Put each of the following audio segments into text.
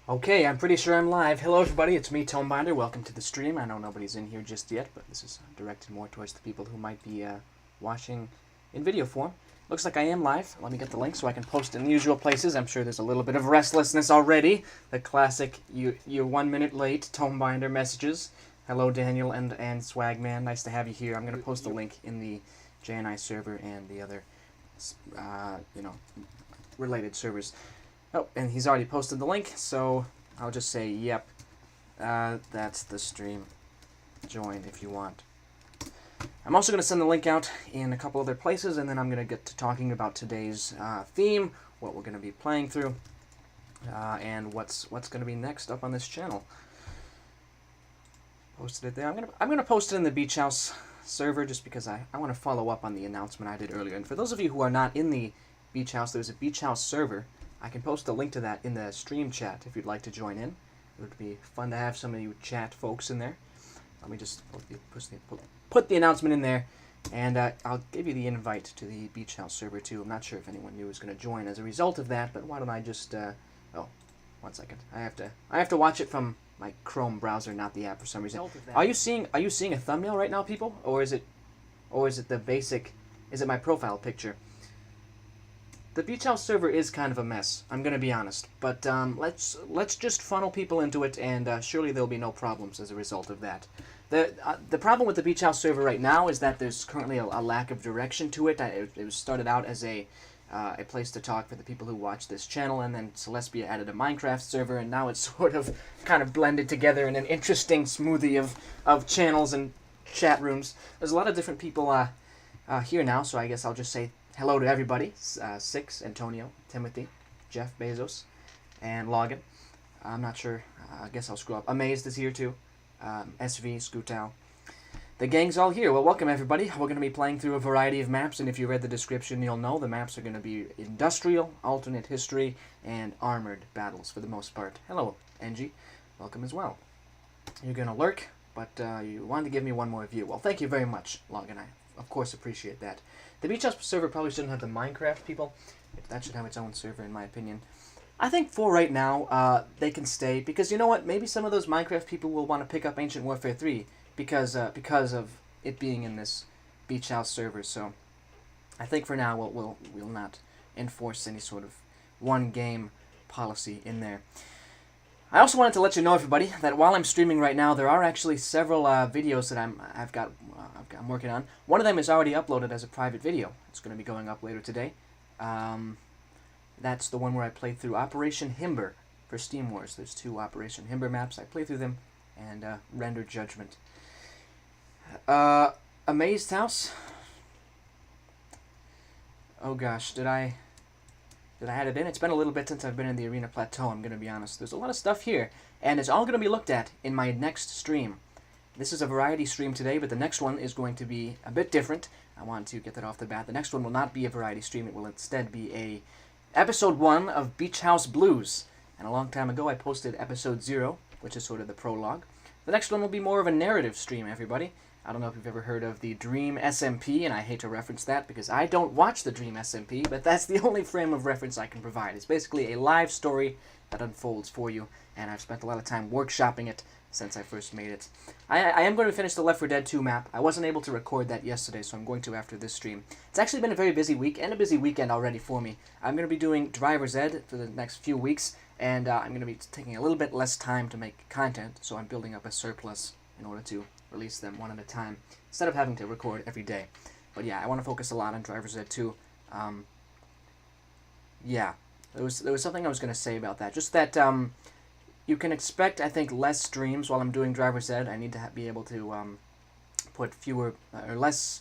Okay, I'm pretty sure I'm live. Hello, everybody. It's me, Tonebinder. Welcome to the stream. I know nobody's in here just yet, but this is directed more towards the people who might be watching in video form. Looks like I am live. Let me get the link so I can post in the usual places. I'm sure there's a little bit of restlessness already. The classic, you're 1 minute late, Tonebinder messages. Hello, Daniel and Swagman. Nice to have you here. I'm going to post the link in the JNI server and the other, related servers. Oh, and he's already posted the link, so I'll just say, yep, that's the stream. Join if you want. I'm also going to send the link out in a couple other places, and then I'm going to get to talking about today's theme, what we're going to be playing through, and what's going to be next up on this channel. Posted it there. I'm gonna post it in the Beach House server just because I want to follow up on the announcement I did earlier. And for those of you who are not in the Beach House, there's a Beach House server. I can post a link to that in the stream chat if you'd like to join in. It would be fun to have some of you chat folks in there. Let me just put the announcement in there, and I'll give you the invite to the Beach House server too. I'm not sure if anyone new is going to join as a result of that, but why don't I just oh, 1 second. I have to watch it from my Chrome browser, not the app for some reason. Are you seeing a thumbnail right now, people, or is it the basic? Is it my profile picture? The Beach House server is kind of a mess, I'm going to be honest, but let's just funnel people into it, and surely there'll be no problems as a result of that. The problem with the Beach House server right now is that there's currently a lack of direction to it. It was started out as a place to talk for the people who watch this channel, and then Celestia added a Minecraft server, and now it's sort of kind of blended together in an interesting smoothie of channels and chat rooms. There's a lot of different people here now, so I guess I'll just say hello to everybody. Six, Antonio, Timothy, Jeff Bezos, and Logan. I'm not sure. I guess I'll screw up. Amazed is here too. SV, Scootow. The gang's all here. Well, welcome everybody. We're going to be playing through a variety of maps, and if you read the description, you'll know the maps are going to be industrial, alternate history, and armored battles for the most part. Hello, Angie. Welcome as well. You're going to lurk, but you wanted to give me one more view. Well, thank you very much, Logan. I, of course, appreciate that. The Beach House server probably shouldn't have the Minecraft people. That should have its own server, in my opinion. I think for right now, they can stay, because you know what? Maybe some of those Minecraft people will want to pick up Ancient Warfare 3 because of it being in this Beach House server. So I think for now we'll not enforce any sort of one game policy in there. I also wanted to let you know, everybody, that while I'm streaming right now, there are actually several videos that I'm working on. One of them is already uploaded as a private video. It's going to be going up later today. That's the one where I played through Operation Himber for Steam Wars. There's 2 Operation Himber maps. I played through them and rendered judgment. Amazed House. Oh gosh, did I add it in? It's been a little bit since I've been in the Arena Plateau, I'm going to be honest. There's a lot of stuff here, and it's all going to be looked at in my next stream. This is a variety stream today, but the next one is going to be a bit different. I want to get that off the bat. The next one will not be a variety stream. It will instead be a Episode 1 of Beach House Blues. And a long time ago, I posted Episode 0, which is sort of the prologue. The next one will be more of a narrative stream, everybody. I don't know if you've ever heard of the Dream SMP, and I hate to reference that because I don't watch the Dream SMP, but that's the only frame of reference I can provide. It's basically a live story that unfolds for you, and I've spent a lot of time workshopping it since I first made it. I am going to finish the Left 4 Dead 2 map. I wasn't able to record that yesterday, so I'm going to after this stream. It's actually been a very busy week, and a busy weekend already for me. I'm going to be doing Driver's Ed for the next few weeks, and I'm going to be taking a little bit less time to make content, so I'm building up a surplus in order to release them one at a time, instead of having to record every day. But yeah, I want to focus a lot on Driver's Ed 2. Yeah, there was something I was going to say about that. Just that you can expect, I think, less streams while I'm doing Driver's Ed. I need to be able to put fewer or less.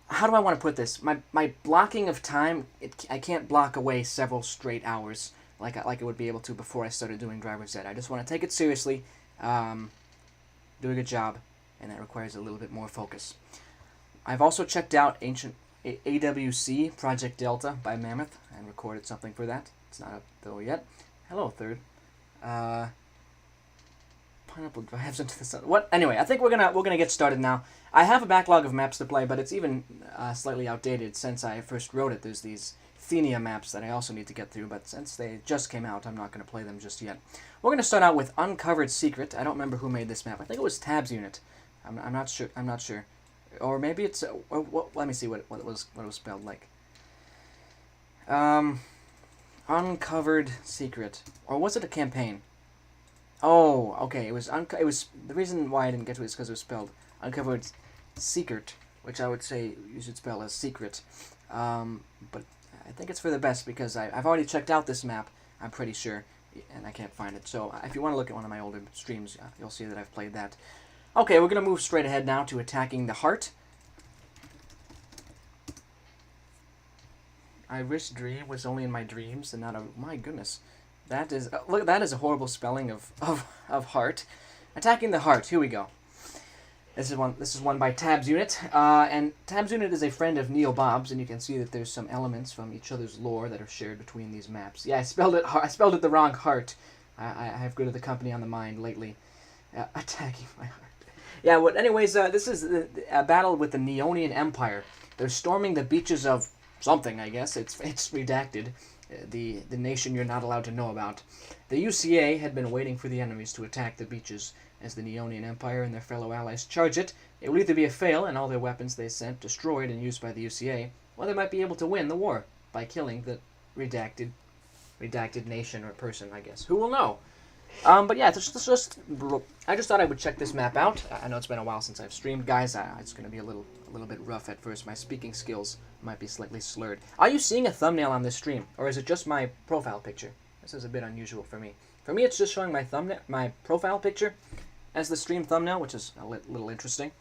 How do I want to put this? My blocking of time, I can't block away several straight hours like I would be able to before I started doing Driver's Ed. I just want to take it seriously. Do a good job, and that requires a little bit more focus. I've also checked out Ancient AWC Project Delta by Mammoth and recorded something for that. It's not up though yet. Hello, Third. Pineapple drives into the sun. What? Anyway, I think we're gonna get started now. I have a backlog of maps to play, but it's even slightly outdated since I first wrote it. There's these Athenia maps that I also need to get through, but since they just came out, I'm not going to play them just yet. We're going to start out with Uncovered Secret. I don't remember who made this map. I think it was Tabs Unit. I'm not sure. I'm not sure. Or maybe it's... let me see what it was spelled like. Uncovered Secret. Or was it a campaign? Oh, okay. It was the reason why I didn't get to it is because it was spelled Uncovered Secret, which I would say you should spell as secret. But I think it's for the best because I've already checked out this map, I'm pretty sure, and I can't find it. So if you want to look at one of my older streams, you'll see that I've played that. Okay, we're going to move straight ahead now to attacking the heart. I wish dream was only in my dreams and not a... My goodness. That is... look, that is a horrible spelling of heart. Attacking the heart. Here we go. This is one by Tabs Unit. And Tabs Unit is a friend of Neobob's, and you can see that there's some elements from each other's lore that are shared between these maps. Yeah, I spelled it the wrong heart. I have good of the company on the mind lately. Attacking my heart. Yeah, well, anyways, this is a battle with the Neonian Empire. They're storming the beaches of something, I guess. It's redacted. The nation you're not allowed to know about. The UCA had been waiting for the enemies to attack the beaches as the Neonian Empire and their fellow allies charge it. It will either be a fail and all their weapons they sent destroyed and used by the UCA, or they might be able to win the war by killing the redacted nation or person, I guess. Who will know? But yeah, I just thought I would check this map out. I know it's been a while since I've streamed, guys. It's going to be a little bit rough at first. My speaking skills might be slightly slurred. Are you seeing a thumbnail on this stream, or is it just my profile picture? This is a bit unusual for me. For me, it's just showing my profile picture as the stream thumbnail, which is a little interesting.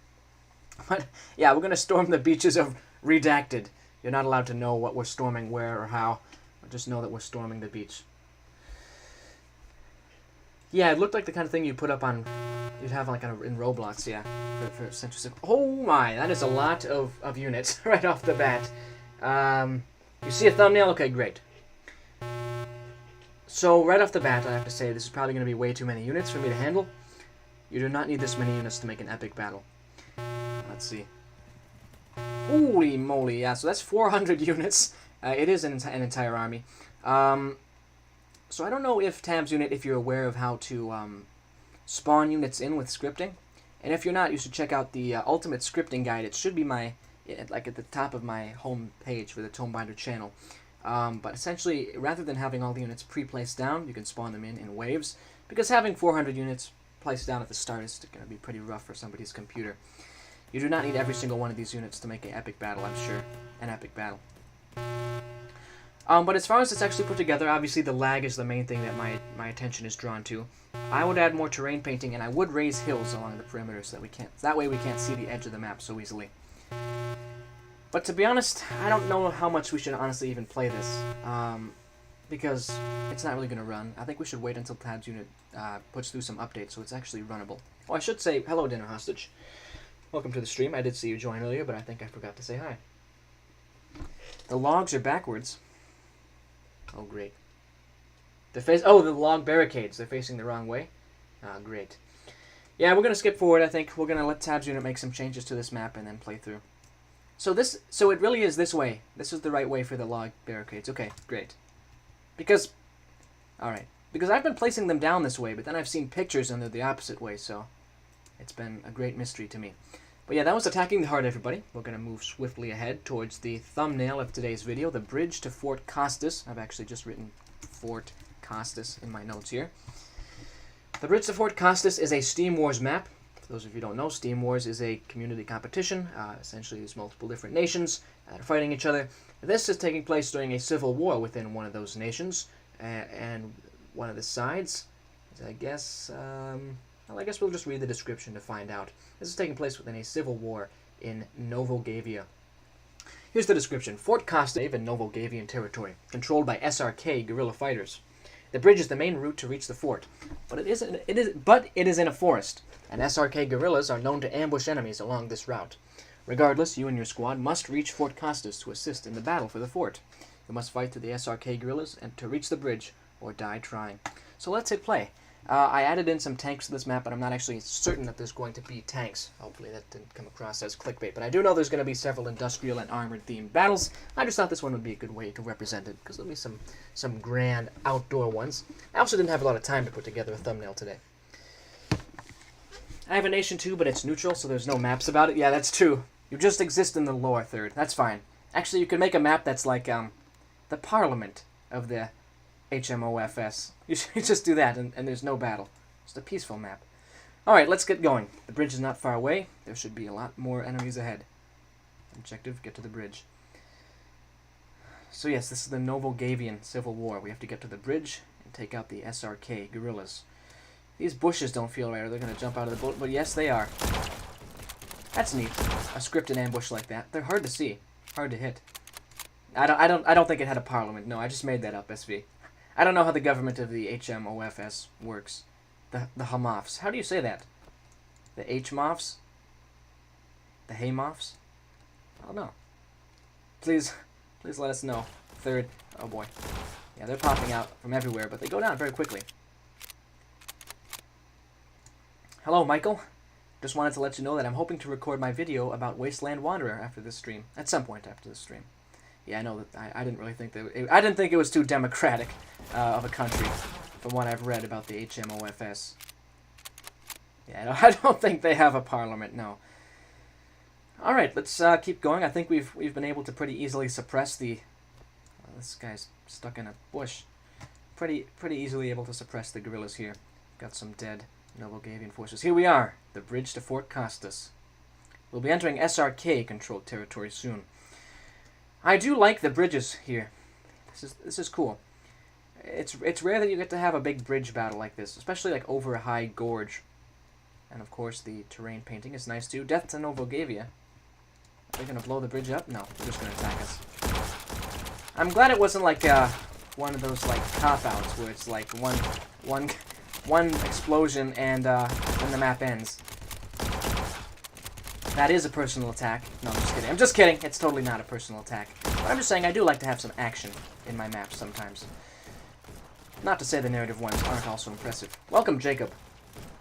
But yeah, we're going to storm the beaches of Redacted. You're not allowed to know what we're storming, where, or how. Just know that we're storming the beach. Yeah, it looked like the kind of thing you'd have like in Roblox, yeah, for Central Civ. Oh my, that is a lot of units right off the bat. You see a thumbnail? Okay, great. So right off the bat, I have to say this is probably going to be way too many units for me to handle. You do not need this many units to make an epic battle. Let's see. Holy moly, yeah, so that's 400 units. It is an entire army. So I don't know if Tabs Unit, if you're aware of how to spawn units in with scripting. And if you're not, you should check out the Ultimate Scripting Guide. It should be like at the top of my home page for the Tonebinder channel. But essentially, rather than having all the units pre-placed down, you can spawn them in waves. Because having 400 units placed down at the start is going to be pretty rough for somebody's computer. You do not need every single one of these units to make an epic battle, I'm sure. An epic battle. But as far as it's actually put together, obviously the lag is the main thing that my attention is drawn to. I would add more terrain painting, and I would raise hills along the perimeter so that way we can't see the edge of the map so easily. But to be honest, I don't know how much we should honestly even play this, because it's not really going to run. I think we should wait until Tabs Unit puts through some updates so it's actually runnable. Oh, I should say, hello Dinner Hostage. Welcome to the stream. I did see you join earlier, but I think I forgot to say hi. The logs are backwards. Oh, great. The log barricades. They're facing the wrong way. Ah, great. Yeah, we're going to skip forward, I think. We're going to let Tabs Unit make some changes to this map and then play through. So it really is this way. This is the right way for the log barricades. Okay, great. Alright. Because I've been placing them down this way, but then I've seen pictures and they're the opposite way, so it's been a great mystery to me. But yeah, that was Attacking the Heart, everybody. We're going to move swiftly ahead towards the thumbnail of today's video, the bridge to Fort Costas. I've actually just written Fort Costas in my notes here. The bridge to Fort Costas is a Steam Wars map. For those of you who don't know, Steam Wars is a community competition. Essentially, there's multiple different nations that are fighting each other. This is taking place during a civil war within one of those nations, and one of the sides is, I guess... well, I guess we'll just read the description to find out. This is taking place within a civil war in Novogavia. Here's the description. Fort Costas in Novogavian territory, controlled by SRK guerrilla fighters. The bridge is the main route to reach the fort, but it is in a forest, and SRK guerrillas are known to ambush enemies along this route. Regardless, you and your squad must reach Fort Costas to assist in the battle for the fort. You must fight through the SRK guerrillas and to reach the bridge, or die trying. So let's hit play. I added in some tanks to this map, but I'm not actually certain that there's going to be tanks. Hopefully that didn't come across as clickbait. But I do know there's going to be several industrial and armored-themed battles. I just thought this one would be a good way to represent it, because there'll be some grand outdoor ones. I also didn't have a lot of time to put together a thumbnail today. I have a nation too, but it's neutral, so there's no maps about it. Yeah, that's true. You just exist in the lore, Third. That's fine. Actually, you could make a map that's like the Parliament of the HMOFS. You should just do that, and there's no battle. Just a peaceful map. Alright, let's get going. The bridge is not far away. There should be a lot more enemies ahead. Objective, get to the bridge. So yes, this is the Novogavian Civil War. We have to get to the bridge and take out the SRK guerrillas. These bushes don't feel right, or they're going to jump out of the boat, but yes, they are. That's neat. A scripted ambush like that. They're hard to see. Hard to hit. I don't think it had a parliament. No, I just made that up, SV. I don't know how the government of the HMOFS works. The Hamofs. How do you say that? The H-Mofs? The Hay-Mofs? I don't know. Please let us know. Third. Oh boy. Yeah, they're popping out from everywhere, but they go down very quickly. Hello, Michael. Just wanted to let you know that I'm hoping to record my video about Wasteland Wanderer after this stream. At some point after this stream. Yeah, I know that I didn't really think that... I didn't think it was too democratic of a country, from what I've read about the HMOFS. Yeah, I don't think they have a parliament, no. Alright, let's keep going. I think we've been able to pretty easily suppress the... this guy's stuck in a bush. Pretty easily able to suppress the guerrillas here. Got some dead Novogavian forces. Here we are, the bridge to Fort Costas. We'll be entering SRK-controlled territory soon. I do like the bridges here. This is cool. It's rare that you get to have a big bridge battle like this, especially like over a high gorge. And of course the terrain painting is nice too. Death to Novogavia. Are they gonna blow the bridge up? No, they're just gonna attack us. I'm glad it wasn't like one of those like cop-outs where it's like one explosion and then the map ends. That is a personal attack. No, I'm just kidding. I'm just kidding. It's totally not a personal attack. But I'm just saying I do like to have some action in my maps sometimes. Not to say the narrative ones aren't also impressive. Welcome, Jacob.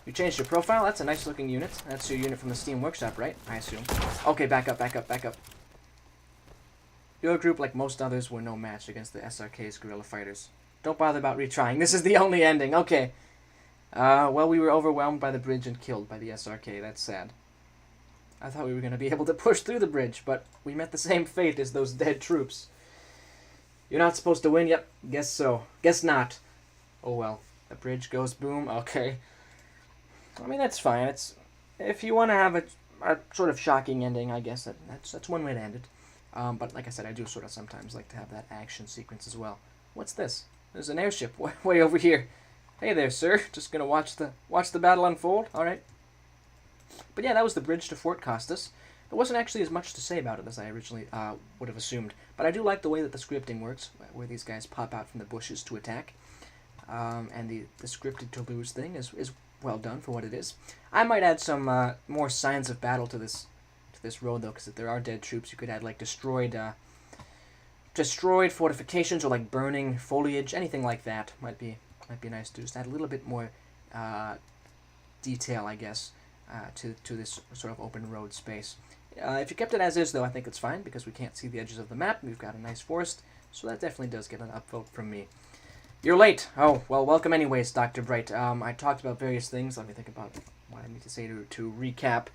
You changed your profile? That's a nice looking unit. That's your unit from the Steam Workshop, right? I assume. Okay, back up. Your group, like most others, were no match against the SRK's guerrilla fighters. Don't bother about retrying. This is the only ending. Okay. Well, we were overwhelmed by the bridge and killed by the SRK. That's sad. I thought we were going to be able to push through the bridge, but we met the same fate as those dead troops. You're not supposed to win? Yep, guess so. Guess not. Oh well. The bridge goes boom. Okay. I mean, that's fine. It's if you want to have a sort of shocking ending, I guess that's one way to end it. But like I said, I do sort of sometimes like to have that action sequence as well. What's this? There's an airship way over here. Hey there, sir. Just gonna watch the battle unfold? Alright. But yeah, that was the bridge to Fort Costas. There wasn't actually as much to say about it as I originally would have assumed. But I do like the way that the scripting works, where these guys pop out from the bushes to attack. And the scripted to lose thing is well done for what it is. I might add some more signs of battle to this road, though, because if there are dead troops, you could add like destroyed fortifications or like burning foliage, anything like that might be nice to just add a little bit more detail, I guess, to this sort of open road space. If you kept it as is, though, I think it's fine, because we can't see the edges of the map. We've got a nice forest, so that definitely does get an upvote from me. You're late. Oh, well, welcome anyways, Dr. Bright. I talked about various things. Let me think about what I need to say to recap.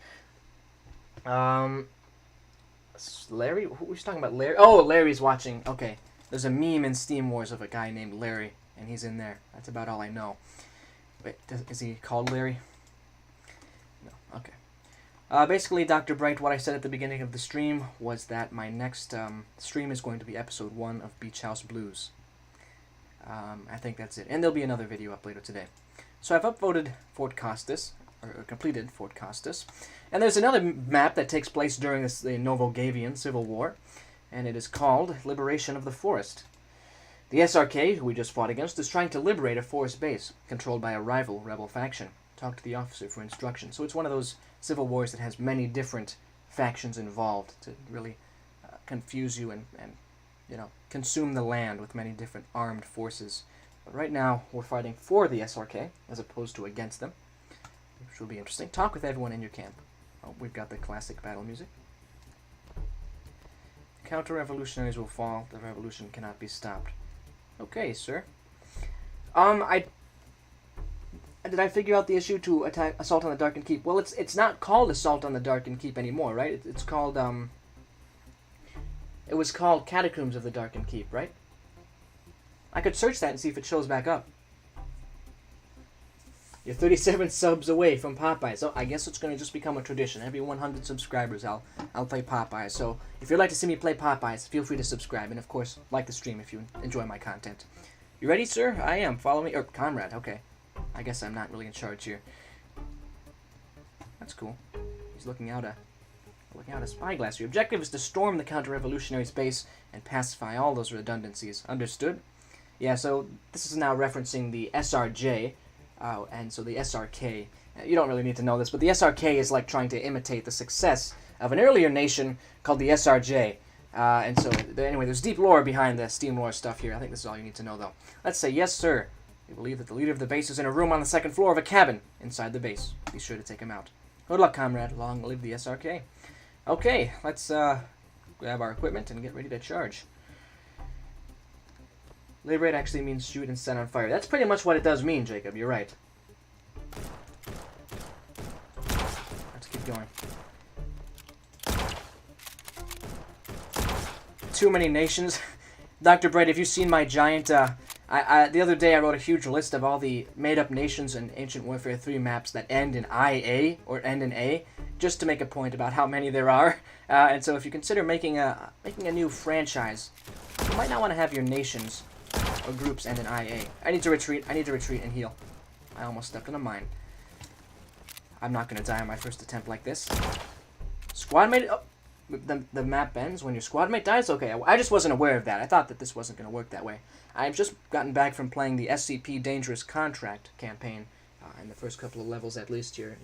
Larry? Who was talking about? Larry? Oh, Larry's watching. Okay. There's a meme in Steam Wars of a guy named Larry, and he's in there. That's about all I know. Wait, is he called Larry? No. Okay. Basically, Dr. Bright, what I said at the beginning of the stream was that my next stream is going to be episode 1 of Beach House Blues. I think that's it. And there'll be another video up later today. So I've upvoted Fort Costas, or completed Fort Costas. And there's another map that takes place during the Novogavian Civil War, and it is called Liberation of the Forest. The SRK, who we just fought against, is trying to liberate a forest base, controlled by a rival rebel faction. Talk to the officer for instruction. So it's one of those civil wars that has many different factions involved to really confuse you and you know, consume the land with many different armed forces But right now, we're fighting for the SRK, as opposed to against them, which will be interesting. Talk with everyone in your camp. Oh, we've got the classic battle music. Counter-revolutionaries will fall. The revolution cannot be stopped. Okay, sir. Did I figure out the issue to attack Assault on the Darkened Keep? Well, it's not called Assault on the Darkened Keep anymore, right? It's called, it was called Catacombs of the Darkened Keep, right? I could search that and see if it shows back up. You're 37 subs away from Popeye, so I guess it's going to just become a tradition. Every 100 subscribers, I'll play Popeye. So if you'd like to see me play Popeyes, feel free to subscribe, and of course, like the stream if you enjoy my content. You ready, sir? I am. Follow me. Or comrade. Okay. I guess I'm not really in charge here. That's cool. He's looking out a spyglass. Your objective is to storm the counter-revolutionaries' base and pacify all those redundancies. Understood? Yeah, so this is now referencing the SRJ, and so the SRK. You don't really need to know this, but the SRK is like trying to imitate the success of an earlier nation called the SRJ. And so, anyway, there's deep lore behind the Steam lore stuff here. I think this is all you need to know, though. Let's say, yes, sir. We believe that the leader of the base is in a room on the second floor of a cabin inside the base. Be sure to take him out. Good luck, comrade. Long live the SRK. Okay, let's grab our equipment and get ready to charge. Liberate actually means shoot and set on fire. That's pretty much what it does mean, Jacob. You're right. Let's keep going. Too many nations. Dr. Bright, have you seen my giant... the other day I wrote a huge list of all the made-up nations in Ancient Warfare 3 maps that end in IA, or end in A, just to make a point about how many there are. And so if you consider making a new franchise, you might not want to have your nations or groups end in IA. I need to retreat and heal. I almost stepped on a mine. I'm not going to die on my first attempt like this. Squad mate... Oh, the map bends when your squad mate dies? Okay, I just wasn't aware of that. I thought that this wasn't going to work that way. I've just gotten back from playing the SCP Dangerous Contract campaign. In the first couple of levels, at least, your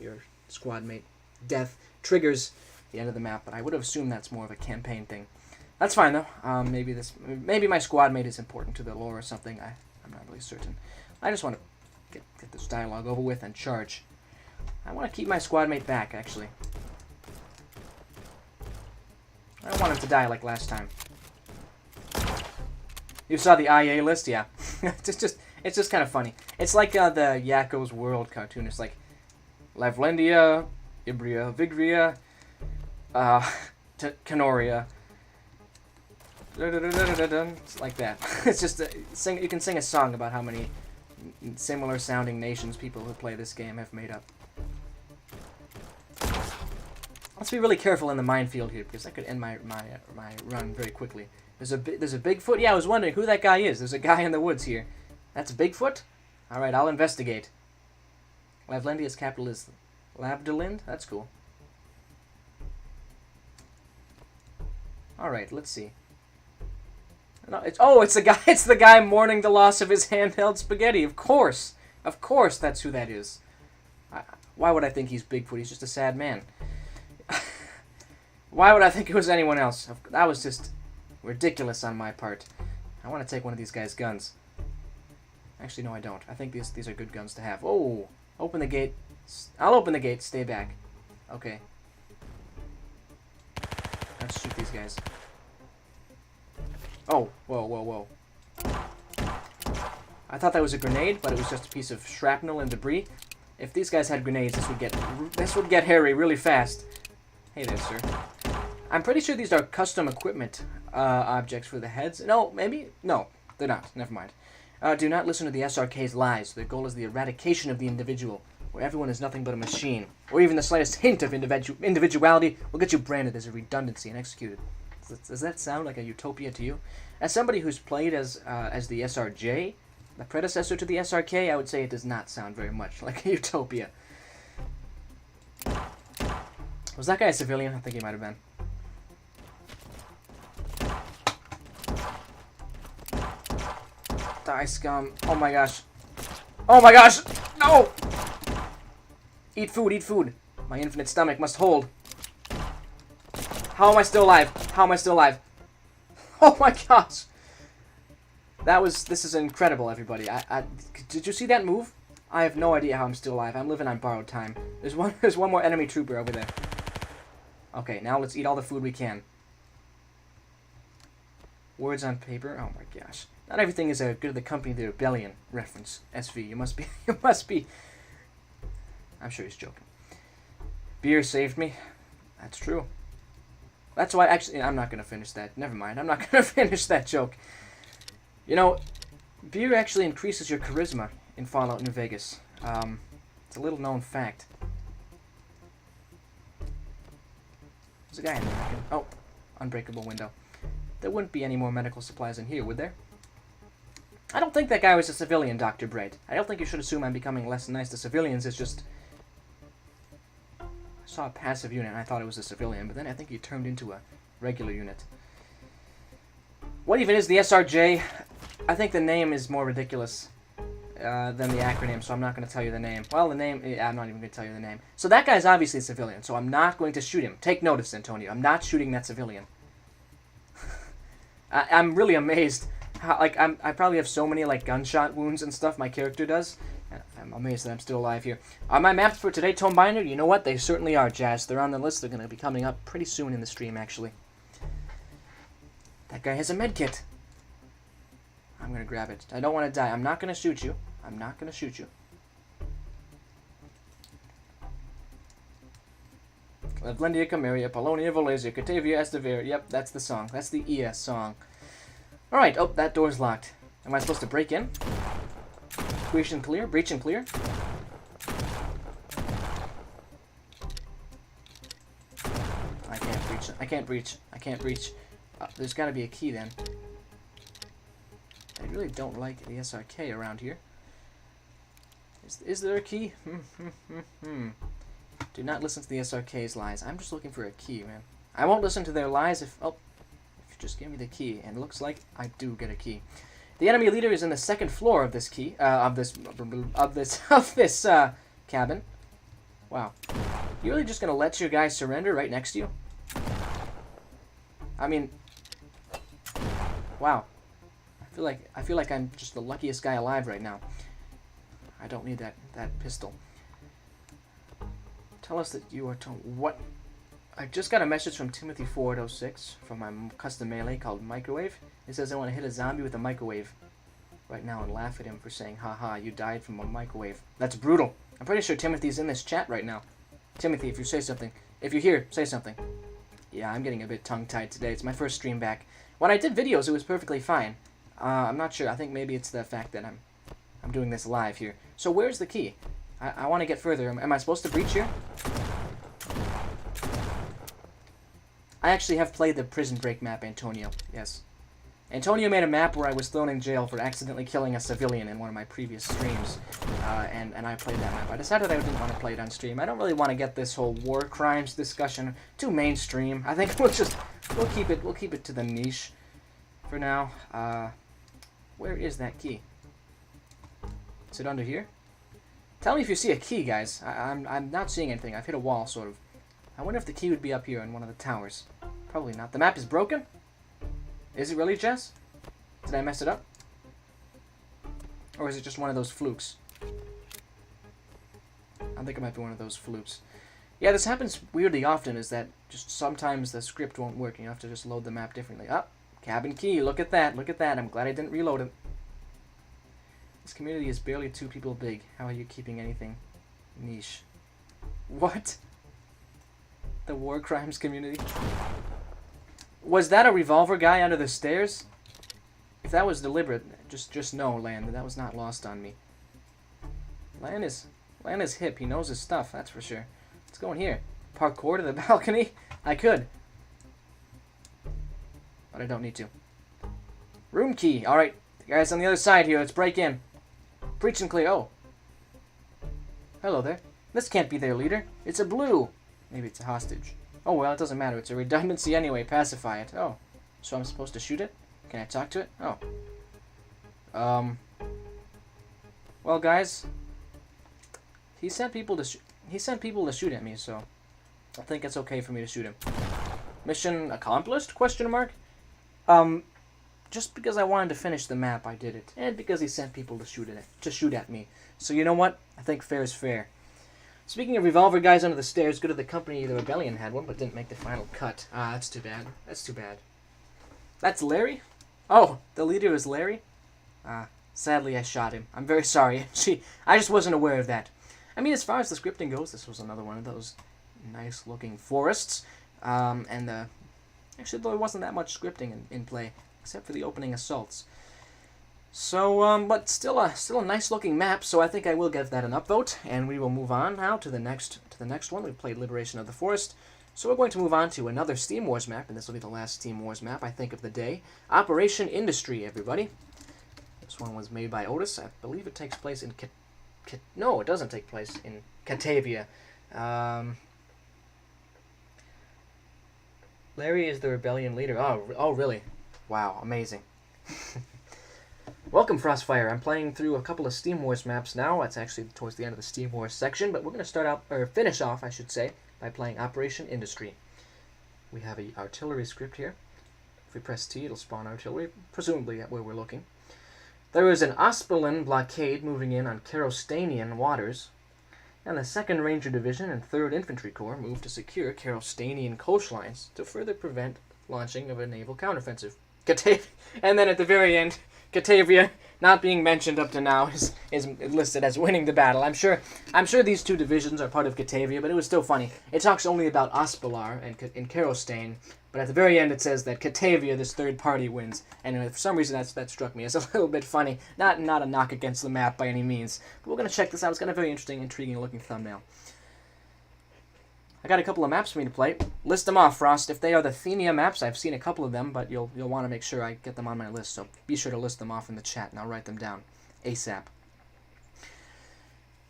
squad mate death triggers the end of the map, but I would have assumed that's more of a campaign thing. That's fine, though. Maybe my squad mate is important to the lore or something. I'm not really certain. I just want to get this dialogue over with and charge. I want to keep my squad mate back, actually. I don't want him to die like last time. You saw the IA list? Yeah. it's just kind of funny. It's like the Yakko's World cartoon. It's like Lavlendia, Ibria, Vigria, Canoria. It's like that. It's just you can sing a song about how many similar sounding nations people who play this game have made up. Let's be really careful in the minefield here, because that could end my run very quickly. There's a Bigfoot? Yeah, I was wondering who that guy is. There's a guy in the woods here. That's Bigfoot? Alright, I'll investigate. Lavlendia's capital is Labdalind? That's cool. Alright, let's see. No, it's the guy. It's the guy mourning the loss of his handheld spaghetti. Of course, that's who that is. Why would I think he's Bigfoot? He's just a sad man. Why would I think it was anyone else? That was just ridiculous on my part. I want to take one of these guys' guns. Actually, no, I don't. I think these are good guns to have. Oh, open the gate. I'll open the gate. Stay back. Okay. Let's shoot these guys. Oh, whoa. I thought that was a grenade, but it was just a piece of shrapnel and debris. If these guys had grenades, this would get hairy really fast. Hey there, sir. I'm pretty sure these are custom equipment objects for the heads. No, maybe? No, they're not. Never mind. Do not listen to the SRK's lies. Their goal is the eradication of the individual, where everyone is nothing but a machine. Or even the slightest hint of individuality will get you branded as a redundancy and executed. Does that sound like a utopia to you? As somebody who's played as the SRJ, the predecessor to the SRK, I would say it does not sound very much like a utopia. Was that guy a civilian? I think he might have been. Die, scum. Oh my gosh. Oh my gosh! No! Eat food, eat food. My infinite stomach must hold. How am I still alive? How am I still alive? Oh my gosh! This is incredible, everybody. Did you see that move? I have no idea how I'm still alive. I'm living on borrowed time. There's one more enemy trooper over there. Okay, now let's eat all the food we can. Words on paper. Oh my gosh. Not everything is a good of the company the rebellion reference. SV, you must be you must be. I'm sure he's joking. Beer saved me. That's true. That's why actually I'm not gonna finish that. Never mind. I'm not gonna finish that joke. You know, beer actually increases your charisma in Fallout New Vegas. It's a little known fact. There's a guy in there. Oh, unbreakable window. There wouldn't be any more medical supplies in here, would there? I don't think that guy was a civilian, Dr. Braid. I don't think you should assume I'm becoming less nice to civilians. It's just... I saw a passive unit and I thought it was a civilian, but then I think he turned into a regular unit. What even is the SRJ? I think the name is more ridiculous than the acronym, so I'm not going to tell you the name. Well, the name... Yeah, I'm not even going to tell you the name. So that guy's obviously a civilian, so I'm not going to shoot him. Take notice, Antonio. I'm not shooting that civilian. I'm really amazed. How, like, I probably have so many, like, gunshot wounds and stuff my character does. I'm amazed that I'm still alive here. Are my maps for today, Tome Binder? You know what? They certainly are, Jazz. They're on the list. They're going to be coming up pretty soon in the stream, actually. That guy has a med kit. I'm going to grab it. I don't want to die. I'm not going to shoot you. I'm not going to shoot you. Levlendia Cameria, Polonia Valesia, Catavia Estever. Yep, that's the song. That's the ES song. Alright, oh, that door's locked. Am I supposed to break in? Breach and clear? Breach and clear? I can't breach. I can't breach. I can't breach. There's got to be a key then. I really don't like the SRK around here. Is there a key? Do not listen to the SRK's lies. I'm just looking for a key, man. I won't listen to their lies if... Oh, if you just give me the key. And it looks like I do get a key. The enemy leader is in the second floor of this key. Of this cabin. Wow. You really just gonna let your guy surrender right next to you? I mean... Wow. I feel like I'm just the luckiest guy alive right now. I don't need that pistol. Tell us that you are what? I just got a message from Timothy Ford06 from my custom melee called Microwave. It says I want to hit a zombie with a microwave right now and laugh at him for saying, haha, you died from a microwave. That's brutal. I'm pretty sure Timothy's in this chat right now. Timothy, if you say something. If you're here, say something. Yeah, I'm getting a bit tongue-tied today. It's my first stream back. When I did videos, it was perfectly fine. I'm not sure. I think maybe it's the fact that I'm doing this live here. So where's the key? I want to get further. Am I supposed to breach here? I actually have played the Prison Break map, Antonio. Yes. Antonio made a map where I was thrown in jail for accidentally killing a civilian in one of my previous streams. And I played that map. I decided I didn't want to play it on stream. I don't really want to get this whole war crimes discussion too mainstream. I think we'll keep it to the niche for now. Where is that key? Is it under here? Tell me if you see a key, guys. I'm not seeing anything. I've hit a wall, sort of. I wonder if the key would be up here in one of the towers. Probably not. The map is broken? Is it really, Jess? Did I mess it up? Or is it just one of those flukes? I think it might be one of those flukes. Yeah, this happens weirdly often, is that just sometimes the script won't work and you have to just load the map differently. Oh, cabin key. Look at that. Look at that. I'm glad I didn't reload it. This community is barely 2 people big. How are you keeping anything niche? What? The war crimes community? Was that a revolver guy under the stairs? If that was deliberate, just know, Lan, that was not lost on me. Lan is hip. He knows his stuff, that's for sure. Let's go in here. Parkour to the balcony? I could. But I don't need to. Room key. Alright. The guy's on the other side here. Let's break in. Breach and clear. Oh. Hello there. This can't be their leader. It's a blue. Maybe it's a hostage. Oh, well, it doesn't matter. It's a redundancy anyway. Pacify it. Oh. So I'm supposed to shoot it? Can I talk to it? Oh. Well, guys. He sent people to shoot at me, so I think it's okay for me to shoot him. Mission accomplished? Question mark. just because I wanted to finish the map, I did it. And because he sent people to shoot at me. So you know what? I think fair is fair. Speaking of revolver guys under the stairs, good of the company, the Rebellion had one, but didn't make the final cut. Ah, that's too bad. That's too bad. That's Larry? Oh, the leader is Larry? Ah, sadly I shot him. I'm very sorry. I just wasn't aware of that. I mean, as far as the scripting goes, this was another one of those nice-looking forests. Actually, there wasn't that much scripting in play, except for the opening assaults. So, but still a nice-looking map. So I think I will give that an upvote, and we will move on now to the next one. We've played Liberation of the Forest, so we're going to move on to another Steam Wars map, and this will be the last Steam Wars map I think of the day. Operation Industry, everybody. This one was made by Otis. I believe it takes place in no, it doesn't take place in Catavia. Larry is the rebellion leader. Oh, really? Wow, amazing. Welcome, Frostfire. I'm playing through a couple of Steam Wars maps now. It's actually towards the end of the Steam Wars section, but we're going to finish off, I should say, by playing Operation Industry. We have an artillery script here. If we press T, it'll spawn artillery, presumably at where we're looking. There is an Ospelin blockade moving in on Karostanian waters, and the 2nd Ranger Division and 3rd Infantry Corps move to secure Karostanian coastlines to further prevent launching of a naval counteroffensive. And then at the very end, Catavia, not being mentioned up to now, is listed as winning the battle. I'm sure these two divisions are part of Catavia, but it was still funny. It talks only about Ospelar and Karostane, but at the very end it says that Catavia, this third party, wins. And for some reason that struck me as a little bit funny. Not a knock against the map by any means. But we're going to check this out. It's got a very interesting, intriguing looking thumbnail. I got a couple of maps for me to play. List them off, Frost. If they are the Thenia maps, I've seen a couple of them, but you'll want to make sure I get them on my list, so be sure to list them off in the chat, and I'll write them down ASAP.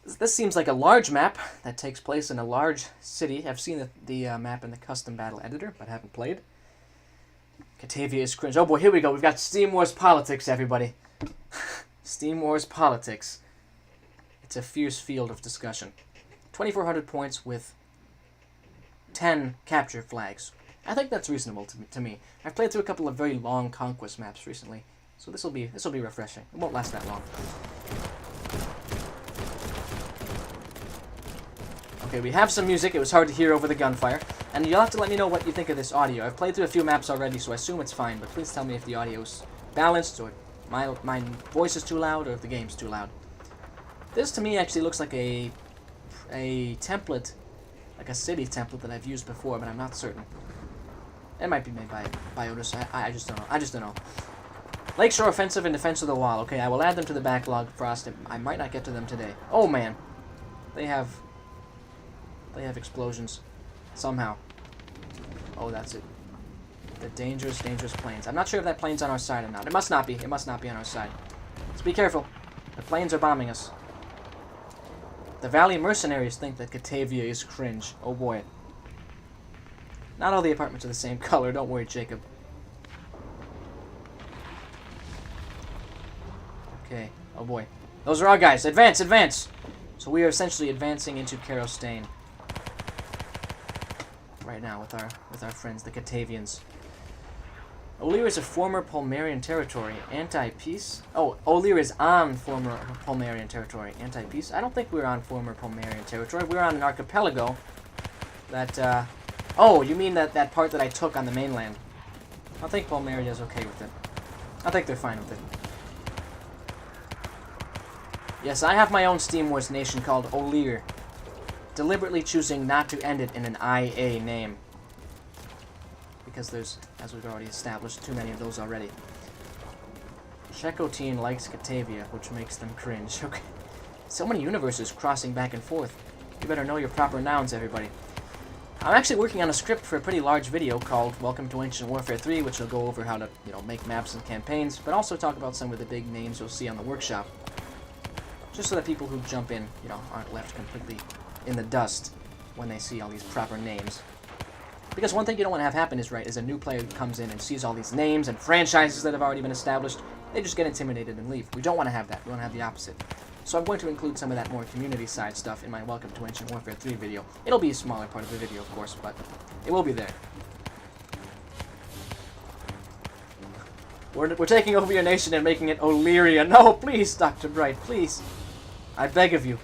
This seems like a large map that takes place in a large city. I've seen the map in the custom battle editor, but haven't played. Catavia is cringe. Oh boy, here we go. We've got Steam Wars politics, everybody. Steam Wars politics. It's a fierce field of discussion. 2,400 points with 10 capture flags. I think that's reasonable to me. I've played through a couple of very long conquest maps recently, so this will be refreshing. It won't last that long. Okay, we have some music. It was hard to hear over the gunfire, and you'll have to let me know what you think of this audio. I've played through a few maps already, so I assume it's fine, but please tell me if the audio's balanced, or my voice is too loud, or if the game's too loud. This to me actually looks like a template, like a city template that I've used before, but I'm not certain. It might be made by Otis. I just don't know. I just don't know. Lakeshore Offensive and Defense of the Wall. Okay, I will add them to the backlog, Frost. I might not get to them today. Oh man, they have explosions somehow. Oh, that's it. The dangerous planes. I'm not sure if that plane's on our side or not. It must not be. It must not be on our side. So be careful. The planes are bombing us. The Valley Mercenaries think that Catavia is cringe. Oh boy. Not all the apartments are the same color. Don't worry, Jacob. Okay. Oh boy. Those are our guys. Advance, advance! So we are essentially advancing into Karostane right now with our friends, the Catavians. Olir is a former Palmerian territory. Anti-peace? Oh, Olir is on former Palmerian territory. Anti-peace? I don't think we're on former Palmerian territory. We're on an archipelago that, oh, you mean that part that I took on the mainland. I think Palmeria is okay with it. I think they're fine with it. Yes, I have my own Steam Wars nation called Olir, deliberately choosing not to end it in an IA name. Because there's, as we've already established, too many of those already. Shekotine likes Catavia, which makes them cringe. Okay. So many universes crossing back and forth. You better know your proper nouns, everybody. I'm actually working on a script for a pretty large video called Welcome to Ancient Warfare 3, which will go over how to, make maps and campaigns, but also talk about some of the big names you'll see on the workshop. Just so that people who jump in, aren't left completely in the dust when they see all these proper names. Because one thing you don't want to have happen is a new player who comes in and sees all these names and franchises that have already been established, they just get intimidated and leave. We don't want to have that. We want to have the opposite. So I'm going to include some of that more community side stuff in my Welcome to Ancient Warfare 3 video. It'll be a smaller part of the video, of course, but it will be there. We're taking over your nation and making it Illyria. No, please, Dr. Bright, please. I beg of you.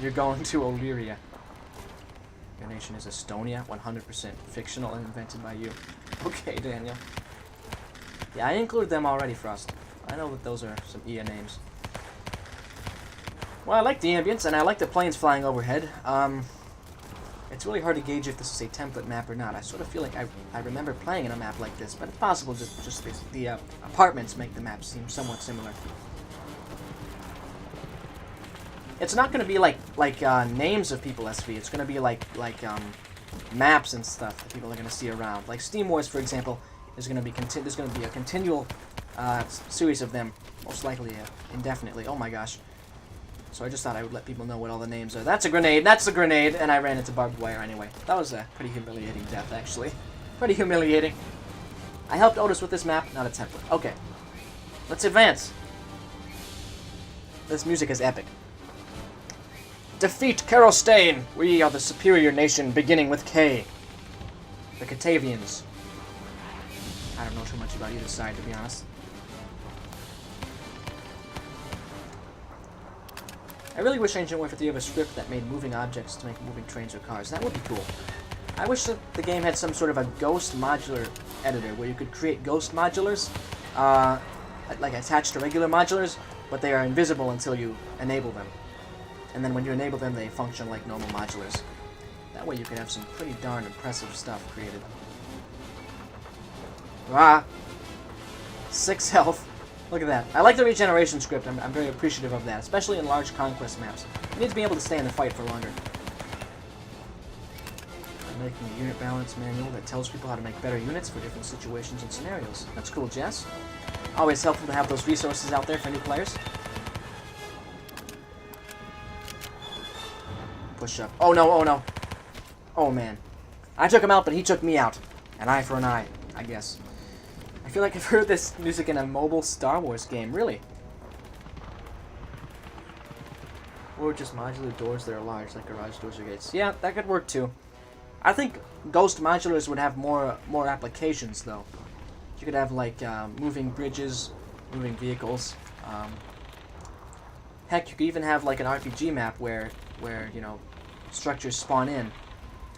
You're going to Illyria. Your nation is Estonia, 100% fictional and invented by you. Okay, Daniel. Yeah, I included them already, Frost. I know that those are some EA names. Well, I like the ambience, and I like the planes flying overhead. It's really hard to gauge if this is a template map or not. I sort of feel like I remember playing in a map like this, but it's possible just the apartments make the map seem somewhat similar. It's not going to be like names of people SV. It's going to be like maps and stuff that people are going to see around. Like Steam Wars, for example, is going to be there's going to be a continual series of them, most likely indefinitely. Oh my gosh. So I just thought I would let people know what all the names are. That's a grenade, that's a grenade, and I ran into barbed wire anyway. That was a pretty humiliating death, actually. Pretty humiliating. I helped Otis with this map, not a template. Okay. Let's advance. This music is epic. Defeat Karostain! We are the superior nation, beginning with K. The Katavians. I don't know too much about either side, to be honest. I really wish Ancient Warfare 3 had a script that made moving objects to make moving trains or cars. That would be cool. I wish that the game had some sort of a ghost modular editor where you could create ghost modulars, like attached to regular modulars, but they are invisible until you enable them. And then when you enable them, they function like normal modulars. That way you could have some pretty darn impressive stuff created. Ah! 6 health. Look at that. I like the regeneration script. I'm very appreciative of that, especially in large conquest maps. You need to be able to stay in the fight for longer. I'm making a unit balance manual that tells people how to make better units for different situations and scenarios. That's cool, Jess. Always helpful to have those resources out there for new players. Push up. Oh no, oh no. Oh man. I took him out, but he took me out. An eye for an eye, I guess. I feel like I've heard this music in a mobile Star Wars game, really. Or just modular doors that are large, like garage doors or gates. Yeah, that could work too. I think ghost modulars would have more applications, though. You could have, like, moving bridges, moving vehicles. Heck, you could even have, like, an RPG map where you know, structures spawn in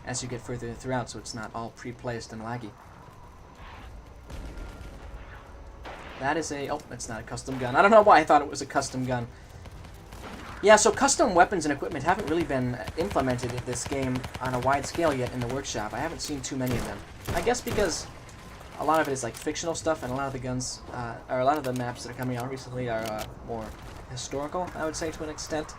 as you get further throughout, so it's not all pre-placed and laggy. That is a... oh, it's not a custom gun. I don't know why I thought it was a custom gun. Yeah, so custom weapons and equipment haven't really been implemented in this game on a wide scale yet in the workshop. I haven't seen too many of them. I guess because a lot of it is like fictional stuff, and a lot of the guns, or a lot of the maps that are coming out recently are more historical, I would say, to an extent.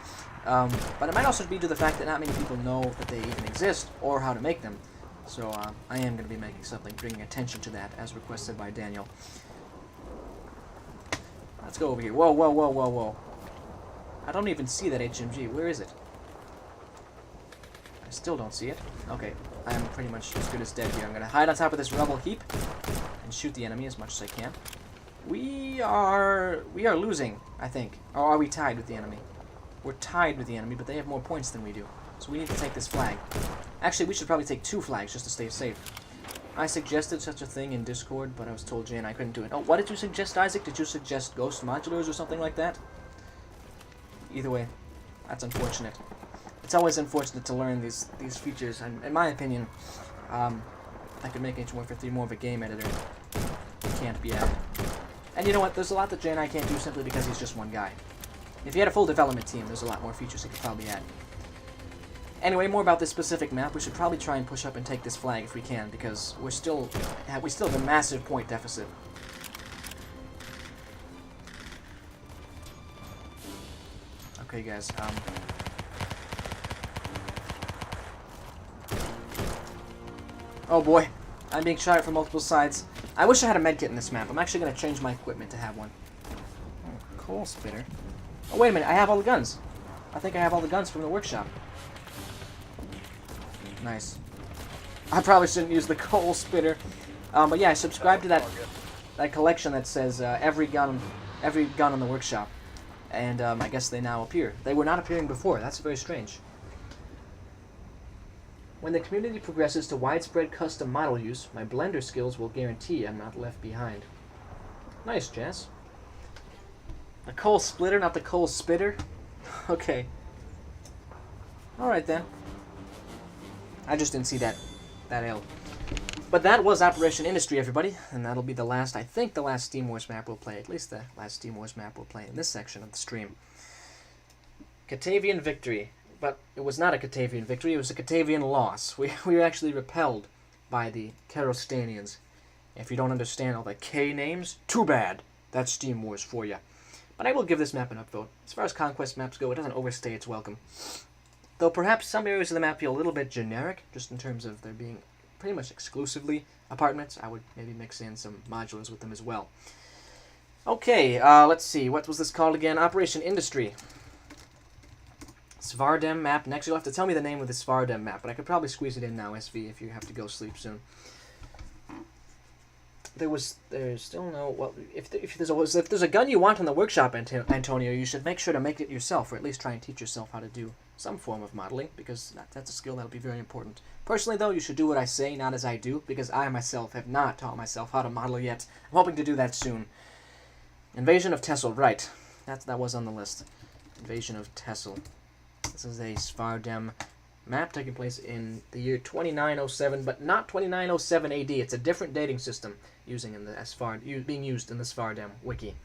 But it might also be due to the fact that not many people know that they even exist or how to make them. So I am going to be making something, bringing attention to that, as requested by Daniel. Let's go over here. Whoa, whoa, whoa, whoa, whoa. I don't even see that HMG. Where is it? I still don't see it. Okay, I am pretty much as good as dead here. I'm going to hide on top of this rubble heap and shoot the enemy as much as I can. We are losing, I think. Or are we tied with the enemy? We're tied with the enemy, but they have more points than we do. So we need to take this flag. Actually, we should probably take 2 flags just to stay safe. I suggested such a thing in Discord, but I was told Jane I couldn't do it. Oh, what did you suggest, Isaac? Did you suggest ghost modulars or something like that? Either way, that's unfortunate. It's always unfortunate to learn these features, and in my opinion, I could make Ancient Warfare 3 more of a game editor. It can't be added. And you know what? There's a lot that Jay and I can't do simply because he's just one guy. If he had a full development team, there's a lot more features he could probably add. Anyway, more about this specific map. We should probably try and push up and take this flag if we can, because we still have a massive point deficit. Okay, guys. Oh boy, I'm being shot at from multiple sides. I wish I had a medkit in this map. I'm actually going to change my equipment to have one. Oh, coal spitter. Oh, wait a minute. I have all the guns. I think I have all the guns from the workshop. Nice. I probably shouldn't use the coal spitter. But yeah, I subscribe to that collection that says every gun in the workshop. And I guess they now appear. They were not appearing before. That's very strange. When the community progresses to widespread custom model use, my Blender skills will guarantee I'm not left behind. Nice, Jazz. The coal splitter, not the coal spitter? Okay. Alright then. I just didn't see that L. But that was Operation Industry, everybody, and that'll be the last, I think the last Steam Wars map we'll play, at least the last Steam Wars map we'll play in this section of the stream. Catavian victory. But it was not a Catavian victory, it was a Catavian loss. We were actually repelled by the Kerostanians. If you don't understand all the K names, too bad. That's Steam Wars for you. But I will give this map an upvote. As far as conquest maps go, it doesn't overstay its welcome. Though perhaps some areas of the map feel a little bit generic, just in terms of there being pretty much exclusively apartments. I would maybe mix in some modulars with them as well. Okay, let's see. What was this called again? Operation Industry. Svardem map. Next, you'll have to tell me the name of the Svardem map, but I could probably squeeze it in now, SV, if you have to go sleep soon. There's still no, well, if there's a gun you want in the workshop, Antonio, you should make sure to make it yourself, or at least try and teach yourself how to do some form of modeling, because that's a skill that'll be very important. Personally, though, you should do what I say, not as I do, because I myself have not taught myself how to model yet. I'm hoping to do that soon. Invasion of Texel, right. That was on the list. Invasion of Texel. This is a Svardem map taking place in the year 2907, but not 2907 AD. It's a different dating system being used in the Svardem wiki.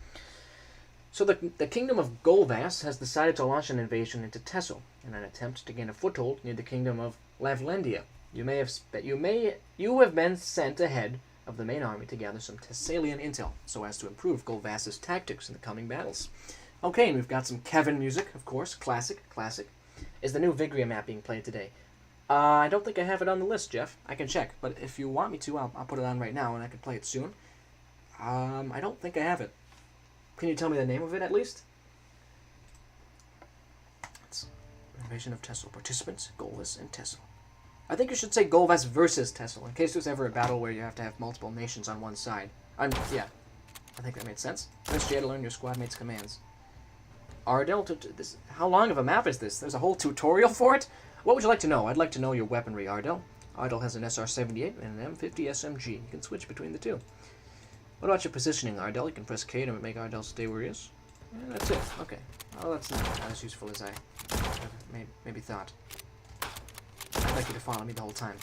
So the Kingdom of Golvass has decided to launch an invasion into Texel in an attempt to gain a foothold near the Kingdom of Lavlendia. You have been sent ahead of the main army to gather some Thessalian intel so as to improve Golvass's tactics in the coming battles. Okay, and we've got some Kevin music, of course. Classic. Is the new Vigria map being played today? I don't think I have it on the list, Jeff. I can check, but if you want me to, I'll put it on right now, and I can play it soon. I don't think I have it. Can you tell me the name of it, at least? It's Invasion of Texel. Participants, Golvass and Texel. I think you should say Golvass versus Texel, in case there's ever a battle where you have to have multiple nations on one side. Yeah, I think that made sense. Press J to learn your squad mate's commands. Ardell, how long of a map is this? There's a whole tutorial for it? What would you like to know? I'd like to know your weaponry, Ardell. Ardell has an SR-78 and an M50 SMG. You can switch between the two. What about your positioning, Ardell? You can press K to make Ardell stay where he is. And that's it. Okay. Well, that's not as useful as I maybe thought. I'd like you to follow me the whole time.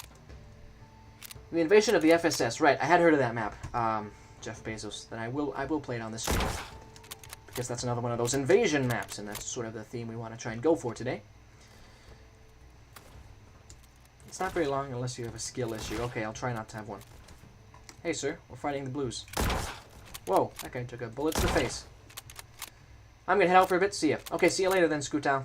The invasion of the FSS. Right, I had heard of that map, Jeff Bezos. Then I will play it on this stream. Because that's another one of those invasion maps, and that's sort of the theme we want to try and go for today. It's not very long unless you have a skill issue. Okay, I'll try not to have one. Hey, sir, we're fighting the blues. Whoa, that guy took a bullet to the face. I'm gonna head out for a bit. See ya. Okay, see you later then, Scootow.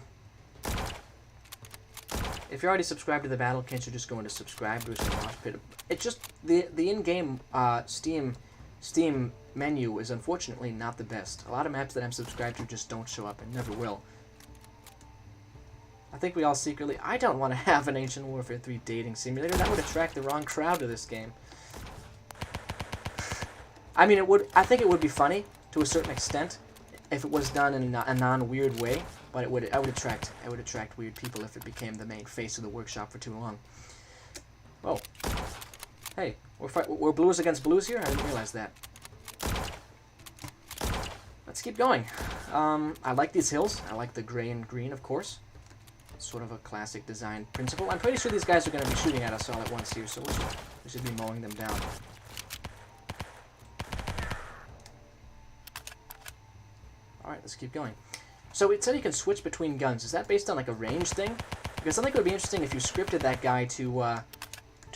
If you're already subscribed to the battle, can't you just go into subscribe, do some mosh pit? It's just the in-game Steam menu is unfortunately not the best. A lot of maps that I'm subscribed to just don't show up and never will. I think we all secretly... I don't want to have an Ancient Warfare 3 dating simulator. That would attract the wrong crowd to this game. I mean, I think it would be funny to a certain extent if it was done in a non-weird way, but it would attract weird people if it became the main face of the workshop for too long. Whoa. Hey, we're blues against blues here? I didn't realize that. Let's keep going. I like these hills. I like the gray and green, of course. It's sort of a classic design principle. I'm pretty sure these guys are going to be shooting at us all at once here, so we should be mowing them down. Alright, let's keep going. So it said you can switch between guns. Is that based on like a range thing? Because I think it would be interesting if you scripted that guy to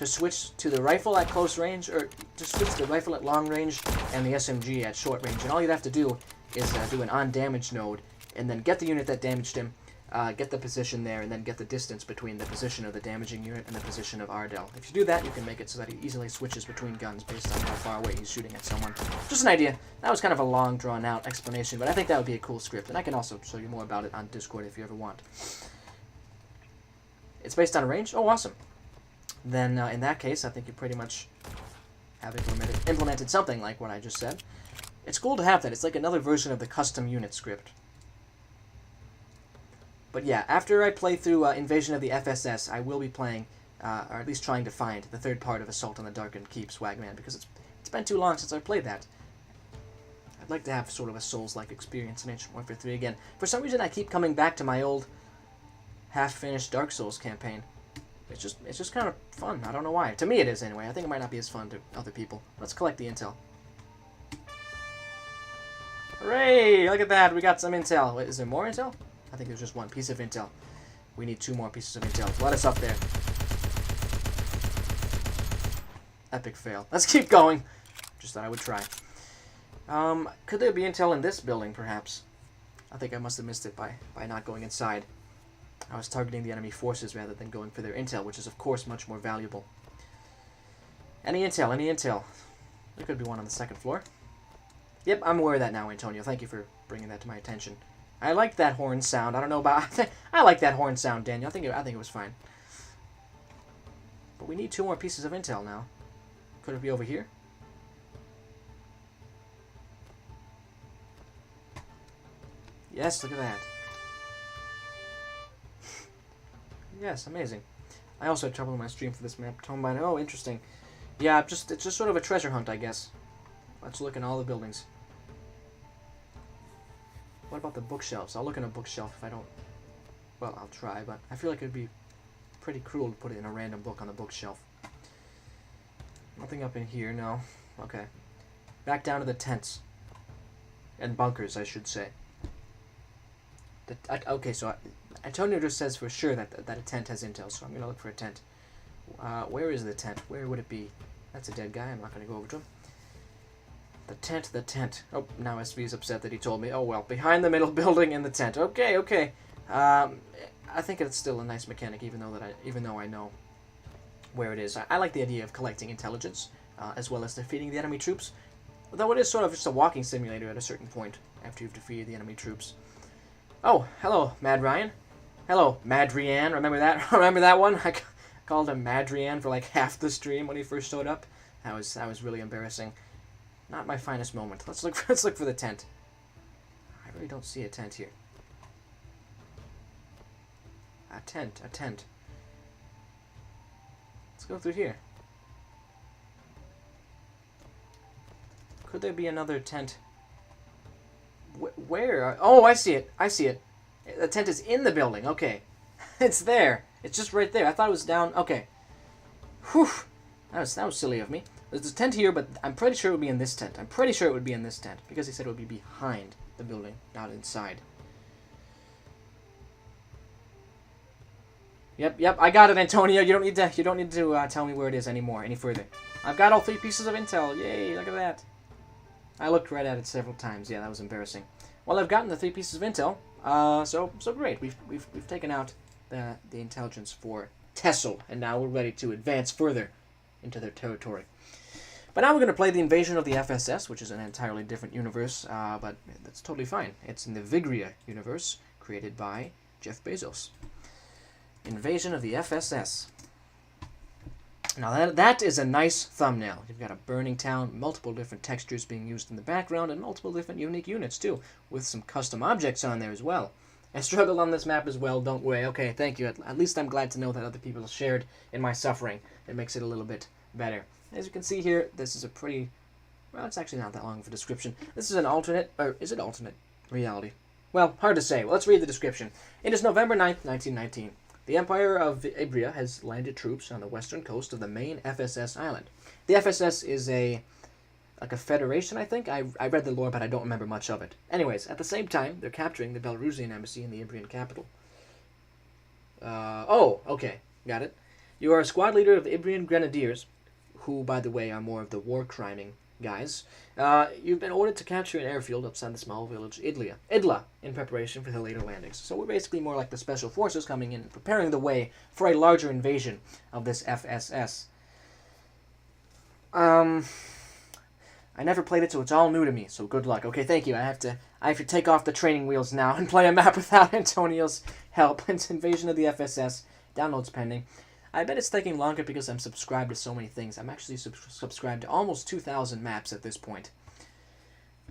switch to the rifle at close range, or to switch to the rifle at long range and the SMG at short range. And all you'd have to do is do an on damage node, and then get the unit that damaged him, get the position there, and then get the distance between the position of the damaging unit and the position of Ardell. If you do that, you can make it so that he easily switches between guns based on how far away he's shooting at someone. Just an idea. That was kind of a long, drawn-out explanation, but I think that would be a cool script, and I can also show you more about it on Discord if you ever want. It's based on range? Oh, awesome. Then, in that case, I think you pretty much have implemented something like what I just said. It's cool to have that. It's like another version of the custom unit script. But yeah, after I play through Invasion of the FSS, I will be playing or at least trying to find the third part of Assault on the Darkened Keep, Swagman, because it's been too long since I played that. I'd like to have sort of a Souls-like experience in Ancient Warfare 3 again. For some reason, I keep coming back to my old half-finished Dark Souls campaign. It's just kind of fun. I don't know why. To me, it is anyway. I think it might not be as fun to other people. Let's collect the intel. Hooray! Look at that. We got some intel. Wait, is there more intel? I think there's just one piece of intel. We need 2 more pieces of intel. Let us up there. Epic fail. Let's keep going. Just thought I would try. Could there be intel in this building, perhaps? I think I must have missed it by not going inside. I was targeting the enemy forces rather than going for their intel, which is, of course, much more valuable. Any intel? Any intel? There could be one on the 2nd floor. Yep, I'm aware of that now, Antonio. Thank you for bringing that to my attention. I like that horn sound. I don't know about... I like that horn sound, Daniel. I think it was fine. But we need 2 more pieces of intel now. Could it be over here? Yes, look at that. Yes, amazing. I also had trouble in my stream for this map. Oh, interesting. Yeah, it's just sort of a treasure hunt, I guess. Let's look in all the buildings. What about the bookshelves? I'll look in a bookshelf if I don't... Well, I'll try, but I feel like it'd be pretty cruel to put it in a random book on the bookshelf. Nothing up in here, no. Okay. Back down to the tents. And bunkers, I should say. Okay, so Antonio just says for sure that a tent has intel, so I'm going to look for a tent. Where is the tent? Where would it be? That's a dead guy. I'm not going to go over to him. The tent. Oh, now SV is upset that he told me. Oh, well, behind the middle building in the tent. Okay, okay. I think it's still a nice mechanic, even though I know where it is. I like the idea of collecting intelligence, as well as defeating the enemy troops. Though it is sort of just a walking simulator at a certain point, after you've defeated the enemy troops. Oh, hello, Mad Ryan. Hello, Madrian. Remember that? Remember that one? I called him Madrian for like half the stream when he first showed up. That was really embarrassing. Not my finest moment. Let's look for the tent. I really don't see a tent here. A tent. Let's go through here. Could there be another tent? Where? Oh, I see it. The tent is in the building. Okay. It's there. It's just right there. I thought it was down. Okay. Whew. That was silly of me. There's a tent here, but I'm pretty sure it would be in this tent. Because he said it would be behind the building, not inside. Yep, I got it, Antonio. You don't need to tell me where it is any further. I've got all 3 pieces of intel. Yay, look at that. I looked right at it several times. Yeah, that was embarrassing. Well, I've gotten the 3 pieces of intel. So great. We've taken out the intelligence for Tessel, and now we're ready to advance further into their territory. But now we're going to play the Invasion of the FSS, which is an entirely different universe, but that's totally fine. It's in the Vigria universe, created by Jeff Bezos. Invasion of the FSS. Now that is a nice thumbnail. You've got a burning town, multiple different textures being used in the background, and multiple different unique units too, with some custom objects on there as well. I struggled on this map as well, don't worry. Okay, thank you. At least I'm glad to know that other people shared in my suffering. It makes it a little bit better. As you can see here, this is a pretty... Well, it's actually not that long of a description. This is an alternate... Or is it alternate reality? Well, hard to say. Well, let's read the description. It is November 9th, 1919. The Empire of Ibria has landed troops on the western coast of the main FSS island. The FSS is like a federation, I think? I read the lore, but I don't remember much of it. Anyways, at the same time, they're capturing the Belarusian embassy in the Ibrian capital. Oh, okay. Got it. You are a squad leader of the Ibrian Grenadiers, who, by the way, are more of the war-criming guys. You've been ordered to capture an airfield outside the small village Idla, in preparation for the later landings. So we're basically more like the special forces coming in, preparing the way for a larger invasion of this FSS. I never played it, so it's all new to me, so good luck. Okay, thank you. I have to take off the training wheels now and play a map without Antonio's help. It's Invasion of the FSS. Downloads pending. I bet it's taking longer because I'm subscribed to so many things. I'm actually subscribed to almost 2,000 maps at this point.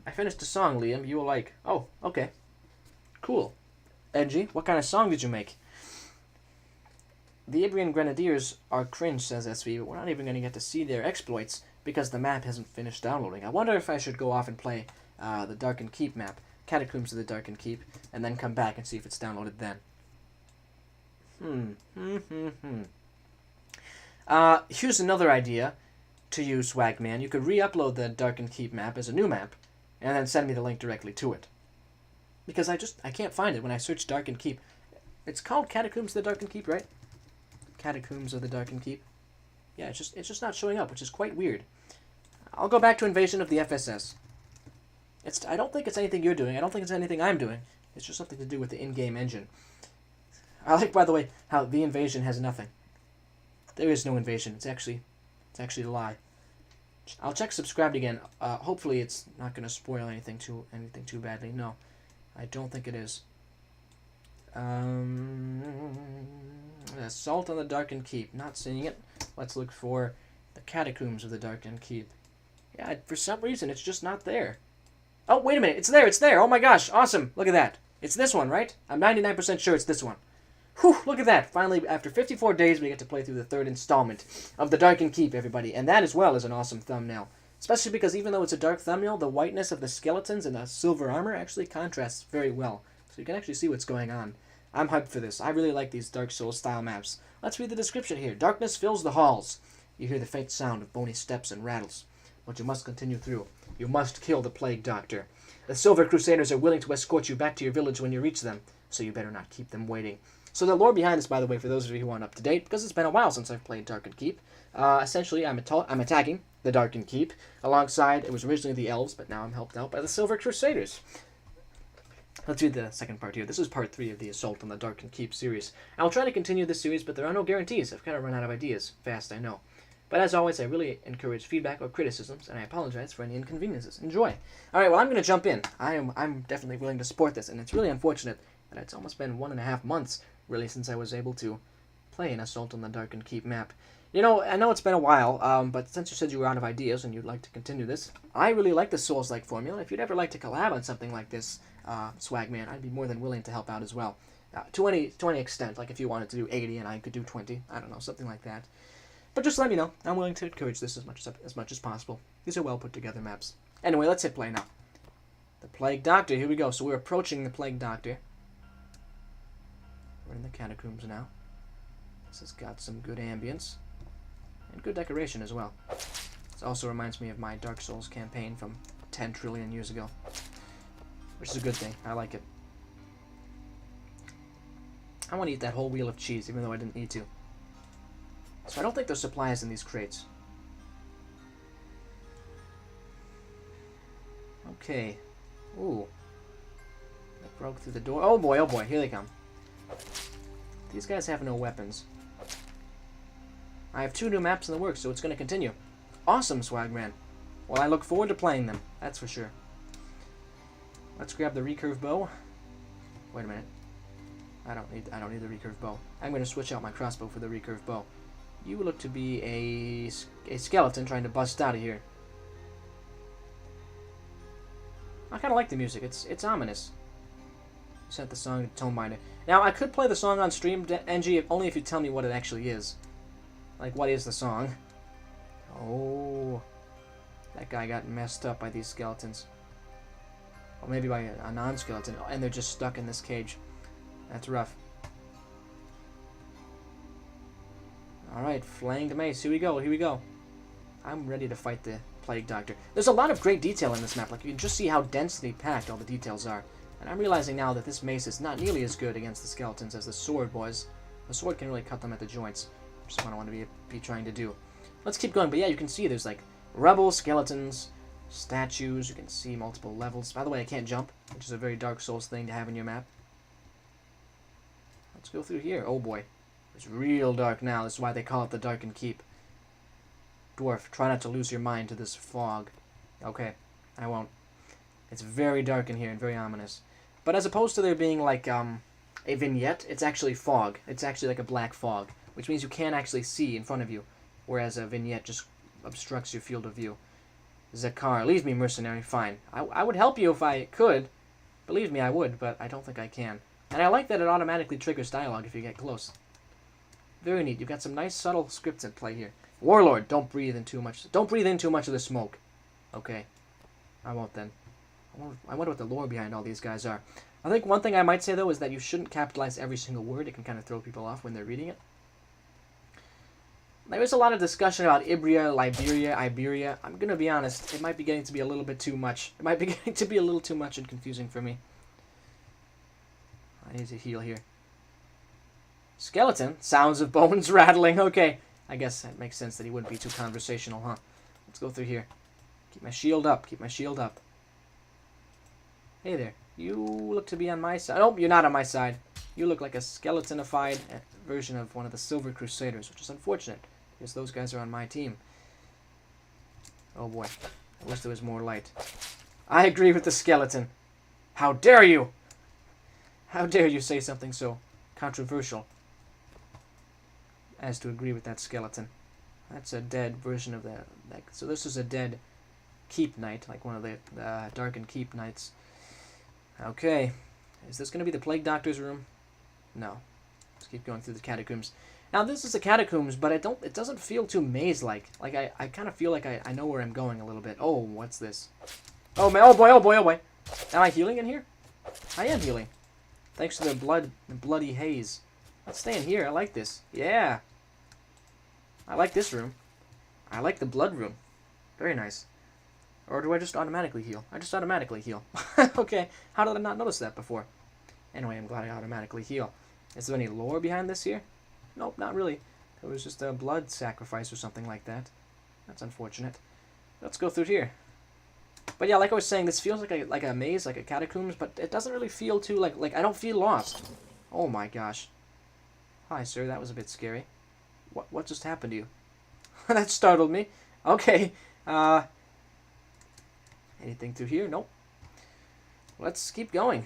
I finished a song, Liam. You will like. Oh, okay. Cool. Edgy. What kind of song did you make? The Ibrian Grenadiers are cringe, says SV, but we're not even going to get to see their exploits because the map hasn't finished downloading. I wonder if I should go off and play the Darkened Keep map, Catacombs of the Darkened Keep, and then come back and see if it's downloaded then. Here's another idea to you, Swagman. You could re-upload the Darkened Keep map as a new map, and then send me the link directly to it. Because I can't find it when I search Darkened Keep. It's called Catacombs of the Darkened Keep, right? Catacombs of the Darkened Keep. Yeah, it's just not showing up, which is quite weird. I'll go back to Invasion of the FSS. I don't think it's anything you're doing. I don't think it's anything I'm doing. It's just something to do with the in-game engine. I like, by the way, how the invasion has nothing. There is no invasion. It's actually a lie. I'll check subscribed again. Hopefully it's not going to spoil anything too badly. No, I don't think it is. Assault on the Darkened Keep. Not seeing it. Let's look for the Catacombs of the Darkened Keep. Yeah, for some reason it's just not there. Oh, wait a minute. It's there. It's there. Oh my gosh. Awesome. Look at that. It's this one, right? I'm 99% sure it's this one. Whew, look at that. Finally, after 54 days, we get to play through the third installment of the Darkened Keep, everybody. And that as well is an awesome thumbnail. Especially because even though it's a dark thumbnail, the whiteness of the skeletons and the silver armor actually contrasts very well. So you can actually see what's going on. I'm hyped for this. I really like these Dark Souls style maps. Let's read the description here. Darkness fills the halls. You hear the faint sound of bony steps and rattles. But you must continue through. You must kill the Plague Doctor. The Silver Crusaders are willing to escort you back to your village when you reach them, so you better not keep them waiting. So the lore behind this, by the way, for those of you who aren't up to date, because it's been a while since I've played Darkened Keep, essentially I'm attacking the Darkened Keep, alongside, it was originally the Elves, but now I'm helped out by the Silver Crusaders. Let's read the second part here. This is part 3 of the Assault on the Darkened Keep series. I'll try to continue this series, but there are no guarantees. I've kind of run out of ideas fast, I know. But as always, I really encourage feedback or criticisms, and I apologize for any inconveniences. Enjoy. All right, well, I'm going to jump in. I'm definitely willing to support this, and it's really unfortunate that it's almost been 1.5 months, really, since I was able to play an Assault on the Darkened Keep map. You know, I know it's been a while, but since you said you were out of ideas and you'd like to continue this, I really like the Souls-like formula. If you'd ever like to collab on something like this, Swagman, I'd be more than willing to help out as well. To any extent, like if you wanted to do 80 and I could do 20, I don't know, something like that. But just let me know. I'm willing to encourage this as much as possible. These are well put together maps. Anyway, let's hit play now. The Plague Doctor, here we go. So we're approaching the Plague Doctor. We're in the catacombs now. This has got some good ambience. And good decoration as well. This also reminds me of my Dark Souls campaign from 10 trillion years ago. Which is a good thing. I like it. I want to eat that whole wheel of cheese, even though I didn't need to. So I don't think there's supplies in these crates. Okay. Ooh. I broke through the door. Oh boy, here they come. These guys have no weapons. I have 2 new maps in the works, so it's going to continue. Awesome, Swagman. Well, I look forward to playing them. That's for sure. Let's grab the recurve bow. Wait a minute. I don't need the recurve bow. I'm going to switch out my crossbow for the recurve bow. You look to be a skeleton trying to bust out of here. I kind of like the music. It's ominous. Set the song to Tonebinder. Now, I could play the song on stream, NG, only if you tell me what it actually is. Like, what is the song? Oh. That guy got messed up by these skeletons. Or maybe by a non-skeleton. And they're just stuck in this cage. That's rough. Alright, flanged mace. Here we go. I'm ready to fight the Plague Doctor. There's a lot of great detail in this map. Like, you can just see how densely packed all the details are. And I'm realizing now that this mace is not nearly as good against the skeletons as the sword was. The sword can really cut them at the joints. Which is what I want to be trying to do. Let's keep going. But yeah, you can see there's like rubble, skeletons, statues. You can see multiple levels. By the way, I can't jump, which is a very Dark Souls thing to have in your map. Let's go through here. Oh boy. It's real dark now. This is why they call it the Darkened Keep. Dwarf, try not to lose your mind to this fog. Okay, I won't. It's very dark in here and very ominous. But as opposed to there being like a vignette, it's actually fog. It's actually like a black fog, which means you can't actually see in front of you, whereas a vignette just obstructs your field of view. Zakar, leave me, mercenary. Fine. I would help you if I could. Believe me, I would, but I don't think I can. And I like that it automatically triggers dialogue if you get close. Very neat. You've got some nice subtle scripts in play here. Warlord, don't breathe in too much. Don't breathe in too much of the smoke. Okay. I won't then. I wonder what the lore behind all these guys are. I think one thing I might say, though, is that you shouldn't capitalize every single word. It can kind of throw people off when they're reading it. There was a lot of discussion about Ibria, Liberia, Iberia. I'm going to be honest. It might be getting to be a little bit too much. It might be getting to be a little too much and confusing for me. I need to heal here. Skeleton. Sounds of bones rattling. Okay. I guess that makes sense that he wouldn't be too conversational, huh? Let's go through here. Keep my shield up. Keep my shield up. Hey there. You look to be on my side. Oh, you're not on my side. You look like a skeletonified version of one of the Silver Crusaders, which is unfortunate, because those guys are on my team. Oh boy. I wish there was more light. I agree with the skeleton. How dare you! How dare you say something so controversial as to agree with that skeleton. That's a dead version of that. So this is a dead keep knight, like one of the darkened keep knights. Okay. Is this going to be the Plague Doctor's room? No. Let's keep going through the catacombs. Now this is the catacombs, but it doesn't feel too maze-like. Like I kind of feel like I know where I'm going a little bit. Oh, what's this? Oh man, oh boy, oh boy, oh boy. Am I healing in here? I am healing. Thanks to the bloody haze. Let's stay in here. I like this. Yeah. I like this room. I like the blood room. Very nice. Or do I just automatically heal? I just automatically heal. Okay. How did I not notice that before? Anyway, I'm glad I automatically heal. Is there any lore behind this here? Nope, not really. It was just a blood sacrifice or something like that. That's unfortunate. Let's go through here. But yeah, like I was saying, this feels like a maze, like a catacombs, but it doesn't really feel too like I don't feel lost. Oh my gosh. Hi, sir. That was a bit scary. What just happened to you? That startled me. Okay. Anything through here? Nope. Let's keep going.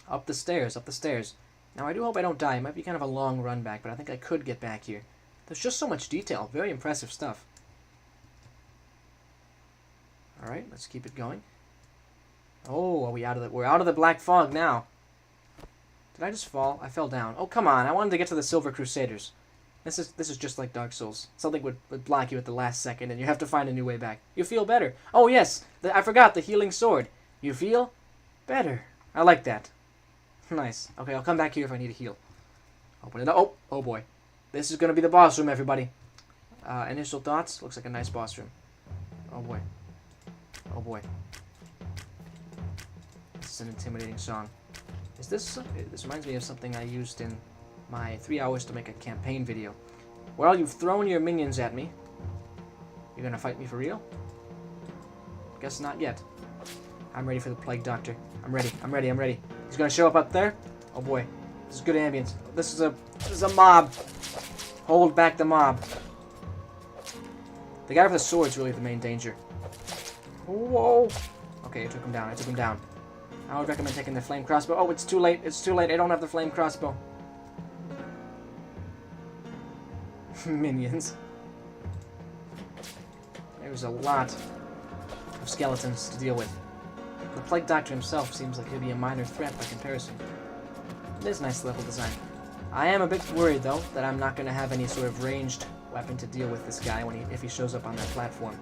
Up the stairs, up the stairs. Now, I do hope I don't die. It might be kind of a long run back, but I think I could get back here. There's just so much detail. Very impressive stuff. Alright, let's keep it going. Oh, we're out of the black fog now. Did I just fall? I fell down. Oh, come on. I wanted to get to the Silver Crusaders. This is just like Dark Souls. Something would block you at the last second, and you have to find a new way back. You feel better. Oh, yes. I forgot the healing sword. You feel better. I like that. Nice. Okay, I'll come back here if I need to heal. Open it up. Oh boy. This is going to be the boss room, everybody. Initial thoughts. Looks like a nice boss room. Oh boy. Oh boy. This is an intimidating song. Is this... this reminds me of something I used in my 3 hours to make a campaign video. Well, you've thrown your minions at me. You're going to fight me for real? Guess not yet. I'm ready for the Plague Doctor. I'm ready. I'm ready. I'm ready. He's going to show up there. Oh boy. This is good ambience. This is a mob. Hold back the mob. The guy with the sword's really the main danger. Whoa. Okay, I took him down. I took him down. I would recommend taking the flame crossbow. Oh, it's too late. It's too late. I don't have the flame crossbow. Minions. There's a lot of skeletons to deal with. The Plague Doctor himself seems like he'll be a minor threat by comparison. It is nice level design. I am a bit worried, though, that I'm not going to have any sort of ranged weapon to deal with this guy if he shows up on that platform.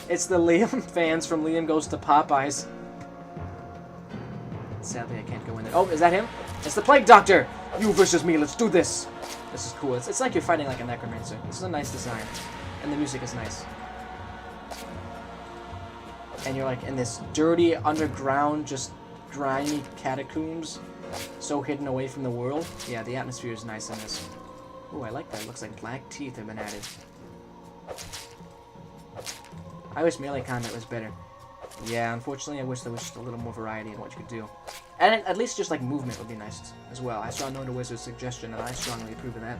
It's the Liam fans from Liam Goes to Popeyes. Sadly, I can't go in there. Oh, is that him? It's the Plague Doctor! You versus me, let's do this! This is cool. It's like you're fighting like a necromancer. This is a nice design. And the music is nice. And you're like in this dirty, underground, just grimy catacombs. So hidden away from the world. Yeah, the atmosphere is nice in this. Ooh, I like that. It looks like black teeth have been added. I wish melee combat was better. Yeah, unfortunately, I wish there was just a little more variety in what you could do. And at least just like movement would be nice as well. I saw Noda Wizard's suggestion, and I strongly approve of that.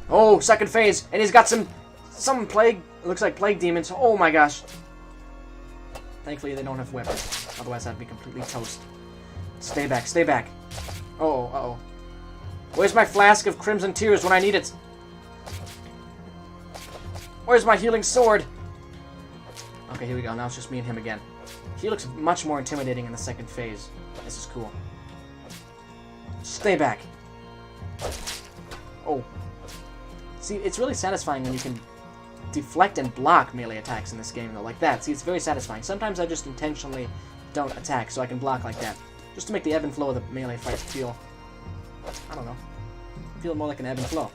Oh, second phase, and he's got some plague. It looks like plague demons. Oh my gosh. Thankfully, they don't have weapons. Otherwise, I'd be completely toast. Stay back, stay back. Uh-oh, uh-oh. Where's my flask of Crimson Tears when I need it? Where's my healing sword? Okay, here we go. Now it's just me and him again. He looks much more intimidating in the second phase. This is cool. Stay back. Oh. See, it's really satisfying when you can deflect and block melee attacks in this game, though, like that. See, it's very satisfying. Sometimes I just intentionally don't attack so I can block like that. Just to make the ebb and flow of the melee fights feel, I don't know, feel more like an ebb and flow.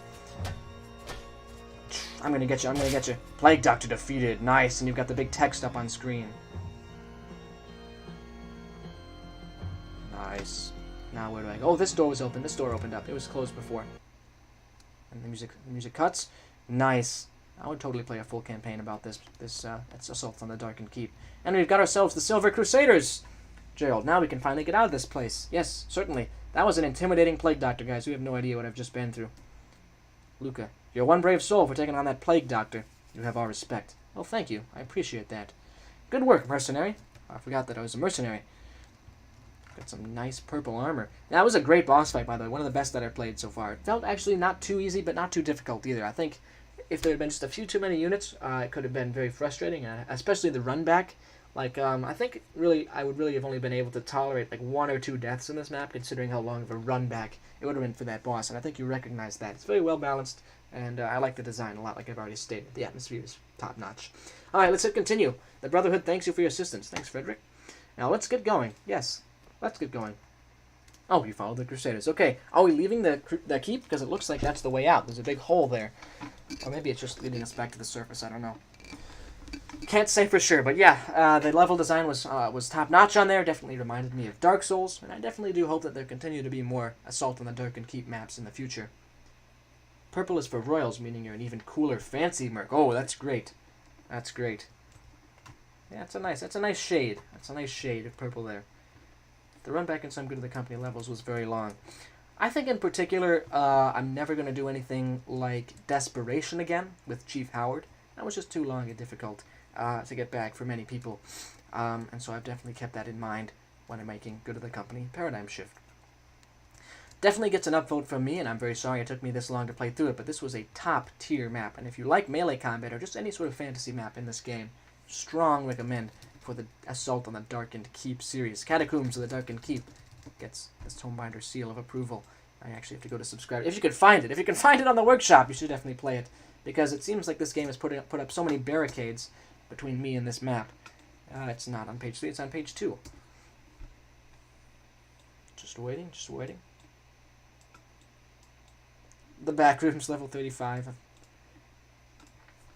I'm gonna get you, I'm gonna get you. Plague Doctor defeated. Nice, and you've got the big text up on screen. Nice. Now where do I go? Oh, this door was open. This door opened up. It was closed before. And the music cuts. Nice. I would totally play a full campaign about this assault on the Darkened Keep. And we've got ourselves the Silver Crusaders. Gerald, now we can finally get out of this place. Yes, certainly. That was an intimidating Plague Doctor, guys. We have no idea what I've just been through. Luca, you're one brave soul for taking on that Plague Doctor. You have our respect. Well, thank you. I appreciate that. Good work, mercenary. I forgot that I was a mercenary. Got some nice purple armor. That was a great boss fight, by the way. One of the best that I've played so far. It felt actually not too easy, but not too difficult either. I think if there had been just a few too many units, it could have been very frustrating, especially the run back. Like, I think really I would really have only been able to tolerate like 1 or 2 deaths in this map, considering how long of a run back it would have been for that boss. And I think you recognize that. It's very well balanced, and I like the design a lot, like I've already stated. The atmosphere is top notch. All right, let's hit continue. The Brotherhood thanks you for your assistance. Thanks, Frederick. Now let's get going. Yes, let's get going. Oh, you followed the Crusaders. Okay, are we leaving the keep? Because it looks like that's the way out. There's a big hole there. Or maybe it's just leading us back to the surface. I don't know. Can't say for sure, but yeah, the level design was top-notch on there. Definitely reminded me of Dark Souls, and I definitely do hope that there continue to be more Assault on the Darkened Keep maps in the future. Purple is for royals, meaning you're an even cooler, fancy merc. Oh, that's great. That's great. Yeah, that's a nice shade. That's a nice shade of purple there. The run back in some Good of the Company levels was very long. I think in particular, I'm never going to do anything like Desperation again with Chief Howard. That was just too long and difficult to get back for many people. And so I've definitely kept that in mind when I'm making Good of the Company Paradigm Shift. Definitely gets an upvote from me, and I'm very sorry it took me this long to play through it, but this was a top-tier map. And if you like melee combat or just any sort of fantasy map in this game, strong recommend for the Assault on the Darkened Keep series. Catacombs of the Darkened Keep gets this Tonebinder seal of approval. I actually have to go to subscribe. If you can find it. If you can find it on the workshop, you should definitely play it. Because it seems like this game has put up so many barricades between me and this map. It's not on page 3, it's on page 2. Just waiting, just waiting. The back room's level 35. I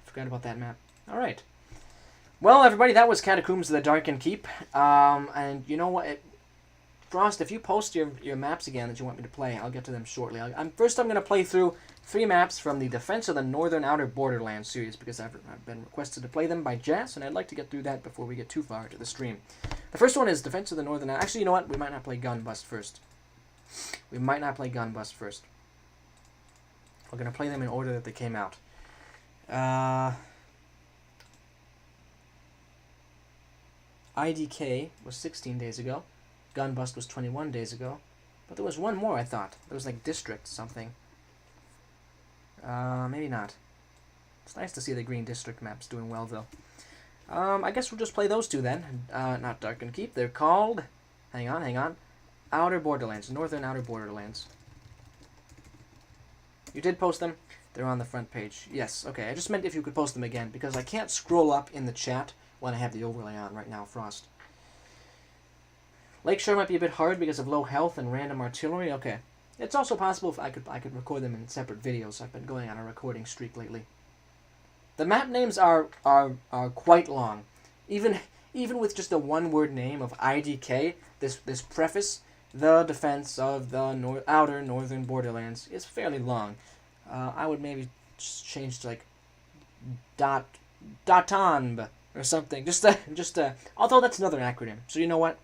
forgot about that map. Alright. Well, everybody, that was Catacombs of the Darkened Keep. And you know what? Frost, if you post your maps again that you want me to play, I'll get to them shortly. First, I'm going to play through 3 maps from the Defense of the Northern Outer Borderlands series, because I've been requested to play them by Jazz, and I'd like to get through that before we get too far into the stream. The first one is Defense of the Northern... Actually, you know what? We might not play Gunbust first. We might not play Gunbust first. We're going to play them in order that they came out. IDK was 16 days ago. Gunbust was 21 days ago. But there was one more, I thought. There was like District something. Maybe not. It's nice to see the Green District maps doing well, though. I guess we'll just play those 2 then. Not Darkened Keep. They're called... Hang on. Outer Borderlands. Northern Outer Borderlands. You did post them? They're on the front page. Yes, okay. I just meant if you could post them again, because I can't scroll up in the chat when I have the overlay on right now, Frost. Lakeshore might be a bit hard because of low health and random artillery. Okay. It's also possible if I could record them in separate videos. I've been going on a recording streak lately. The map names are quite long. Even with just a one-word name of IDK, this preface, the Defense of the Outer Northern Borderlands, is fairly long. I would maybe just change to like Datanb or something. Although that's another acronym. So you know what?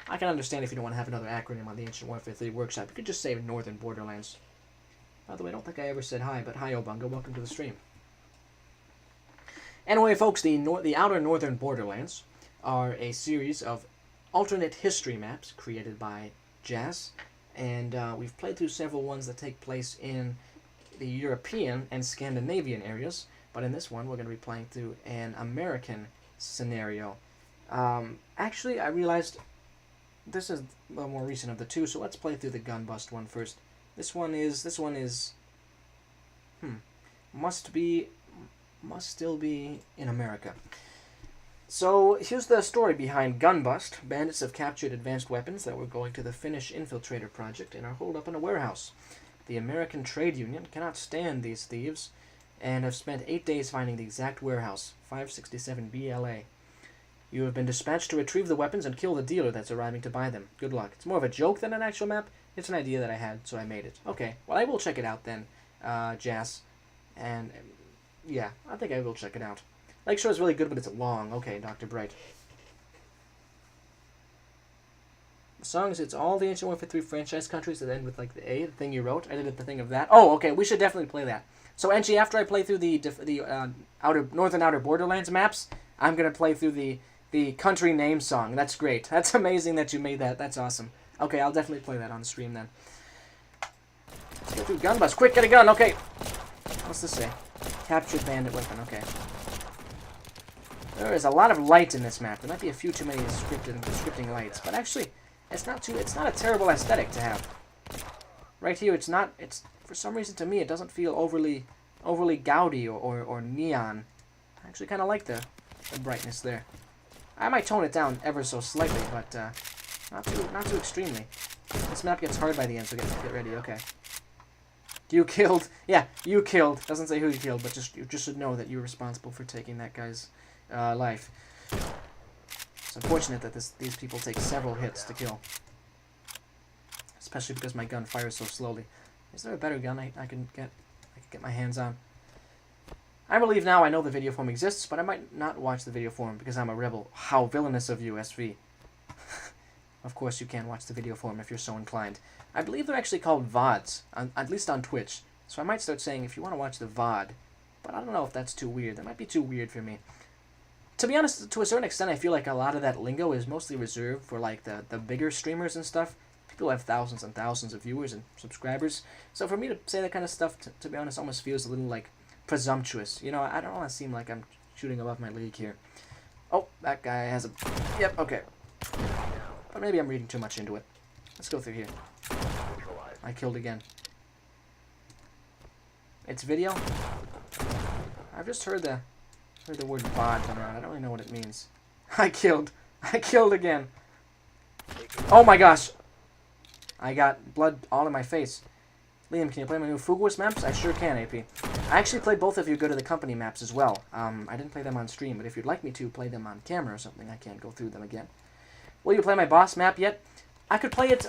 I can understand if you don't want to have another acronym on the Ancient Warfare 3 workshop. You could just say Northern Borderlands. By the way, I don't think I ever said hi, but hi, Obunga. Welcome to the stream. Anyway, folks, the Outer Northern Borderlands are a series of alternate history maps created by Jazz. And we've played through several ones that take place in the European and Scandinavian areas. But in this one, we're going to be playing through an American scenario. Actually, I realized this is the more recent of the two, so let's play through the gun bust one first. This one is must still be in America. So here's the story behind Gun Bust. Bandits have captured advanced weapons that were going to the Finnish infiltrator project and are holed up in a warehouse. The American Trade Union cannot stand these thieves and have spent 8 days finding the exact warehouse, 567 BLA. You have been dispatched to retrieve the weapons and kill the dealer that's arriving to buy them. Good luck. It's more of a joke than an actual map. It's an idea that I had, so I made it. Okay, well, I will check it out then, Jas. And, yeah, I think I will check it out. Lakeshore is really good, but it's long. Okay, Dr. Bright. The song is, it's all the Ancient Warfare 3 franchise countries that end with, like, the A, the thing you wrote. I did the thing of that. Oh, okay, we should definitely play that. So, Angie, after I play through the Northern Outer Borderlands maps, I'm going to play through the country name song. That's great. That's amazing that you made that. That's awesome. Okay, I'll definitely play that on the stream then. Let's go through Gun Bust. Quick, get a gun. Okay. What's this say? Captured bandit weapon. Okay. There is a lot of light in this map. There might be a few too many scripting lights, but actually, it's not a terrible aesthetic to have. Right here, it's for some reason to me it doesn't feel overly gaudy or neon. I actually kind of like the brightness there. I might tone it down ever so slightly, but not too extremely. This map gets hard by the end, so get ready. Okay. You killed. Yeah, you killed. Doesn't say who you killed, but you just should know that you're responsible for taking that guy's life. It's unfortunate that these people take several hits to kill, especially because my gun fires so slowly. Is there a better gun I can get my hands on? I believe now I know the video form exists, but I might not watch the video form because I'm a rebel. How villainous of you, SV. Of course you can watch the video form if you're so inclined. I believe they're actually called VODs, at least on Twitch. So I might start saying if you want to watch the VOD, but I don't know if that's too weird. That might be too weird for me. To be honest, to a certain extent, I feel like a lot of that lingo is mostly reserved for like the bigger streamers and stuff. People have thousands and thousands of viewers and subscribers. So for me to say that kind of stuff, to be honest, almost feels a little like presumptuous. You know, I don't want to seem like I'm shooting above my league here. Oh, that guy has a... Yep, okay. But maybe I'm reading too much into it. Let's go through here. I killed again. It's video? I've just heard the word VOD come around. I don't really know what it means. I killed again. Oh my gosh! I got blood all in my face. Liam, can you play my new Fuguist maps? I sure can, AP. I actually played both of your Go to the Company maps as well. I didn't play them on stream, but if you'd like me to play them on camera or something, I can go through them again. Will you play my boss map yet? I could play it,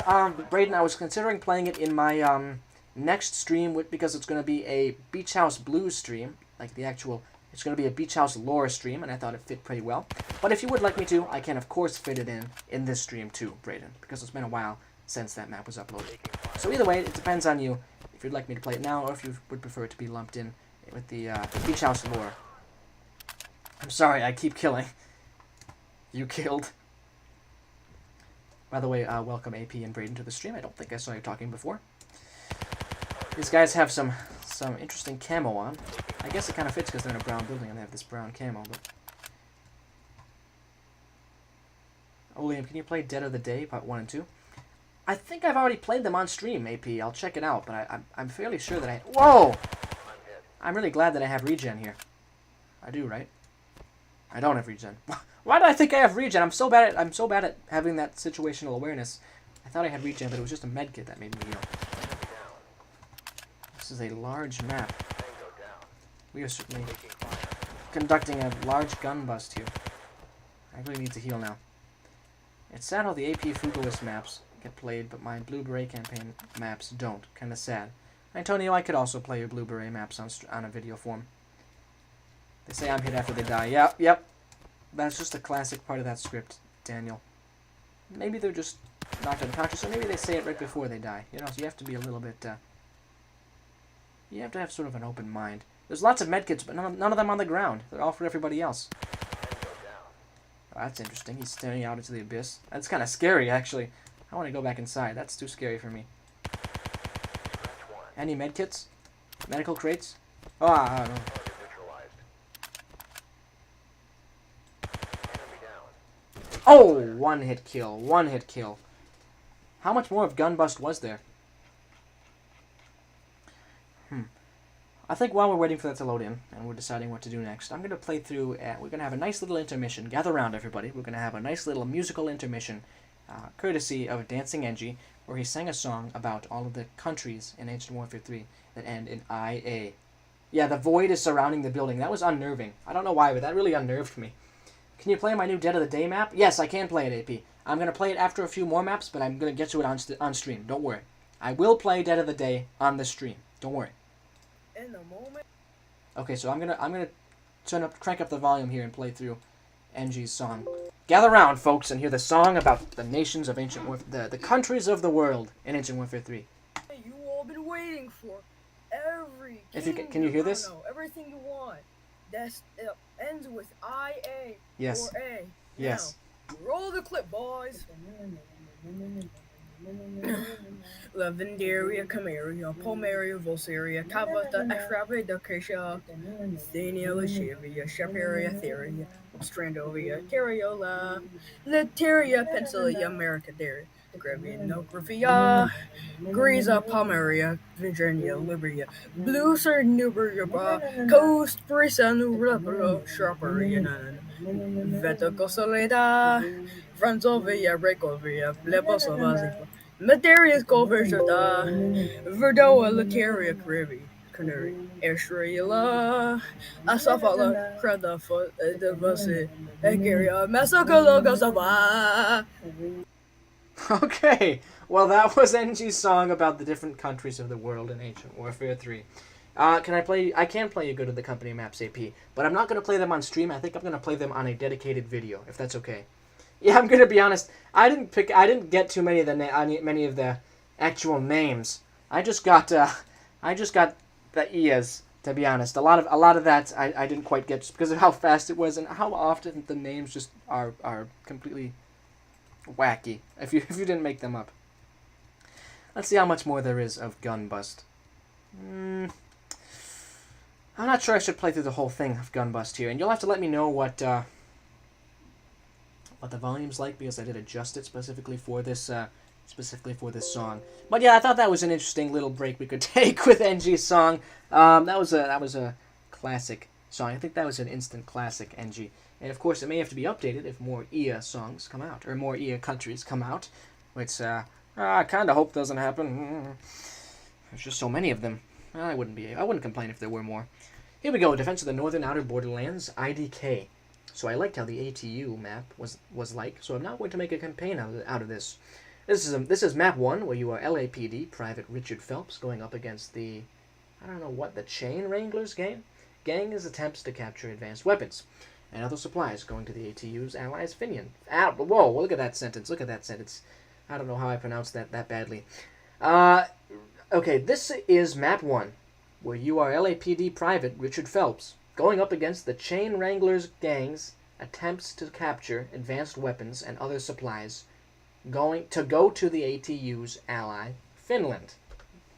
Braden, I was considering playing it in my next stream because it's going to be a Beach House Blues stream, like the actual, it's going to be a Beach House lore stream, and I thought it fit pretty well. But if you would like me to, I can of course fit it in this stream too, Braden, because it's been a while since that map was uploaded. So either way, it depends on you, if you'd like me to play it now, or if you would prefer it to be lumped in with the Beach House lore. I'm sorry, I keep killing. You killed. By the way, welcome AP and Braden to the stream. I don't think I saw you talking before. These guys have some interesting camo on. I guess it kind of fits because they're in a brown building and they have this brown camo. But oh, Liam, can you play Dead of the Day Part 1 and 2? I think I've already played them on stream, AP. I'll check it out, but I'm fairly sure that I... Whoa! I'm really glad that I have regen here. I do, right? I don't have regen. Why do I think I have regen? I'm so bad at having that situational awareness. I thought I had regen, but it was just a medkit that made me heal. This is a large map. We are certainly conducting a large gun bust here. I really need to heal now. It's sad how the AP Fugalist maps get played, but my Blue Beret campaign maps don't. Kinda sad. Antonio, I could also play your Blue Beret maps on a video form. They say I'm hit after they die. Yep. That's just a classic part of that script, Daniel. Maybe they're just knocked unconscious, or maybe they say it right before they die. You know, so you have to be a little bit, you have to have sort of an open mind. There's lots of medkits, but none of them on the ground. They're all for everybody else. Oh, that's interesting. He's staring out into the abyss. That's kind of scary, actually. I want to go back inside. That's too scary for me. Any medkits? Medical crates? Oh, I don't know. Oh, one hit kill. One hit kill. How much more of Gunbust was there? I think while we're waiting for that to load in, and we're deciding what to do next, I'm going to play through, we're going to have a nice little intermission. Gather around, everybody. We're going to have a nice little musical intermission, courtesy of Dancing Engie, where he sang a song about all of the countries in Ancient Warfare 3 that end in IA. Yeah, the void is surrounding the building. That was unnerving. I don't know why, but that really unnerved me. Can you play my new Dead of the Day map? Yes, I can play it, AP. I'm going to play it after a few more maps, but I'm going to get to it on stream. Don't worry. I will play Dead of the Day on the stream. Don't worry. In the moment. Okay, so I'm gonna crank up the volume here and play through Engie's song. Gather round, folks, and hear the song about the nations of Ancient Warfare, the countries of the world in Ancient Warfare 3. You all been waiting for every. Can you hear this? Everything you want. That's ends with IA yes. or A. Yes. Now, roll the clip, boys. Lavendaria, Camaria, Palmaria, Volsaria, Cavata, Ashrabe, Dacacia, Thania, Lascivia, Shaparia, Theria, Strandovia, Cariola, Literia, Pensilia, Americaderia, Gravinografia, Grisa, Palmaria, Virginia, Liberia, Blue Nubria, Coast, Brisa, Nubra, Sharparia, Veta Soleda, Franzovia, Recovia, Lebosovazia, Materias Colverta, Verdoa, Lateria, Caribbean, Canary, Estrella, Asafala, Crada, Devasi, Egeria, Massacalogazava. Okay, well that was Engie's song about the different countries of the world in Ancient Warfare 3. I can play a Good of the Company maps, AP, but I'm not going to play them on stream. I think I'm going to play them on a dedicated video, if that's okay. Yeah, I'm going to be honest. I didn't get too many of the actual names. I just got the IAs, to be honest. A lot of that I didn't quite get just because of how fast it was and how often the names just are completely wacky if you didn't make them up. Let's see how much more there is of Gunbust. I'm not sure I should play through the whole thing of Gunbust here, and you'll have to let me know what the volume's like, because I did adjust it specifically for this song. But yeah, I thought that was an interesting little break we could take with Engie's song. That was a classic song. I think that was an instant classic, Engie. And of course, it may have to be updated if more IA songs come out, or more IA countries come out, which I kind of hope doesn't happen. There's just so many of them. I wouldn't complain if there were more. Here we go, Defense of the Northern Outer Borderlands, IDK. So I liked how the ATU map was like, so I'm now going to make a campaign out of this. This is map 1, where you are LAPD, Private Richard Phelps, going up against the, the Chain Wranglers gang? Gang is attempts to capture advanced weapons and other supplies going to the ATU's allies Finian. Whoa, look at that sentence, I don't know how I pronounced that badly. Okay, this is map 1, where you are LAPD Private Richard Phelps, going up against the Chain Wranglers gang's attempts to capture advanced weapons and other supplies go to the ATU's ally, Finland.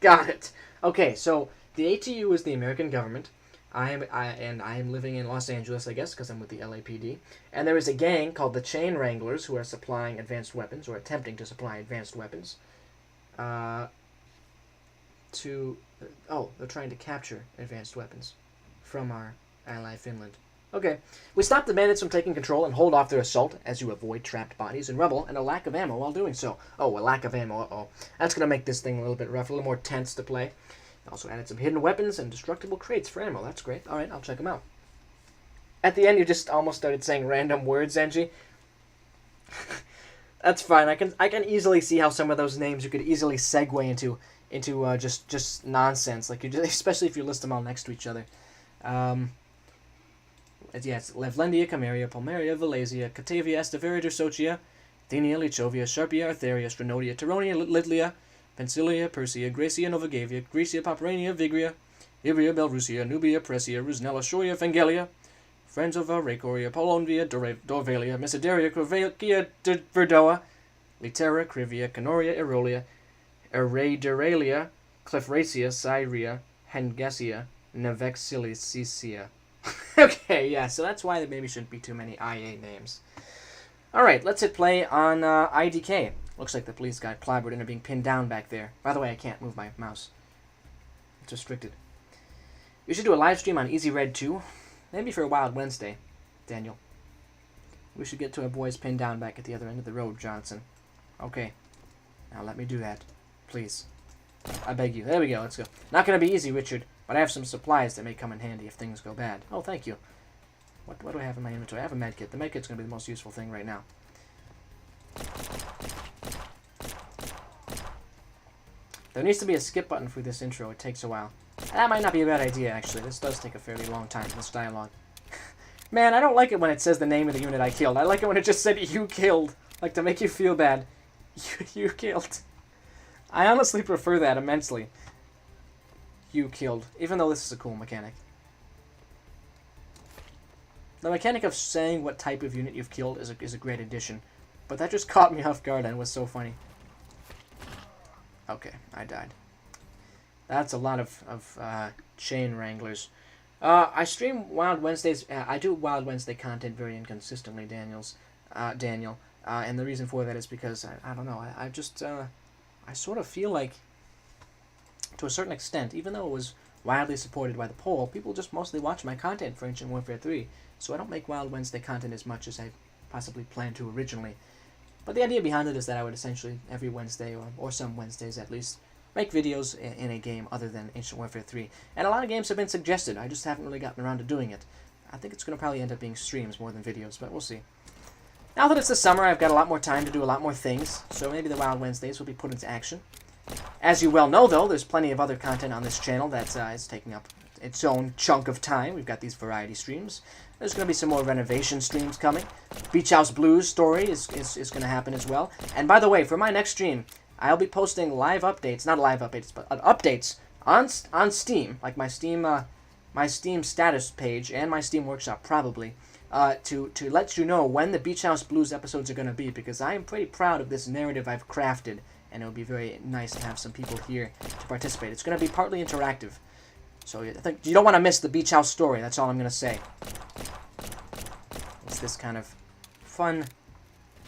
Got it. Okay, so the ATU is the American government. I am living in Los Angeles, I guess, because I'm with the LAPD. And there is a gang called the Chain Wranglers who are supplying advanced weapons, or attempting to supply advanced weapons. They're trying to capture advanced weapons from our ally Finland. Okay, we stop the bandits from taking control and hold off their assault as you avoid trapped bodies and rubble and a lack of ammo while doing so. Oh, a lack of ammo, uh-oh. That's going to make this thing a little bit rough, a little more tense to play. Also added some hidden weapons and destructible crates for ammo. That's great. Alright, I'll check them out. At the end, you just almost started saying random words, Engie. That's fine. I can easily see how some of those names you could easily segue into just nonsense, like especially if you list them all next to each other. It's Levlendia, Camaria, Palmaria, Valesia, Catavia, Esteveria, Dersocia, Athenia, Lichovia, Sharpia, Artheria, Stranodia, Tyronia, Lidlia, Pensilia, Persia, Gracia, Novagavia, Grecia, Pomerania, Vigria, Ivria, Belrusia, Nubia, Presia, Rusnella, Shoria, Fangelia, Frenzova, Racoria, Polonvia, Dorvalia, Misideria, Crovacia, Verdoa, Litera, Crivia, Canoria, Erolia, Eraderalia, Clefracia, Syria, Hengesia, Nevexilicisia. Okay, yeah, so that's why there maybe shouldn't be too many IA names. Alright, let's hit play on IDK. Looks like the police got clobbered and are being pinned down back there. By the way, I can't move my mouse. It's restricted. We should do a live stream on Easy Red 2. Maybe for a Wild Wednesday, Daniel. We should get to our boys pinned down back at the other end of the road, Johnson. Okay. Now let me do that. Please. I beg you. There we go. Let's go. Not going to be easy, Richard, but I have some supplies that may come in handy if things go bad. Oh, thank you. What do I have in my inventory? I have a medkit. The medkit's going to be the most useful thing right now. There needs to be a skip button for this intro. It takes a while. That might not be a bad idea, actually. This does take a fairly long time, this dialogue. Man, I don't like it when it says the name of the unit I killed. I like it when it just said, you killed. Like, to make you feel bad. You killed. I honestly prefer that immensely. You killed. Even though this is a cool mechanic. The mechanic of saying what type of unit you've killed is a great addition. But that just caught me off guard and was so funny. Okay, I died. That's a lot of chain wranglers. I stream Wild Wednesdays. I do Wild Wednesday content very inconsistently, Daniel. And the reason for that is because, I don't know, I just, I sort of feel like, to a certain extent, even though it was widely supported by the poll, people just mostly watch my content for Ancient Warfare 3, so I don't make Wild Wednesday content as much as I possibly planned to originally. But the idea behind it is that I would essentially, every Wednesday, or some Wednesdays at least, make videos in a game other than Ancient Warfare 3. And a lot of games have been suggested, I just haven't really gotten around to doing it. I think it's going to probably end up being streams more than videos, but we'll see. Now that it's the summer, I've got a lot more time to do a lot more things, so maybe the Wild Wednesdays will be put into action. As you well know, though, there's plenty of other content on this channel that is taking up its own chunk of time. We've got these variety streams. There's going to be some more renovation streams coming. Beach House Blues story is going to happen as well. And by the way, for my next stream, I'll be posting live updates, not live updates, but updates on Steam, like my Steam status page and my Steam Workshop probably, to let you know when the Beach House Blues episodes are going to be, because I am pretty proud of this narrative I've crafted, and it would be very nice to have some people here to participate. It's going to be partly interactive, so I think you don't want to miss the Beach House story. That's all I'm going to say. It's this kind of fun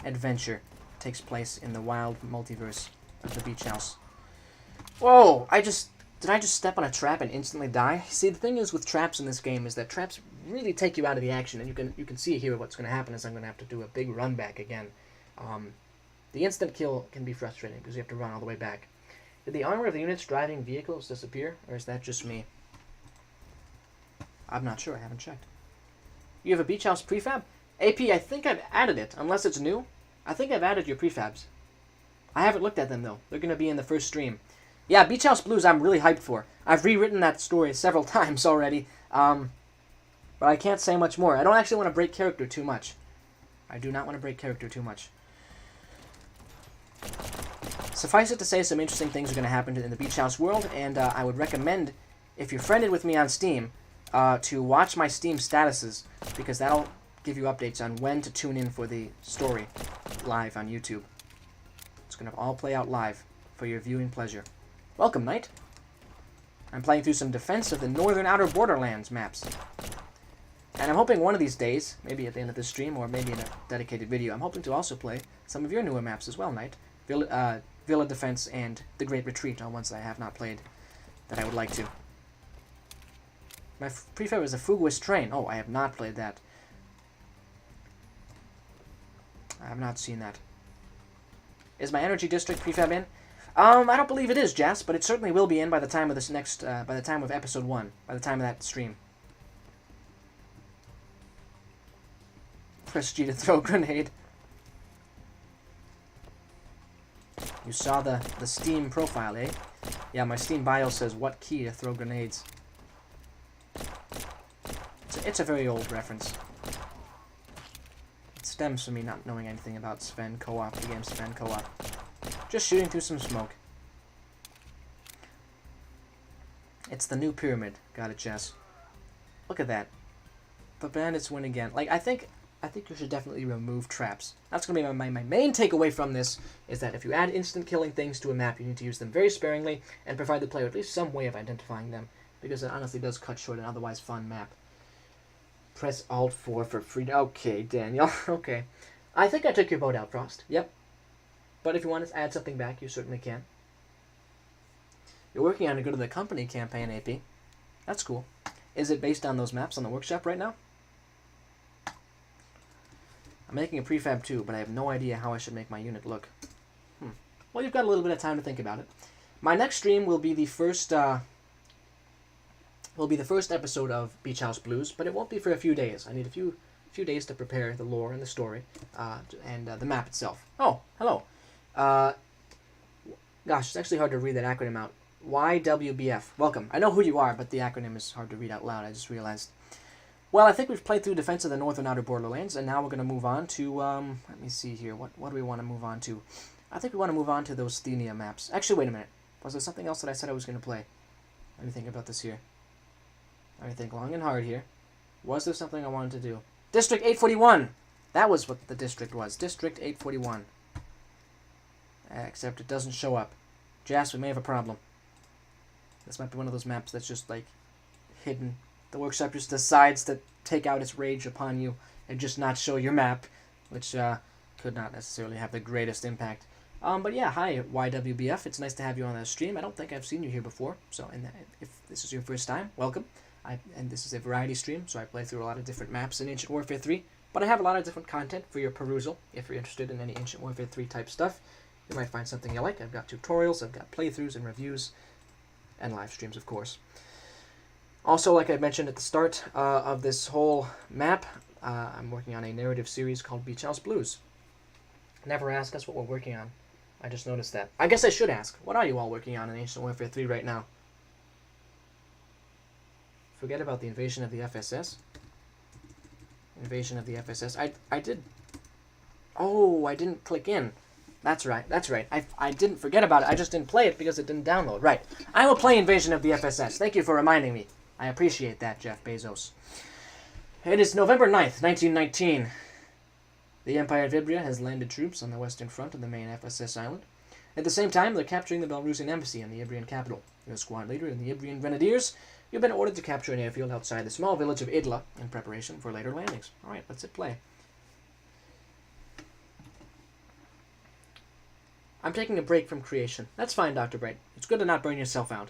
adventure takes place in the wild multiverse of the Beach House. Whoa! Did I just step on a trap and instantly die? See, the thing is with traps in this game is that traps really take you out of the action, and you can see here what's going to happen is I'm going to have to do a big run back again. The instant kill can be frustrating because you have to run all the way back. Did the armor of the units driving vehicles disappear, or is that just me? I'm not sure. I haven't checked. You have a Beach House prefab? AP, I think I've added it, unless it's new. I think I've added your prefabs. I haven't looked at them, though. They're going to be in the first stream. Yeah, Beach House Blues I'm really hyped for. I've rewritten that story several times already, but I can't say much more. I don't actually want to break character too much. I do not want to break character too much. Suffice it to say, some interesting things are going to happen in the Beach House world, and I would recommend, if you're friended with me on Steam, to watch my Steam statuses, because that'll give you updates on when to tune in for the story live on YouTube. It's going to all play out live for your viewing pleasure. Welcome, Knight. I'm playing through some Defense of the Northern Outer Borderlands maps. And I'm hoping one of these days, maybe at the end of this stream, or maybe in a dedicated video, I'm hoping to also play some of your newer maps as well, Knight. Villa Defense and The Great Retreat are ones that I have not played that I would like to. My prefab is a Fuguist Train. Oh, I have not played that. I have not seen that. Is my Energy District prefab in? I don't believe it is, Jas, but it certainly will be in by the time of this next, by the time of episode 1, by the time of that stream. Press G to throw a grenade. You saw the Steam profile, eh? Yeah, my Steam bio says what key to throw grenades. It's a very old reference. It stems from me not knowing anything about Sven Co-op, the game Sven Co-op. Just shooting through some smoke. It's the new pyramid. Got it, Jess. Look at that. The bandits win again. Like, I think you should definitely remove traps. That's going to be my main takeaway from this, is that if you add instant killing things to a map, you need to use them very sparingly and provide the player at least some way of identifying them, because it honestly does cut short an otherwise fun map. Press Alt-4 for free. Okay, Daniel. Okay. I think I took your vote out, Frost. Yep. But if you want to add something back, you certainly can. You're working on a Good of the Company campaign, AP. That's cool. Is it based on those maps on the workshop right now? I'm making a prefab too, but I have no idea how I should make my unit look. Well, you've got a little bit of time to think about it. My next stream will be the first episode of Beach House Blues, but it won't be for a few days. I need a few days to prepare the lore and the story, and the map itself. Oh, hello. Gosh, it's actually hard to read that acronym out. YWBF. Welcome. I know who you are, but the acronym is hard to read out loud, I just realized. Well, I think we've played through Defense of the Northern Outer Borderlands, and now we're going to move on to, let me see here, what do we want to move on to? I think we want to move on to those Thenia maps. Actually, wait a minute. Was there something else that I said I was going to play? Let me think about this here. Let me think long and hard here. Was there something I wanted to do? District 841! That was what the district was. District 841. Except it doesn't show up. Jas, we may have a problem. This might be one of those maps that's just, like, hidden. The workshop just decides to take out its rage upon you and just not show your map, which could not necessarily have the greatest impact. But yeah, hi YWBF. It's nice to have you on the stream. I don't think I've seen you here before, so if this is your first time, welcome. And this is a variety stream, so I play through a lot of different maps in Ancient Warfare 3. But I have a lot of different content for your perusal. If you're interested in any Ancient Warfare 3 type stuff, you might find something you like. I've got tutorials, I've got playthroughs and reviews, and live streams, of course. Also, like I mentioned at the start of this whole map, I'm working on a narrative series called Beach House Blues. Never ask us what we're working on. I just noticed that. I guess I should ask. What are you all working on in Ancient Warfare 3 right now? Forget about the invasion of the FSS. Invasion of the FSS. I did... Oh, I didn't click in. That's right, that's right. I didn't forget about it. I just didn't play it because it didn't download. Right. I will play Invasion of the FSS. Thank you for reminding me. I appreciate that, Jeff Bezos. It is November 9th, 1919. The Empire of Ibria has landed troops on the western front of the main FSS island. At the same time, they're capturing the Belarusian embassy in the Ibrian capital. Your squad leader in the Ibrian Grenadiers, you've been ordered to capture an airfield outside the small village of Idla in preparation for later landings. Alright, let's hit play. I'm taking a break from creation. That's fine, Dr. Bright. It's good to not burn yourself out.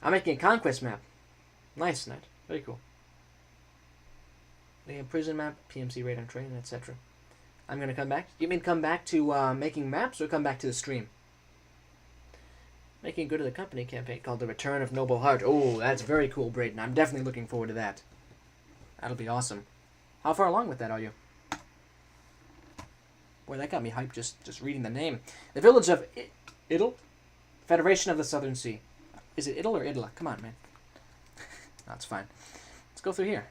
I'm making a conquest map. Nice, Knight. Very cool. The prison map, PMC radar training, etc. I'm going to come back. You mean come back to making maps or come back to the stream? Making Good of the Company campaign called The Return of Noble Heart. Oh, that's very cool, Brayden. I'm definitely looking forward to that. That'll be awesome. How far along with that are you? Boy, that got me hyped just reading the name. The village of Idle? Federation of the Southern Sea. Is it Idle or Idla? Come on, man. That's fine. Let's go through here.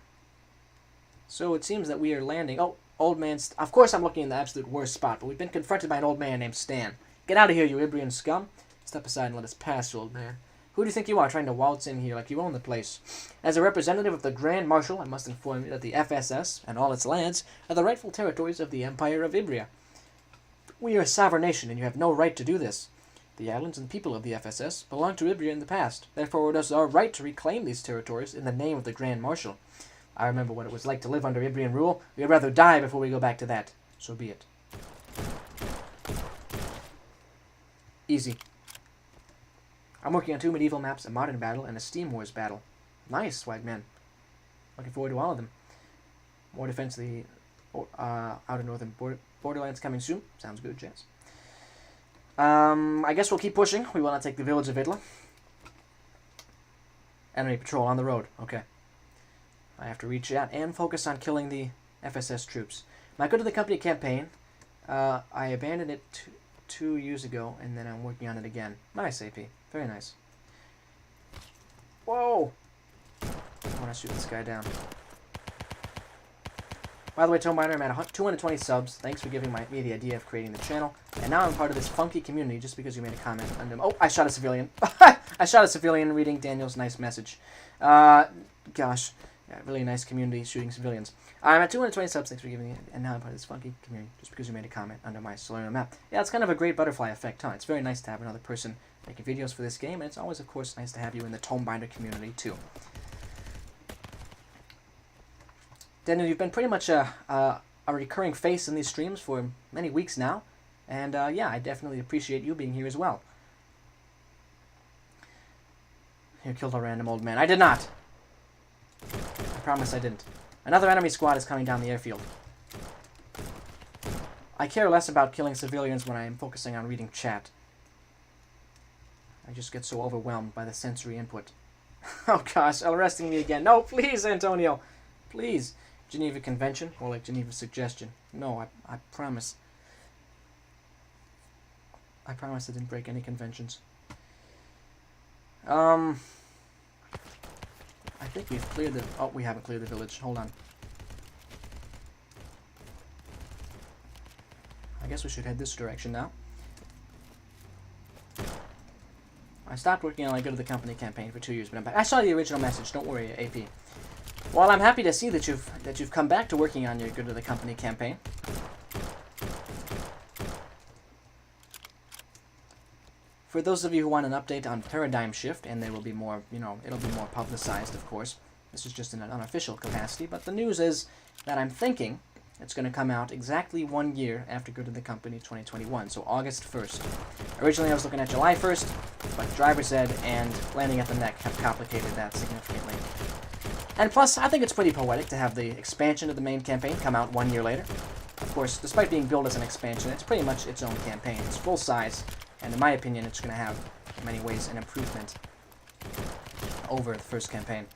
So it seems that we are landing... Oh, old man... Of course I'm looking in the absolute worst spot, but we've been confronted by an old man named Stan. Get out of here, you Ibrian scum. Step aside and let us pass, old man. Who do you think you are, trying to waltz in here like you own the place? As a representative of the Grand Marshal, I must inform you that the FSS and all its lands are the rightful territories of the Empire of Ibria. We are a sovereign nation, and you have no right to do this. The islands and people of the FSS belonged to Ibria in the past. Therefore, it is our right to reclaim these territories in the name of the Grand Marshal. I remember what it was like to live under Ibrian rule. We'd rather die before we go back to that. So be it. Easy. I'm working on 2 medieval maps, a modern battle, and a Steam Wars battle. Nice, white man. Looking forward to all of them. More defense of the outer northern borderlands coming soon. Sounds good, Jazz. I guess we'll keep pushing. We will not take the village of Idla. Enemy patrol on the road. Okay. I have to reach out and focus on killing the FSS troops. My Good of the Company campaign, I abandoned it 2 years ago, and then I'm working on it again. Nice, AP. Very nice. Whoa! I want to shoot this guy down. By the way, Tomeminer, I'm at 220 subs. Thanks for giving me the idea of creating the channel. And now I'm part of this funky community just because you made a comment under... Oh, I shot a civilian. I shot a civilian reading Daniel's nice message. Gosh. Yeah, really nice community shooting civilians. I'm at 220 subs. Thanks for giving me... And now I'm part of this funky community just because you made a comment under my Solarium map. Yeah, it's kind of a great butterfly effect, huh? It's very nice to have another person making videos for this game. And it's always, of course, nice to have you in the Tomebinder community, too. Daniel, you've been pretty much a a recurring face in these streams for many weeks now. And yeah, I definitely appreciate you being here as well. You killed a random old man. I did not. I promise I didn't. Another enemy squad is coming down the airfield. I care less about killing civilians when I am focusing on reading chat. I just get so overwhelmed by the sensory input. Oh gosh, arresting me again. No, please, Antonio. Please. Geneva Convention, or like Geneva Suggestion. No, I promise. I promise I didn't break any conventions. I think we've cleared the... Oh, we haven't cleared the village. Hold on. I guess we should head this direction now. I stopped working on My Good of the Company campaign for 2 years, but I'm back. I saw the original message. Don't worry, AP. Well, I'm happy to see that you've come back to working on your Good of the Company campaign. For those of you who want an update on Paradigm Shift, and there will be more, it'll be more publicized, of course. This is just in an unofficial capacity, but the news is that I'm thinking it's going to come out exactly 1 year after Good of the Company 2021, so August 1st. Originally I was looking at July 1st, but driver's ed and landing at the neck have complicated that significantly. And plus, I think it's pretty poetic to have the expansion of the main campaign come out 1 year later. Of course, despite being billed as an expansion, it's pretty much its own campaign. It's full size, and in my opinion, it's going to have, in many ways, an improvement over the first campaign.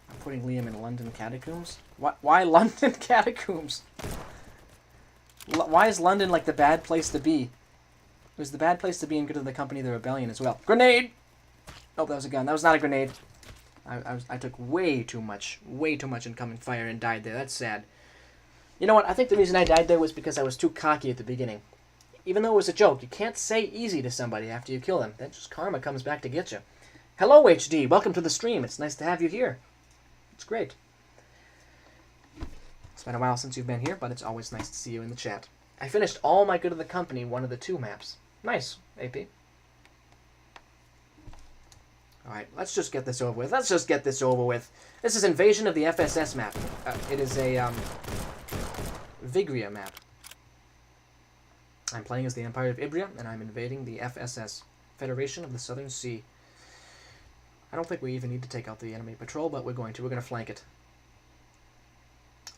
I'm putting Liam in London Catacombs? Why London Catacombs? Why is London like the bad place to be? It was the bad place to be in Good of the Company, the Rebellion as well. Grenade! Oh, that was a gun. That was not a grenade. I took way too much incoming fire and died there. That's sad. You know what? I think the reason I died there was because I was too cocky at the beginning. Even though it was a joke, you can't say easy to somebody after you kill them. Then just karma comes back to get you. Hello, HD. Welcome to the stream. It's nice to have you here. It's great. It's been a while since you've been here, but it's always nice to see you in the chat. I finished all My Good of the Company, one of the 2 maps. Nice, AP. Alright, let's just get this over with. This is Invasion of the FSS map. It is a, Vigria map. I'm playing as the Empire of Ibria, and I'm invading the FSS, Federation of the Southern Sea. I don't think we even need to take out the enemy patrol, but we're going to. We're going to flank it.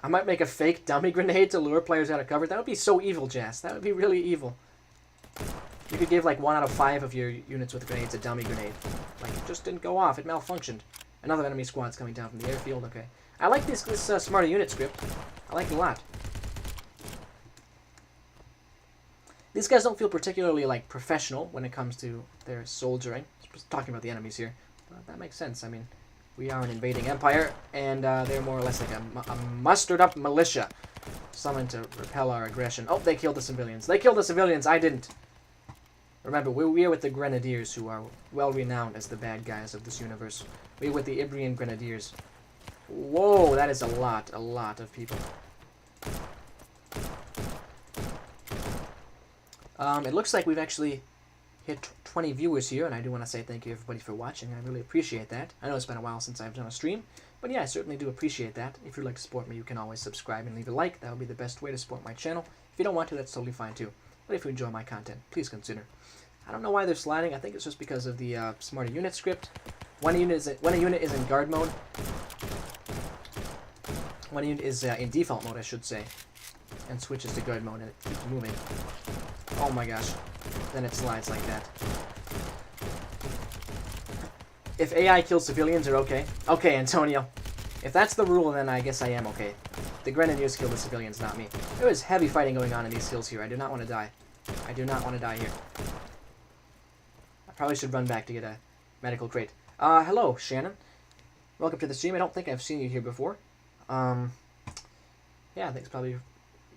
I might make a fake dummy grenade to lure players out of cover. That would be so evil, Jas. That would be really evil. You could give like 1 out of 5 of your units with grenades a dummy grenade. Like, it just didn't go off. It malfunctioned. Another enemy squad's coming down from the airfield. Okay. I like this smarter unit script. I like it a lot. These guys don't feel particularly, like, professional when it comes to their soldiering. Just talking about the enemies here. But that makes sense. I mean, we are an invading empire, and they're more or less like a mustered-up militia summoned to repel our aggression. Oh, they killed the civilians. They killed the civilians. I didn't. Remember, we are with the Grenadiers, who are well-renowned as the bad guys of this universe. We're with the Ibrian Grenadiers. Whoa, that is a lot of people. It looks like we've actually hit 20 viewers here, and I do want to say thank you everybody for watching. I really appreciate that. I know it's been a while since I've done a stream, but yeah, I certainly do appreciate that. If you'd like to support me, you can always subscribe and leave a like. That would be the best way to support my channel. If you don't want to, that's totally fine too. But if you enjoy my content, please consider. I don't know why they're sliding. I think it's just because of the smarter unit script. When a unit is in guard mode, when a unit is in default mode, I should say, and switches to guard mode and it keeps moving. Oh my gosh. Then it slides like that. If AI kills civilians, are okay. Okay, Antonio. If that's the rule, then I guess I am okay. The Grenadiers killed the civilians, not me. There was heavy fighting going on in these hills here. I do not want to die. I do not want to die here. I probably should run back to get a medical crate. Hello, Shannon. Welcome to the stream. I don't think I've seen you here before. Yeah, I think it's probably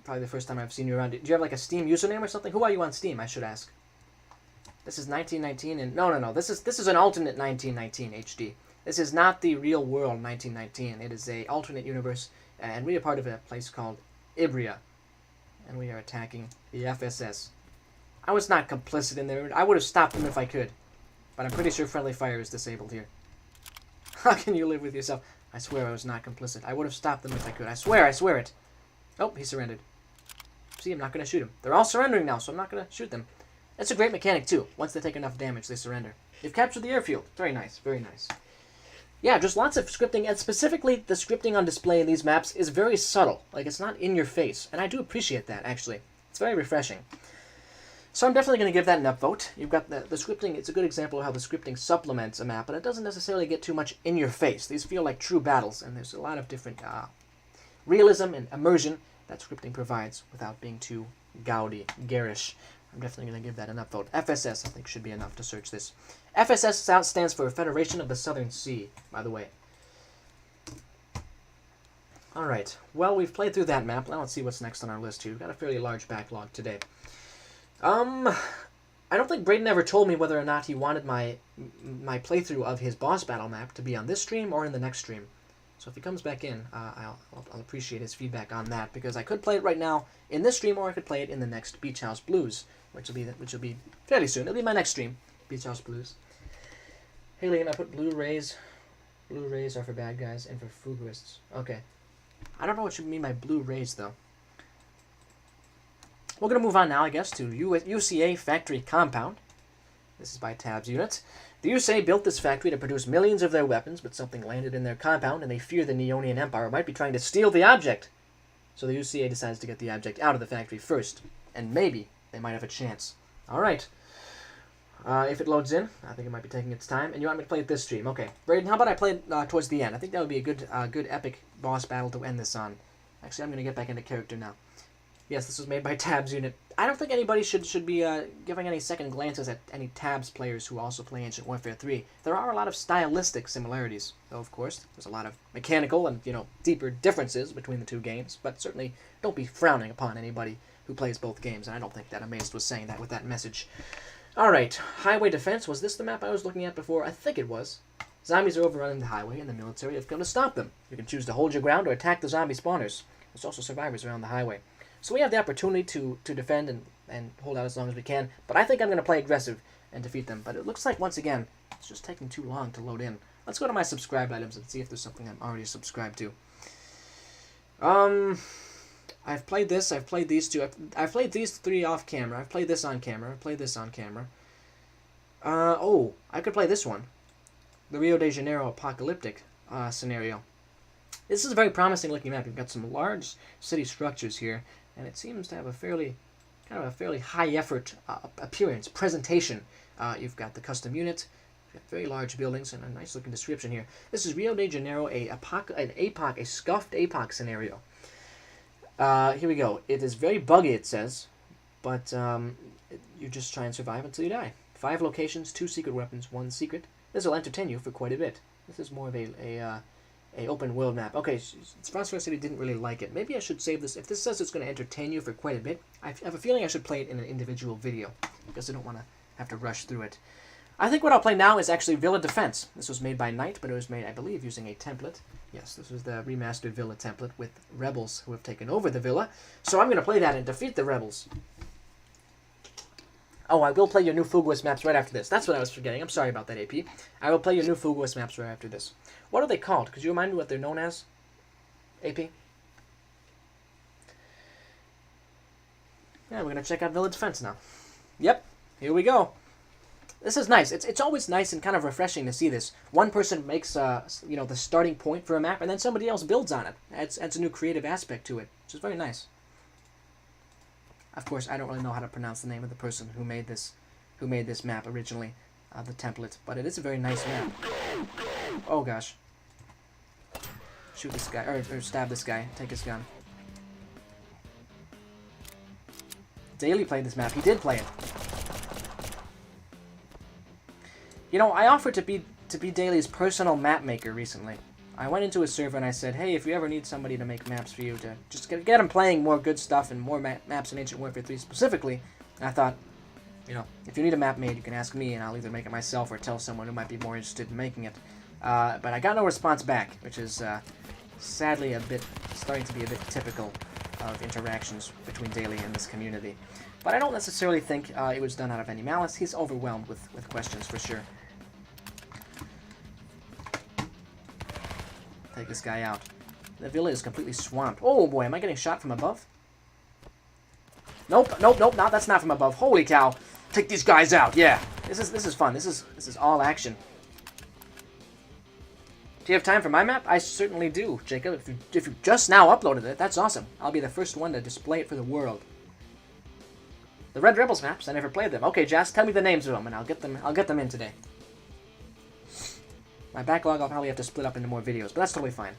the first time I've seen you around. Do you have like a Steam username or something? Who are you on Steam, I should ask? This is 1919 and... No. This is an alternate 1919 HD. This is not the real world 1919. It is a alternate universe, and we are part of a place called Ibria. And we are attacking the FSS. I was not complicit in there. I would have stopped them if I could. But I'm pretty sure friendly fire is disabled here. How can you live with yourself? I swear I was not complicit. I would have stopped them if I could. I swear it. Oh, he surrendered. See, I'm not going to shoot him. They're all surrendering now, so I'm not going to shoot them. That's a great mechanic, too. Once they take enough damage, they surrender. You've captured the airfield. Very nice, very nice. Yeah, just lots of scripting, and specifically the scripting on display in these maps is very subtle. Like, it's not in your face, and I do appreciate that, actually. It's very refreshing. So I'm definitely going to give that an upvote. You've got the scripting. It's a good example of how the scripting supplements a map, but it doesn't necessarily get too much in your face. These feel like true battles, and there's a lot of different realism and immersion that scripting provides without being too gaudy, garish. I'm definitely going to give that an upvote. FSS, I think, should be enough to search this. FSS stands for Federation of the Southern Sea, by the way. Alright, well, we've played through that map. Now let's see what's next on our list here. We've got a fairly large backlog today. I don't think Braden ever told me whether or not he wanted my playthrough of his boss battle map to be on this stream or in the next stream. So if he comes back in, I'll appreciate his feedback on that, because I could play it right now in this stream, or I could play it in the next Beach House Blues, which will be fairly soon. It'll be my next stream, Beach House Blues. Hey Liam, I put blue rays. Blue rays are for bad guys and for Fuguists. Okay. I don't know what you mean by blue rays, though. We're going to move on now, I guess, to UCA Factory Compound. This is by Tabs Unit. The UCA built this factory to produce millions of their weapons, but something landed in their compound, and they fear the Neonian Empire might be trying to steal the object. So the UCA decides to get the object out of the factory first, and maybe they might have a chance. Alright. If it loads in, I think it might be taking its time, and you want me to play it this stream. Okay. Braden, how about I play it towards the end? I think that would be a good epic boss battle to end this on. Actually, I'm going to get back into character now. Yes, this was made by Tabs Unit. I don't think anybody should be giving any second glances at any Tabs players who also play Ancient Warfare 3. There are a lot of stylistic similarities, though, of course. There's a lot of mechanical and, deeper differences between the two games, but certainly don't be frowning upon anybody who plays both games, and I don't think that Amazed was saying that with that message. Alright, Highway Defense. Was this the map I was looking at before? I think it was. Zombies are overrunning the highway, and the military have come to stop them. You can choose to hold your ground or attack the zombie spawners. There's also survivors around the highway. So we have the opportunity to defend and hold out as long as we can, but I think I'm going to play aggressive and defeat them. But it looks like, once again, it's just taking too long to load in. Let's go to my subscribed items and see if there's something I'm already subscribed to. I've played this, I've played these two, I've played these three off camera, I've played this on camera, I've played this on camera. Oh, I could play this one. The Rio de Janeiro apocalyptic scenario. This is a very promising looking map. You've got some large city structures here, and it seems to have a fairly high effort appearance, presentation. You've got the custom unit, you've got very large buildings, and a nice looking description here. This is Rio de Janeiro, a scuffed APOC scenario. Here we go. It is very buggy, it says, but you just try and survive until you die. 5 locations, 2 secret weapons, 1 secret. This will entertain you for quite a bit. This is more of a open world map. Okay, Phosphorus City didn't really like it. Maybe I should save this. If this says it's going to entertain you for quite a bit, I have a feeling I should play it in an individual video, because I don't want to have to rush through it. I think what I'll play now is actually Villa Defense. This was made by Knight, but it was made, I believe, using a template. Yes, this was the remastered Villa template with rebels who have taken over the Villa. So I'm going to play that and defeat the rebels. Oh, I will play your new Fuguist maps right after this. That's what I was forgetting. I'm sorry about that, AP. I will play your new Fuguist maps right after this. What are they called? Could you remind me what they're known as? AP? Yeah, we're going to check out Villa Defense now. Yep, here we go. This is nice. It's always nice and kind of refreshing to see this. One person makes the starting point for a map, and then somebody else builds on it. Adds a new creative aspect to it, which is very nice. Of course, I don't really know how to pronounce the name of the person who made this map originally, the template, but it is a very nice map. Oh gosh. Shoot this guy, or stab this guy, take his gun. Daly played this map. He did play it. I offered to be Daly's personal map maker recently. I went into his server and I said, hey, if you ever need somebody to make maps for you, to just get him playing more good stuff and more maps in Ancient Warfare 3 specifically, and I thought, if you need a map made, you can ask me, and I'll either make it myself or tell someone who might be more interested in making it. But I got no response back, which is sadly starting to be a bit typical of interactions between Daly and this community. But I don't necessarily think it was done out of any malice. He's overwhelmed with questions for sure. take this guy out. The villa is completely swamped. Oh boy, am I getting shot from above? Nope, nope, nope, that's not from above. Holy cow. Take these guys out, yeah. This is fun. This is all action. Do you have time for my map? I certainly do, Jacob. If you just now uploaded it, that's awesome. I'll be the first one to display it for the world. The Red Rebels maps, I never played them. Okay, Jas, tell me the names of them, and I'll get them in today. My backlog I'll probably have to split up into more videos, but that's totally fine.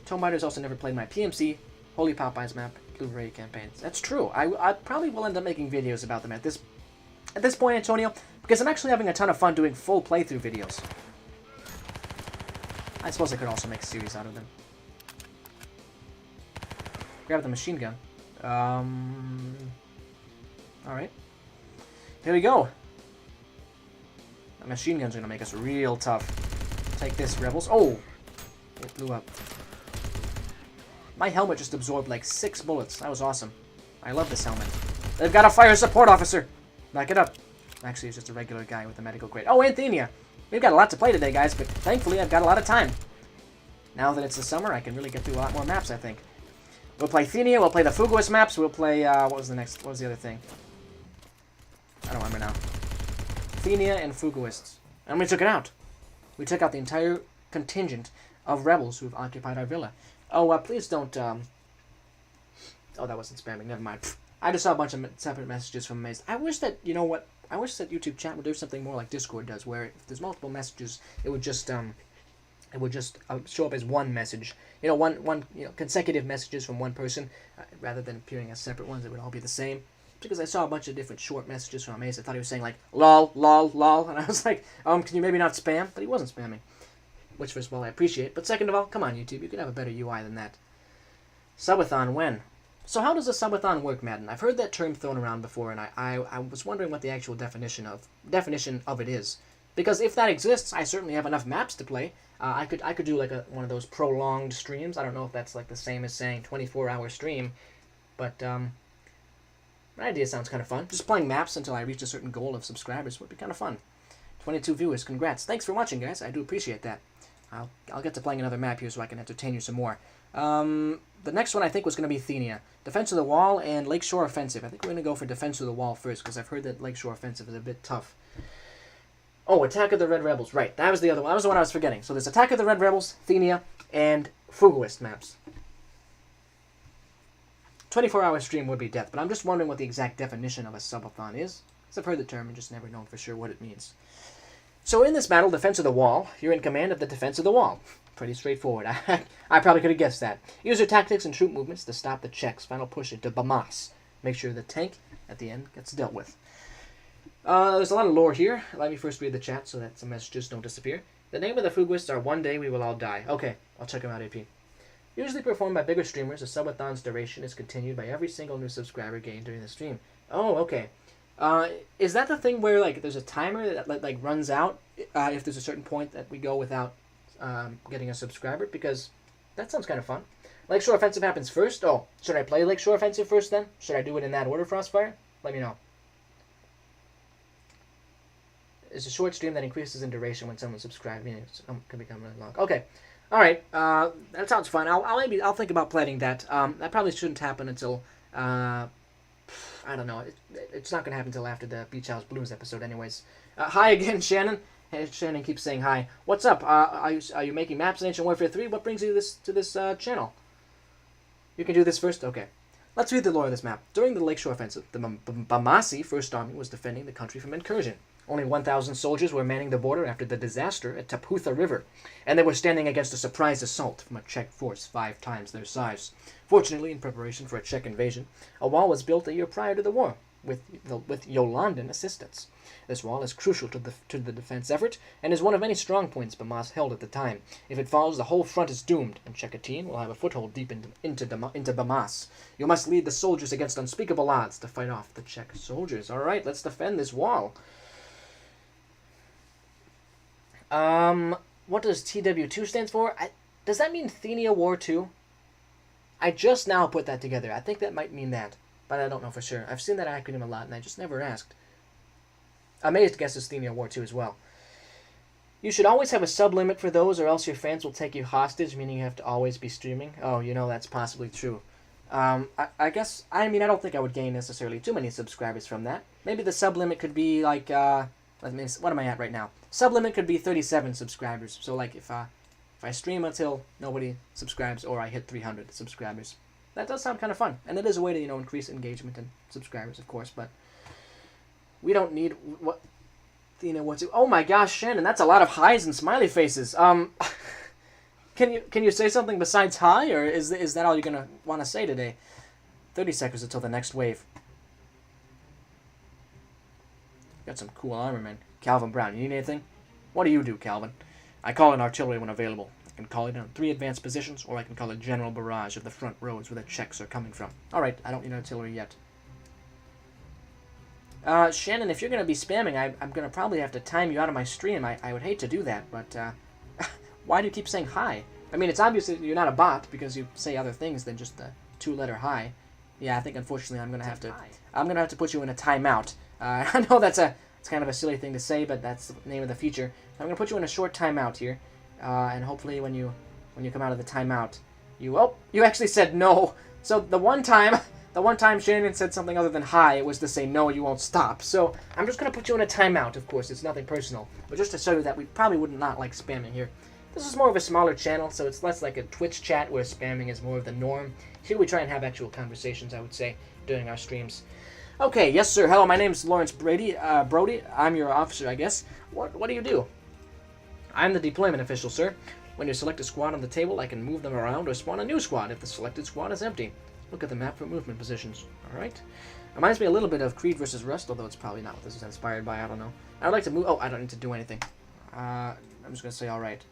Tomb Raiders also never played my PMC, Holy Popeyes map, Blu-ray campaigns. That's true. I probably will end up making videos about them at this point, Antonio, because I'm actually having a ton of fun doing full playthrough videos. I suppose I could also make a series out of them. Grab the machine gun. Alright. Here we go. The machine gun's gonna make us real tough. Take this, rebels. Oh! It blew up. My helmet just absorbed like 6 bullets. That was awesome. I love this helmet. They've got a fire support officer! Back it up. Actually, it's just a regular guy with a medical grade. Oh, Anthenia! We've got a lot to play today, guys, but thankfully I've got a lot of time. Now that it's the summer, I can really get through a lot more maps, I think. We'll play Thenia, we'll play the Fuguist maps, we'll play, what was the other thing? I don't remember now. Thenia and Fuguists. And we took it out. We took out the entire contingent of rebels who've occupied our villa. Oh, please don't, Oh, that wasn't spamming, never mind. Pfft. I just saw a bunch of separate messages from Maze. I wish that, you know what, I wish that YouTube chat would do something more like Discord does, where if there's multiple messages, it would just show up as one message. You know, one consecutive messages from one person, rather than appearing as separate ones. It would all be the same. Because I saw a bunch of different short messages from Maze. I thought he was saying like lol, lol, lol, and I was like, can you maybe not spam? But he wasn't spamming, which first of all I appreciate. But second of all, come on YouTube, you could have a better UI than that. Subathon when? So how does a subathon work, Madden? I've heard that term thrown around before, and I was wondering what the actual definition of it is. Because if that exists, I certainly have enough maps to play. I could do like one of those prolonged streams. I don't know if that's like the same as saying 24-hour stream, but my idea sounds kind of fun. Just playing maps until I reach a certain goal of subscribers would be kind of fun. 22 viewers, congrats. Thanks for watching, guys. I do appreciate that. I'll get to playing another map here so I can entertain you some more. The next one I think was going to be Thenia. Defense of the Wall and Lakeshore Offensive. I think we're going to go for Defense of the Wall first, because I've heard that Lakeshore Offensive is a bit tough. Oh, Attack of the Red Rebels. Right, that was the other one. That was the one I was forgetting. So there's Attack of the Red Rebels, Thenia, and Fuguist maps. 24-hour stream would be death, but I'm just wondering what the exact definition of a subathon is. Because I've heard the term and just never known for sure what it means. So in this battle, Defense of the Wall, you're in command of the Defense of the Wall. Pretty straightforward. I probably could have guessed that. Use your tactics and troop movements to stop the Czechs' final push into Bamas. Make sure the tank, at the end, gets dealt with. There's a lot of lore here. Let me first read the chat so that some messages don't disappear. The name of the Fuguists are One Day We Will All Die. Okay, I'll check them out, AP. Usually performed by bigger streamers, the subathon's duration is continued by every single new subscriber gained during the stream. Oh, okay. Is that the thing where like there's a timer that like runs out if there's a certain point that we go without getting a subscriber? Because that sounds kind of fun. Lakeshore Offensive happens first. Oh, should I play Lakeshore Offensive first then? Should I do it in that order, Frostfire? Let me know. It's a short stream that increases in duration when someone subscribes. I mean, it can become really long. Okay. All right. That sounds fun. I'll think about planning that. That probably shouldn't happen until I don't know. It's not going to happen until after the Beach House Blues episode, anyways. Hi again, Shannon. Hey, Shannon keeps saying hi. What's up? Are you making maps in Ancient Warfare 3? What brings you to this channel? You can do this first? Okay. Let's read the lore of this map. During the Lakeshore Offensive, the Bamasi First Army was defending the country from incursion. Only 1,000 soldiers were manning the border after the disaster at Taputha River, and they were standing against a surprise assault from a Czech force 5 times their size. Fortunately, in preparation for a Czech invasion, a wall was built a year prior to the war, with Yolandan assistance. This wall is crucial to the defense effort, and is one of many strong points Bamas held at the time. If it falls, the whole front is doomed, and Czechatin will have a foothold deep into Bamas. You must lead the soldiers against unspeakable odds to fight off the Czech soldiers. All right, let's defend this wall. What does TW2 stands for? Does that mean Thenia War 2? I just now put that together. I think that might mean that, but I don't know for sure. I've seen that acronym a lot, and I just never asked. Amazed guesses Thenia War 2 as well. You should always have a sub-limit for those, or else your fans will take you hostage, meaning you have to always be streaming. Oh, that's possibly true. I guess, I mean, I don't think I would gain necessarily too many subscribers from that. Maybe the sub-limit could be like, what am I at right now? Sub-limit could be 37 subscribers. So, like, if I stream until nobody subscribes, or I hit 300 subscribers. That does sound kind of fun. And it is a way to, increase engagement and subscribers, of course, but we don't need, oh my gosh, Shannon, that's a lot of highs and smiley faces. Can you say something besides hi, or is that all you're gonna want to say today? 30 seconds until the next wave. Got some cool armor, man. Calvin Brown, you need anything? What do you do, Calvin? I call in artillery when available. I can call it on 3 advanced positions, or I can call it general barrage of the front roads where the Czechs are coming from. Alright, I don't need artillery yet. Shannon, if you're going to be spamming, I'm going to probably have to time you out of my stream. I would hate to do that, but, why do you keep saying hi? I mean, it's obvious that you're not a bot, because you say other things than just the 2-letter hi. Yeah, I think, unfortunately, I'm going to have to put you in a timeout. I know it's kind of a silly thing to say, but that's the name of the feature. I'm going to put you in a short timeout here, and hopefully when you come out of the timeout, you actually said no. So the one time Shannon said something other than hi, it was to say no, you won't stop. So I'm just going to put you in a timeout, of course. It's nothing personal, but just to show you that we probably would not like spamming here. This is more of a smaller channel, so it's less like a Twitch chat where spamming is more of the norm. Here we try and have actual conversations, I would say, during our streams. Okay, yes sir, hello, my name is Lawrence Brody. I'm your officer, I guess. What do you do? I'm the deployment official, sir. When you select a squad on the table, I can move them around or spawn a new squad if the selected squad is empty. Look at the map for movement positions. Alright. Reminds me a little bit of Creed vs. Rust, although it's probably not what this is inspired by, I don't know. I would like to move... Oh, I don't need to do anything. I'm just going to say alright.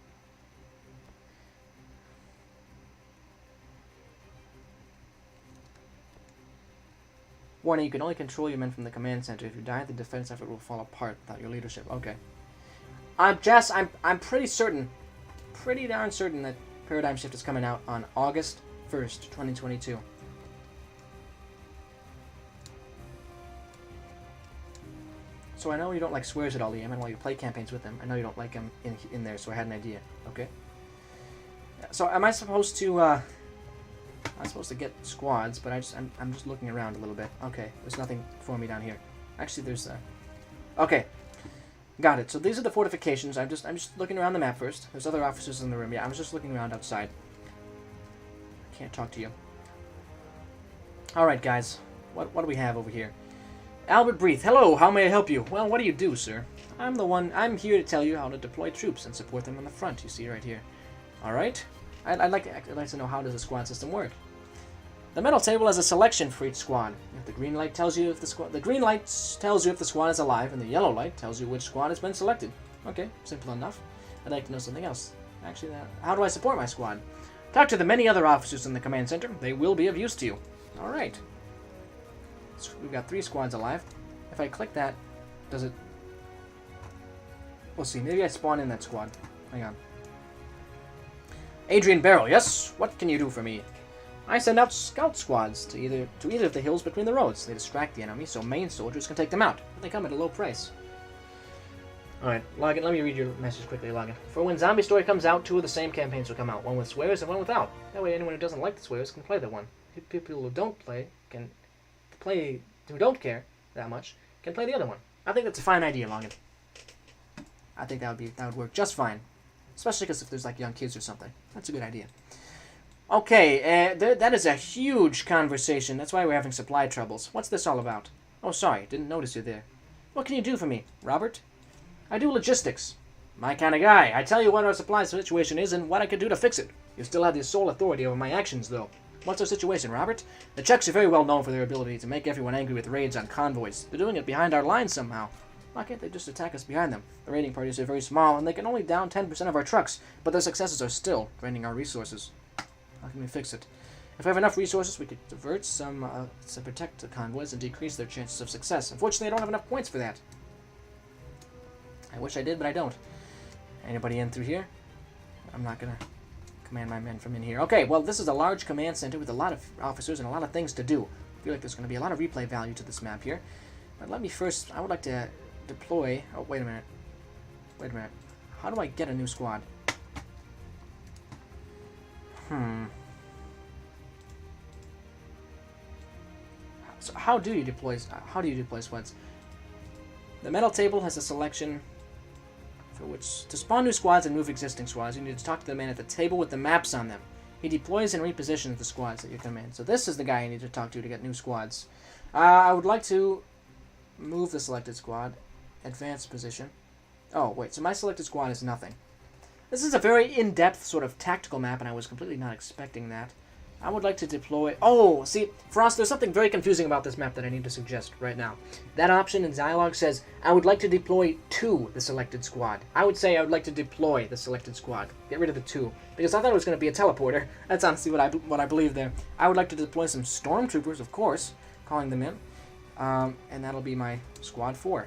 Warning, you can only control your men from the command center. If you die, the defense effort will fall apart without your leadership. Okay. Jess, I'm pretty darn certain that Paradigm Shift is coming out on August 1st, 2022. So I know you don't like swears at all, Liam, and while you play campaigns with them, I know you don't like them in there, so I had an idea. Okay. So am I supposed to, I'm supposed to get squads, but I'm just looking around a little bit. Okay, there's nothing for me down here. Actually, there's, okay. Got it. So these are the fortifications. I'm just looking around the map first. There's other officers in the room. Yeah, I was just looking around outside. I can't talk to you. Alright, guys. What do we have over here? Albert Breath. Hello, how may I help you? Well, what do you do, sir? I'm here to tell you how to deploy troops and support them on the front, you see right here. Alright? I'd like to know, how does the squad system work? The medal table has a selection for each squad. If the green light tells you if the green light tells you if the squad is alive, and the yellow light tells you which squad has been selected. Okay, simple enough. I'd like to know something else. Actually, how do I support my squad? Talk to the many other officers in the command center. They will be of use to you. Alright. So we've got 3 squads alive. If I click that, does it... We'll see. Maybe I spawn in that squad. Hang on. Adrian Barrow, yes? What can you do for me? I send out scout squads to either of the hills between the roads. They distract the enemy, so main soldiers can take them out. But they come at a low price. Alright, Logan, let me read your message quickly, Logan. For when Zombie Story comes out, 2 of the same campaigns will come out. One with swears and one without. That way anyone who doesn't like the swears can play the one. People who don't who don't care that much, can play the other one. I think that's a fine idea, Logan. I think that would work just fine. Especially because if there's like young kids or something. That's a good idea. Okay, that is a huge conversation. That's why we're having supply troubles. What's this all about? Oh, sorry, didn't notice you there. What can you do for me, Robert? I do logistics. My kind of guy. I tell you what our supply situation is and what I can do to fix it. You still have the sole authority over my actions, though. What's our situation, Robert? The Czechs are very well known for their ability to make everyone angry with raids on convoys. They're doing it behind our lines somehow. Why can't they just attack us behind them? The raiding parties are very small, and they can only down 10% of our trucks, but their successes are still draining our resources. How can we fix it? If we have enough resources, we could divert some to protect the convoys and decrease their chances of success. Unfortunately, I don't have enough points for that. I wish I did, but I don't. Anybody in through here? I'm not gonna command my men from in here. Okay, well, this is a large command center with a lot of officers and a lot of things to do. I feel like there's going to be a lot of replay value to this map here. But let me first, I would like to deploy... Oh, wait a minute. Wait a minute. How do I get a new squad? So how do you deploy squads? The metal table has a selection for which to spawn new squads and move existing squads. You need to talk to the man at the table with the maps on them. He deploys and repositions the squads at your command. So this is the guy you need to talk to get new squads. I would like to move the selected squad, advance position. Oh wait, so my selected squad is nothing. This is a very in-depth sort of tactical map, and I was completely not expecting that. I would like to deploy... Oh, see, Frost, there's something very confusing about this map that I need to suggest right now. That option in dialogue says, I would like to deploy to the selected squad. I would say I would like to deploy the selected squad. Get rid of the to, because I thought it was going to be a teleporter. That's honestly what I believe there. I would like to deploy some stormtroopers, of course, calling them in. And that'll be my squad 4.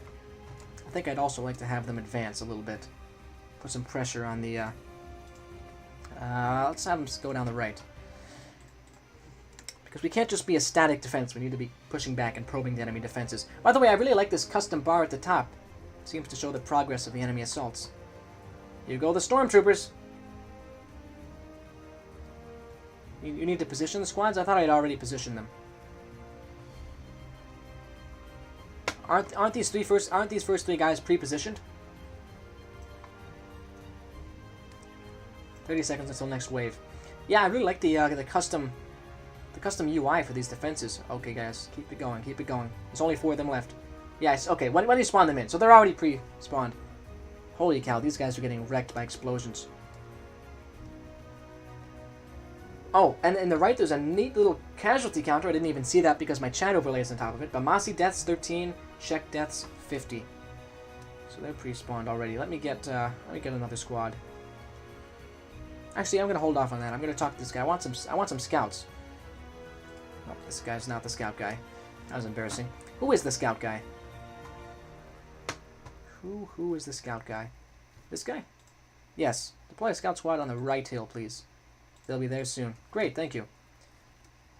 I think I'd also like to have them advance a little bit. Put some pressure on the... let's have them go down the right. Because we can't just be a static defense. We need to be pushing back and probing the enemy defenses. By the way, I really like this custom bar at the top. It seems to show the progress of the enemy assaults. Here go the stormtroopers. You need to position the squads? I thought I'd already positioned them. Aren't these first three guys pre-positioned? 30 seconds until next wave. Yeah, I really like the custom UI for these defenses. Okay, guys, keep it going, keep it going. There's only 4 of them left. Yes, okay, when do you spawn them in? So they're already pre-spawned. Holy cow, these guys are getting wrecked by explosions. Oh, and in the right there's a neat little casualty counter. I didn't even see that because my chat overlay is on top of it. Bamasi deaths 13, Czech deaths 50. So they're pre-spawned already. Let me get another squad. Actually, I'm gonna hold off on that. I'm gonna talk to this guy. I want some scouts. Oh, this guy's not the scout guy. That was embarrassing. Who is the scout guy? Who is the scout guy? This guy? Yes. Deploy a scout squad on the right hill, please. They'll be there soon. Great, thank you.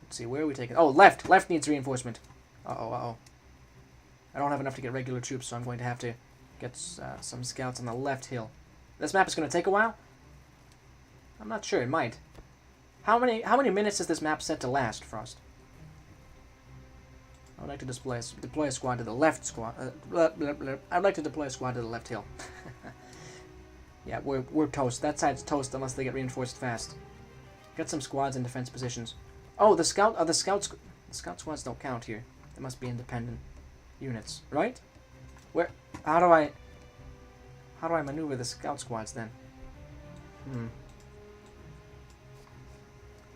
Let's see, where are we taking... Oh, left! Left needs reinforcement. Uh-oh, uh-oh. I don't have enough to get regular troops, so I'm going to have to get some scouts on the left hill. This map is going to take a while? I'm not sure, it might. How many minutes is this map set to last, Frost? I would like to deploy a squad to the left squad. I'd like to deploy a squad to the left hill. Yeah, we're toast. That side's toast unless they get reinforced fast. Get some squads in defense positions. Oh, the scout squads don't count here. They must be independent units, right? How do I maneuver the scout squads then? You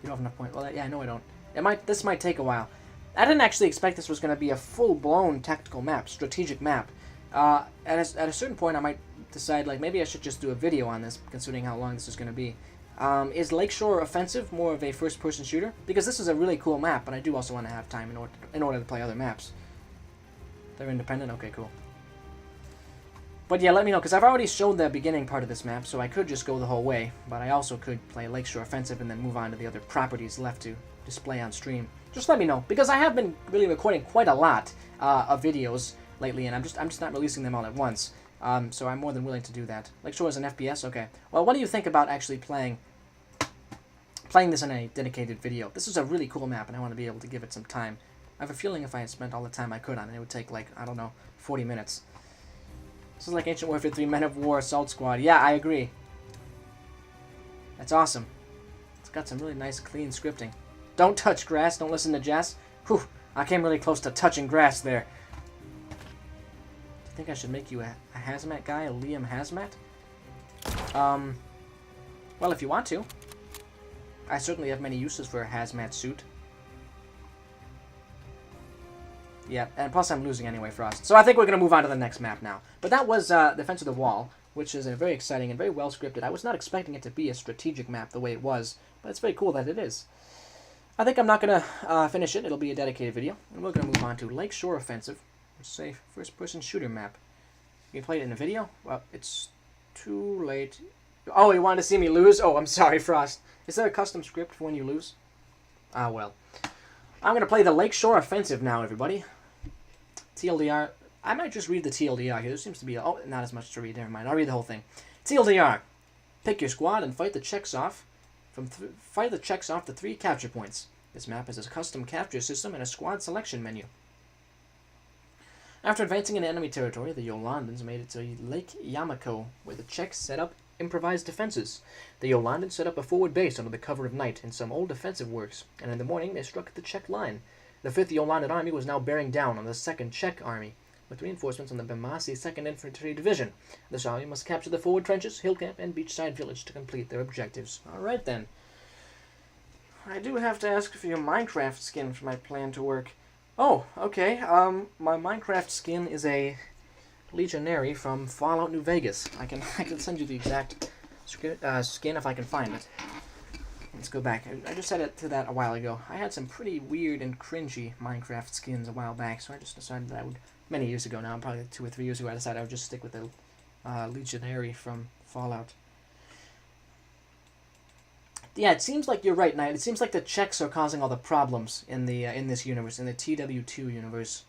don't have enough points. Well, yeah, no, I don't. This might take a while. I didn't actually expect this was going to be a full-blown tactical map, strategic map. At a certain point, I might decide, like, maybe I should just do a video on this, considering how long this is going to be. Is Lakeshore Offensive more of a first-person shooter? Because this is a really cool map, but I do also want to have time in order to play other maps. They're independent? Okay, cool. But yeah, let me know, because I've already showed the beginning part of this map, so I could just go the whole way, but I also could play Lakeshore Offensive and then move on to the other properties left to display on stream. Just let me know, because I have been really recording quite a lot of videos lately, and I'm just not releasing them all at once. So I'm more than willing to do that. Lakeshore is an FPS? Okay. Well, what do you think about actually playing this in a dedicated video? This is a really cool map, and I want to be able to give it some time. I have a feeling if I had spent all the time I could on it, it would take, like, I don't know, 40 minutes. This is like Ancient Warfare 3 Men of War Assault Squad. Yeah, I agree. That's awesome. It's got some really nice, clean scripting. Don't touch grass. Don't listen to Jess. Whew, I came really close to touching grass there. Do you think I should make you a hazmat guy? A Liam hazmat? Well, if you want to. I certainly have many uses for a hazmat suit. Yeah, and plus I'm losing anyway, Frost. So I think we're going to move on to the next map now. But that was Defense of the Wall, which is a very exciting and very well scripted. I was not expecting it to be a strategic map the way it was, but it's very cool that it is. I think I'm not going to finish it. It'll be a dedicated video. And we're going to move on to Lakeshore Offensive, which is a first-person shooter map. You can play it in a video? Well, it's too late. Oh, you wanted to see me lose? Oh, I'm sorry, Frost. Is there a custom script for when you lose? Ah, well. I'm going to play the Lakeshore Offensive now, everybody. TLDR. I might just read the TLDR here. There seems to be... Oh, not as much to read. Never mind. I'll read the whole thing. TLDR. Pick your squad and fight the Czechs off the 3 capture points. This map has a custom capture system and a squad selection menu. After advancing into enemy territory, the Yolandans made it to Lake Yamako, where the Czechs set up improvised defenses. The Yolandans set up a forward base under the cover of night in some old defensive works, and in the morning they struck the Czech line. The 5th Yolandan Army was now bearing down on the 2nd Czech Army, with reinforcements on the Bemasi 2nd Infantry Division. This army must capture the forward trenches, hill camp, and beachside village to complete their objectives. Alright then. I do have to ask for your Minecraft skin for my plan to work. Oh, okay. My Minecraft skin is a Legionary from Fallout New Vegas. I can send you the exact skin if I can find it. Let's go back. I just said it to that a while ago. I had some pretty weird and cringy Minecraft skins a while back, so I just decided that I would, many years ago now, probably 2 or 3 years ago, I decided I would just stick with the Legionary from Fallout. Yeah, it seems like you're right, Knight. It seems like the Czechs are causing all the problems in the in this universe, in the TW2 universe.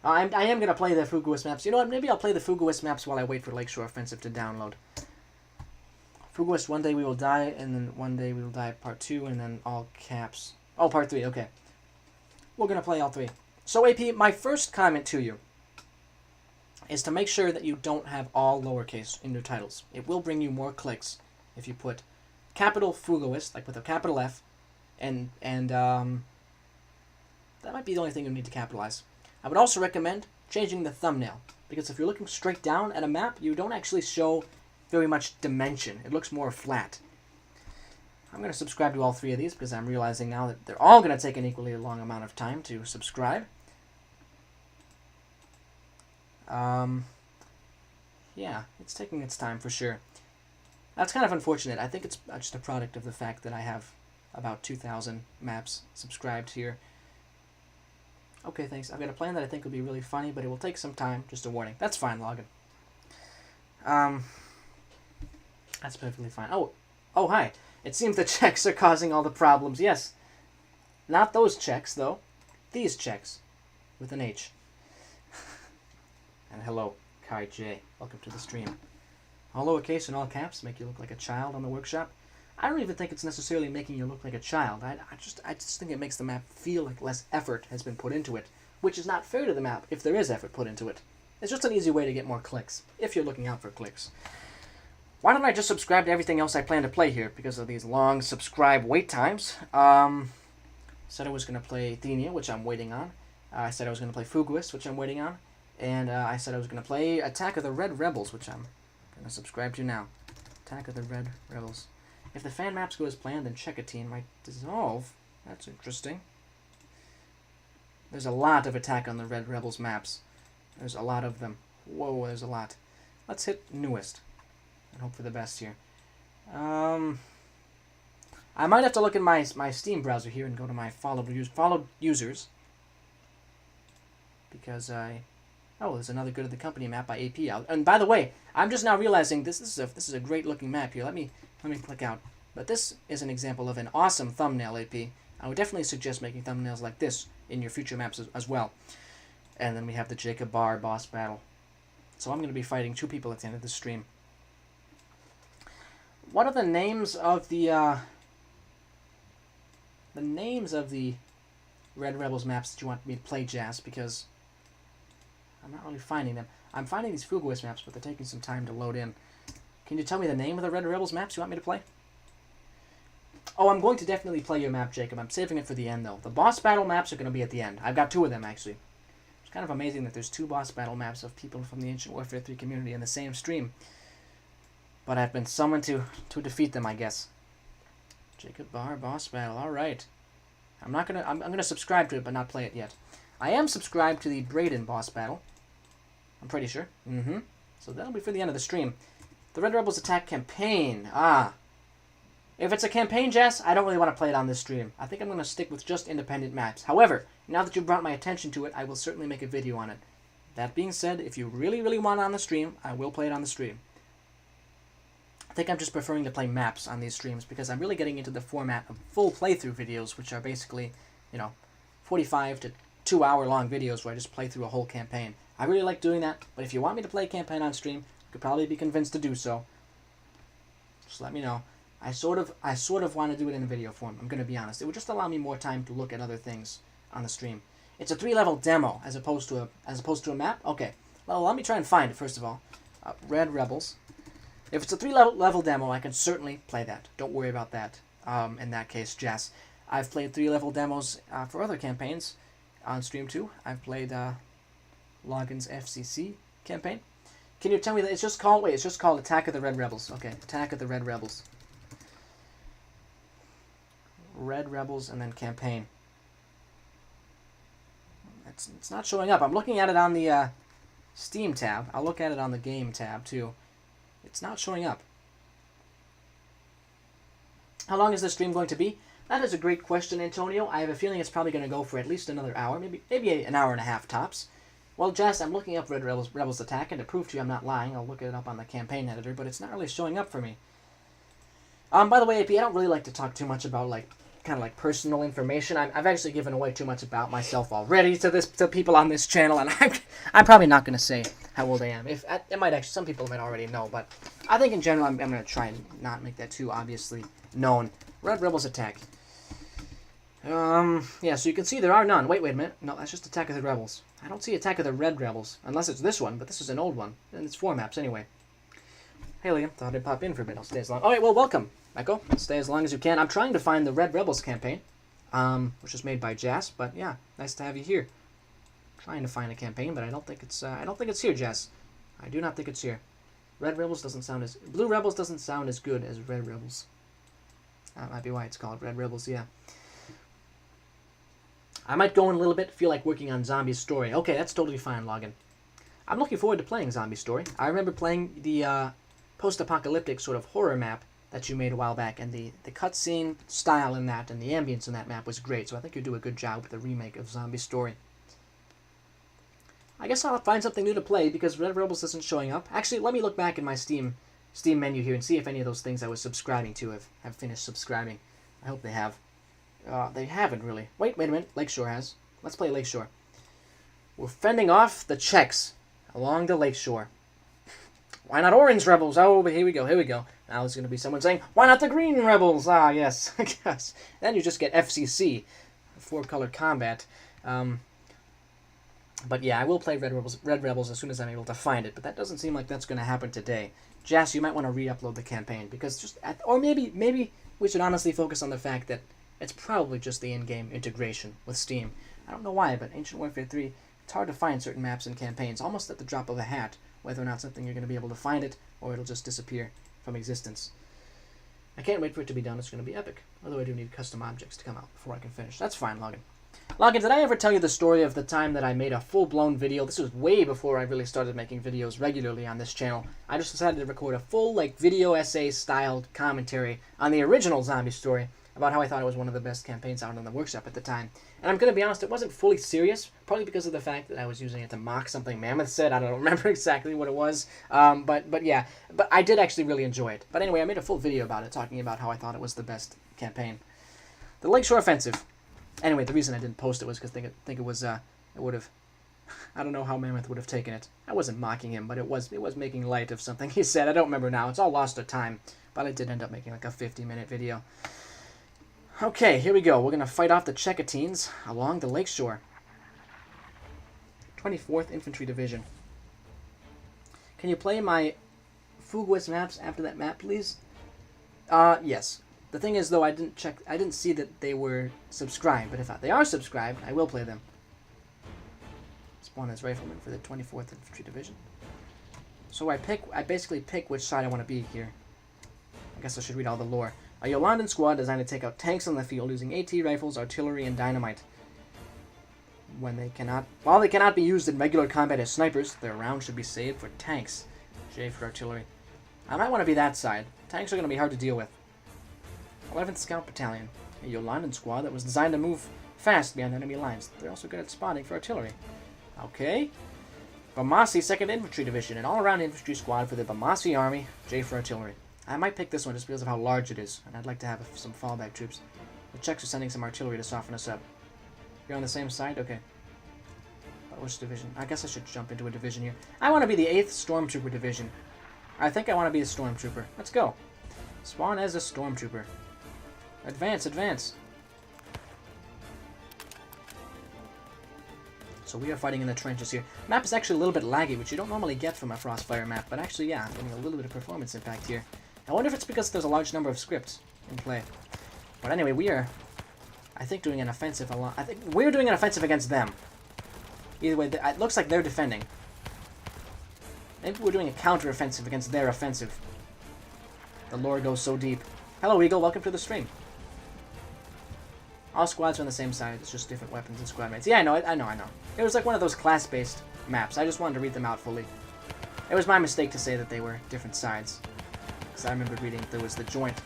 I am gonna play the Fuguist maps. You know what? Maybe I'll play the Fuguist maps while I wait for Lakeshore Offensive to download. Fuguist, One Day We Will Die, and then One Day We Will Die Part 2, and then all caps. Oh, Part 3. Okay, we're gonna play all 3. So AP, my first comment to you is to make sure that you don't have all lowercase in your titles. It will bring you more clicks if you put capital Fuguist, like with a capital F, and that might be the only thing you need to capitalize. I would also recommend changing the thumbnail, because if you're looking straight down at a map, you don't actually show very much dimension. It looks more flat. I'm going to subscribe to all 3 of these, because I'm realizing now that they're all going to take an equally long amount of time to subscribe. Yeah, it's taking its time for sure. That's kind of unfortunate. I think it's just a product of the fact that I have about 2,000 maps subscribed here. Okay, thanks. I've got a plan that I think will be really funny, but it will take some time. Just a warning. That's fine, Logan. That's perfectly fine. Oh, hi. It seems the Czechs are causing all the problems. Yes. Not those Czechs, though. These Czechs. With an H. And hello, Kai J. Welcome to the stream. All lowercase and all caps make you look like a child on the workshop. I don't even think it's necessarily making you look like a child. I just think it makes the map feel like less effort has been put into it, which is not fair to the map if there is effort put into it. It's just an easy way to get more clicks, if you're looking out for clicks. Why don't I just subscribe to everything else I plan to play here because of these long subscribe wait times? Said I was going to play Athenia, which I'm waiting on. I said I was going to play Fuguist, which I'm waiting on. And I said I was going to play Attack of the Red Rebels, which I'm going to subscribe to now. Attack of the Red Rebels. If the fan maps go as planned, then Czechotine might dissolve. That's interesting. There's a lot of Attack on the Red Rebels maps. There's a lot of them. Whoa, there's a lot. Let's hit newest and hope for the best here. I might have to look at my Steam browser here and go to my followed users. Because oh, there's another Good of the Company map by AP out. And by the way, I'm just now realizing this is a great looking map here. Let me click out. But this is an example of an awesome thumbnail, AP. I would definitely suggest making thumbnails like this in your future maps as well. And then we have the Jacob Bar boss battle. So I'm going to be fighting 2 people at the end of the stream. What are the names of the Red Rebels maps that you want me to play, Jazz? Because I'm not really finding them. I'm finding these Fuguist maps, but they're taking some time to load in. Can you tell me the name of the Red Rebels maps you want me to play? Oh, I'm going to definitely play your map, Jacob. I'm saving it for the end, though. The boss battle maps are going to be at the end. I've got 2 of them, actually. It's kind of amazing that there's 2 boss battle maps of people from the Ancient Warfare 3 community in the same stream. But I've been summoned to defeat them, I guess. Jacob Bar boss battle. All right. I'm gonna subscribe to it, but not play it yet. I am subscribed to the Brayden boss battle. I'm pretty sure. So that'll be for the end of the stream. The Red Rebels Attack campaign. If it's a campaign, Jess, I don't really want to play it on this stream. I think I'm going to stick with just independent maps. However, now that you've brought my attention to it, I will certainly make a video on it. That being said, if you really, really want it on the stream, I will play it on the stream. I think I'm just preferring to play maps on these streams because I'm really getting into the format of full playthrough videos, which are basically, 45 to 2 hour long videos where I just play through a whole campaign. I really like doing that, but if you want me to play a campaign on stream, you could probably be convinced to do so. Just let me know. I sort of want to do it in video form. I'm gonna be honest. It would just allow me more time to look at other things on the stream. It's a 3-level demo as opposed to a map. Okay. Well, let me try and find it first of all. Red Rebels. If it's a 3-level demo, I can certainly play that. Don't worry about that. In that case, Jess. I've played 3-level demos for other campaigns on stream too. I've played Login's FCC campaign. Can you tell me that it's just called? Wait, it's just called Attack of the Red Rebels. Okay, Attack of the Red Rebels. Red Rebels and then campaign. It's not showing up. I'm looking at it on the Steam tab. I'll look at it on the game tab too. It's not showing up. How long is this stream going to be? That is a great question, Antonio. I have a feeling it's probably going to go for at least another hour, maybe an hour and a half tops. Well, Jess, I'm looking up Red Rebels Attack, and to prove to you I'm not lying, I'll look it up on the campaign editor, but it's not really showing up for me. By the way, AP, I don't really like to talk too much about kind of personal information. I've actually given away too much about myself already to people on this channel, and I'm probably not going to say how old I am. It might actually, some people might already know, but I think in general I'm going to try and not make that too obviously known. Red Rebels Attack. Yeah, so you can see there are none. Wait a minute. No, that's just Attack of the Rebels. I don't see Attack of the Red Rebels, unless it's this one, but this is an old one, and it's 4 maps anyway. Hey, Liam, thought I'd pop in for a bit. I'll stay as long. All right, well, welcome, Michael. Stay as long as you can. I'm trying to find the Red Rebels campaign, which was made by Jess, but yeah, nice to have you here. Trying to find a campaign, but I don't think it's here, Jess. I do not think it's here. Red Rebels doesn't sound as... Blue Rebels doesn't sound as good as Red Rebels. That might be why it's called Red Rebels, yeah. I might go in a little bit, feel like working on Zombie Story. Okay, that's totally fine, Login. I'm looking forward to playing Zombie Story. I remember playing the post-apocalyptic sort of horror map that you made a while back, and the cutscene style in that and the ambience in that map was great, so I think you do a good job with the remake of Zombie Story. I guess I'll find something new to play because Red Rebels isn't showing up. Actually, let me look back in my Steam menu here and see if any of those things I was subscribing to have finished subscribing. I hope they have. They haven't really. Wait a minute. Lakeshore has. Let's play Lakeshore. We're fending off the Czechs along the Lakeshore. Why not Orange Rebels? Oh, but here we go. Now there's going to be someone saying, why not the Green Rebels? Ah, yes. Yes. Then you just get FCC, 4-color combat. But yeah, I will play Red Rebels as soon as I'm able to find it, but that doesn't seem like that's going to happen today. Jess, you might want to re-upload the campaign, because or maybe we should honestly focus on the fact that it's probably just the in-game integration with Steam. I don't know why, but Ancient Warfare 3, it's hard to find certain maps and campaigns, almost at the drop of a hat, whether or not something you're going to be able to find it, or it'll just disappear from existence. I can't wait for it to be done. It's going to be epic. Although I do need custom objects to come out before I can finish. That's fine, Login. Login, did I ever tell you the story of the time that I made a full-blown video? This was way before I really started making videos regularly on this channel. I just decided to record a full, video essay-styled commentary on the original Zombie Story about how I thought it was one of the best campaigns out in the workshop at the time. And I'm going to be honest, it wasn't fully serious, probably because of the fact that I was using it to mock something Mammoth said. I don't remember exactly what it was, but yeah. But I did actually really enjoy it. But anyway, I made a full video about it, talking about how I thought it was the best campaign. The Lakeshore Offensive. Anyway, the reason I didn't post it was because I think it was, it would have, I don't know how Mammoth would have taken it. I wasn't mocking him, but it was making light of something he said. I don't remember now. It's all lost to time. But I did end up making like a 50-minute video. Okay, here we go. We're going to fight off the Chekatines along the lakeshore. 24th Infantry Division. Can you play my Fugues maps after that map, please? Yes. The thing is, though, I didn't see that they were subscribed, but if they are subscribed, I will play them. Spawn as Rifleman for the 24th Infantry Division. So I basically pick which side I want to be here. I guess I should read all the lore. A Yolandan squad designed to take out tanks on the field using AT rifles, artillery, and dynamite. While they cannot be used in regular combat as snipers, their rounds should be saved for tanks. J for artillery. I might want to be that side. Tanks are going to be hard to deal with. 11th Scout Battalion. A Yolandan squad that was designed to move fast beyond enemy lines. They're also good at spotting for artillery. Okay. Bamasi 2nd Infantry Division. An all-around infantry squad for the Bamasi Army. J for artillery. I might pick this one just because of how large it is, and I'd like to have some fallback troops. The Czechs are sending some artillery to soften us up. You're on the same side? Okay. Which division? I guess I should jump into a division here. I want to be the 8th Stormtrooper Division. I think I want to be a Stormtrooper. Let's go. Spawn as a stormtrooper. Advance, advance. So we are fighting in the trenches here. Map is actually a little bit laggy, which you don't normally get from a Frostfire map, but actually, yeah, I'm getting a little bit of performance impact here. I wonder if it's because there's a large number of scripts in play. But anyway, we are, I think, doing an offensive a lot. I think we're doing an offensive against them. Either way, it looks like they're defending. Maybe we're doing a counter-offensive against their offensive. The lore goes so deep. Hello, Eagle. Welcome to the stream. All squads are on the same side. It's just different weapons and squad mates. Yeah, I know. I know. It was like one of those class-based maps. I just wanted to read them out fully. It was my mistake to say that they were different sides. Because I remember reading there was the joint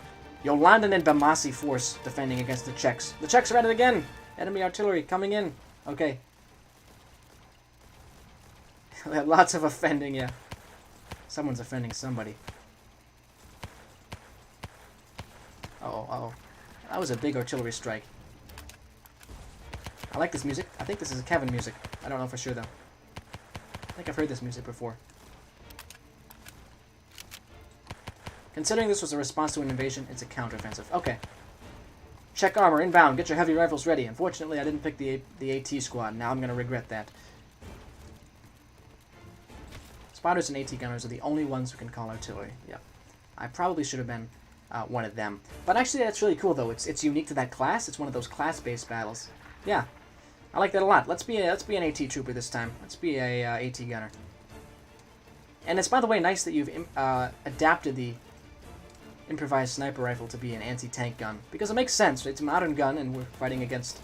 Yolandan and Bamasi force defending against the Czechs. The Czechs are at it again! Enemy artillery coming in. Okay. We have lots of offending, yeah. Someone's offending somebody. Uh-oh, uh-oh. That was a big artillery strike. I like this music. I think this is Kevin music. I don't know for sure, though. I think I've heard this music before. Considering this was a response to an invasion, it's a counteroffensive. Okay. Check armor, inbound. Get your heavy rifles ready. Unfortunately, I didn't pick the AT squad. Now I'm going to regret that. Spotters and AT gunners are the only ones who can call artillery. Yep. I probably should have been one of them. But actually, that's really cool, though. It's unique to that class. It's one of those class-based battles. Yeah. I like that a lot. Let's be an AT trooper this time. Let's be a AT gunner. And it's, by the way, nice that you've adapted the improvised sniper rifle to be an anti-tank gun. Because it makes sense. It's a modern gun, and we're fighting against,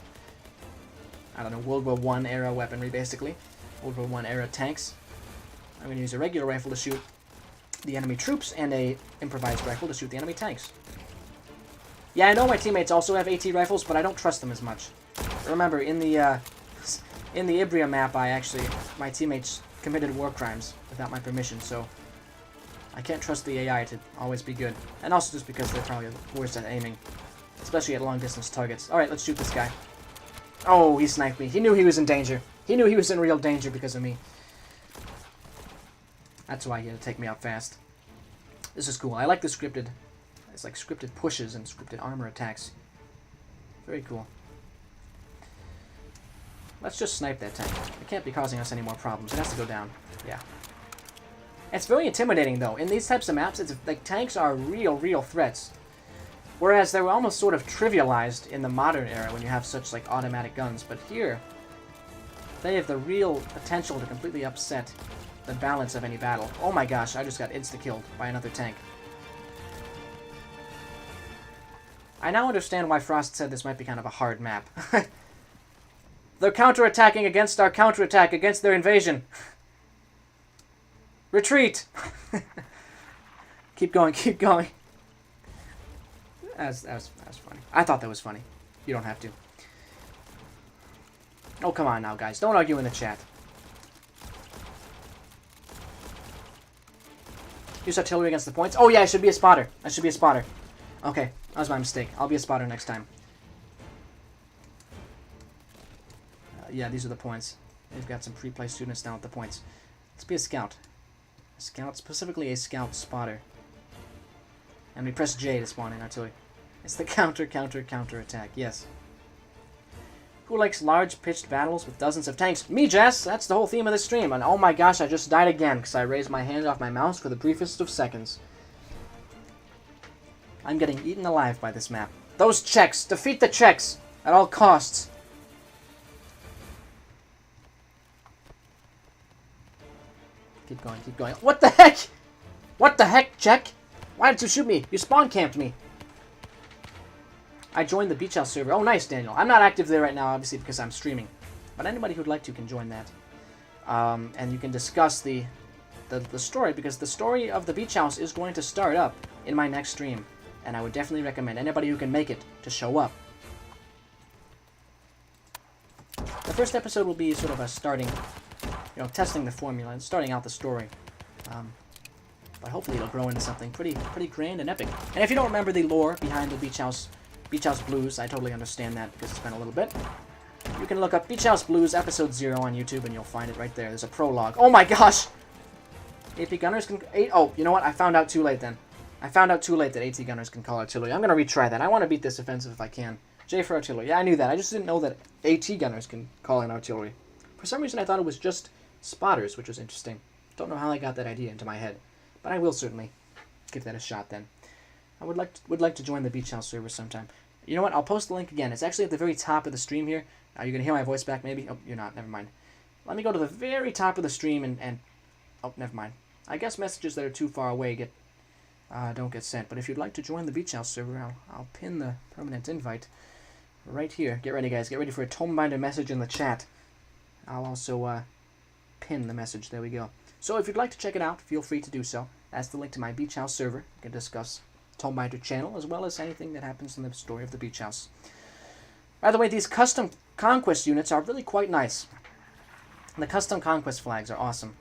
I don't know, World War I era weaponry, basically. World War I era tanks. I'm going to use a regular rifle to shoot the enemy troops, and a improvised rifle to shoot the enemy tanks. Yeah, I know my teammates also have AT rifles, but I don't trust them as much. Remember, in the Ibria map, my teammates committed war crimes without my permission, so I can't trust the AI to always be good. And also just because they're probably the worst at aiming, especially at long-distance targets. Alright, let's shoot this guy. Oh, he sniped me. He knew he was in danger. He knew he was in real danger because of me. That's why he had to take me out fast. This is cool. I like the scripted. It's like scripted pushes and scripted armor attacks. Very cool. Let's just snipe that tank. It can't be causing us any more problems. It has to go down. Yeah. It's very intimidating, though. In these types of maps, it's like tanks are real threats. Whereas they were almost sort of trivialized in the modern era when you have such like automatic guns. But here, they have the real potential to completely upset the balance of any battle. Oh my gosh, I just got insta-killed by another tank. I now understand why Frost said this might be kind of a hard map. They're counterattacking against our counterattack, against their invasion. Retreat! Keep going, keep going. That was funny. I thought that was funny. You don't have to. Oh, come on now, guys. Don't argue in the chat. Use artillery against the points. Oh, yeah, I should be a spotter. I should be a spotter. Okay, that was my mistake. I'll be a spotter next time. Yeah, these are the points. They've got some pre-play students down at the points. Let's be a scout. A scout, specifically a scout spotter. And we press J to spawn in artillery. It's the counter attack, yes. Who likes large pitched battles with dozens of tanks? Me, Jess! That's the whole theme of this stream. And oh my gosh, I just died again because I raised my hand off my mouse for the briefest of seconds. I'm getting eaten alive by this map. Those Czechs! Defeat the Czechs! At all costs! Keep going, keep going. What the heck? What the heck, Czech? Why did you shoot me? You spawn camped me. I joined the Beach House server. Oh, nice, Daniel. I'm not active there right now, obviously, because I'm streaming. But anybody who'd like to can join that. And you can discuss the story, because the story of the Beach House is going to start up in my next stream. And I would definitely recommend anybody who can make it to show up. The first episode will be sort of a starting, testing the formula and starting out the story. But hopefully it'll grow into something pretty grand and epic. And if you don't remember the lore behind the Beach House Blues, I totally understand that because it's been a little bit. You can look up Beach House Blues Episode 0 on YouTube and you'll find it right there. There's a prologue. Oh my gosh! AP Gunners can... Oh, you know what? I found out too late then. I found out too late that AT gunners can call artillery. I'm going to retry that. I want to beat this offensive if I can. J for artillery. Yeah, I knew that. I just didn't know that AT gunners can call in artillery. For some reason, I thought it was just spotters, which was interesting. Don't know how I got that idea into my head, but I will certainly give that a shot then. I would like to join the Beach House server sometime. You know what? I'll post the link again. It's actually at the very top of the stream here. Are you going to hear my voice back maybe? Oh, you're not. Never mind. Let me go to the very top of the stream and oh, never mind. I guess messages that are too far away don't get sent. But if you'd like to join the Beach House server, I'll pin the permanent invite right here. Get ready, guys. Get ready for a Tomebinder message in the chat. I'll also pin the message. There we go. So if you'd like to check it out, feel free to do so. That's the link to my Beach House server. You can discuss Tomebinder channel as well as anything that happens in the story of the Beach House. By the way, these custom conquest units are really quite nice. The custom conquest flags are awesome.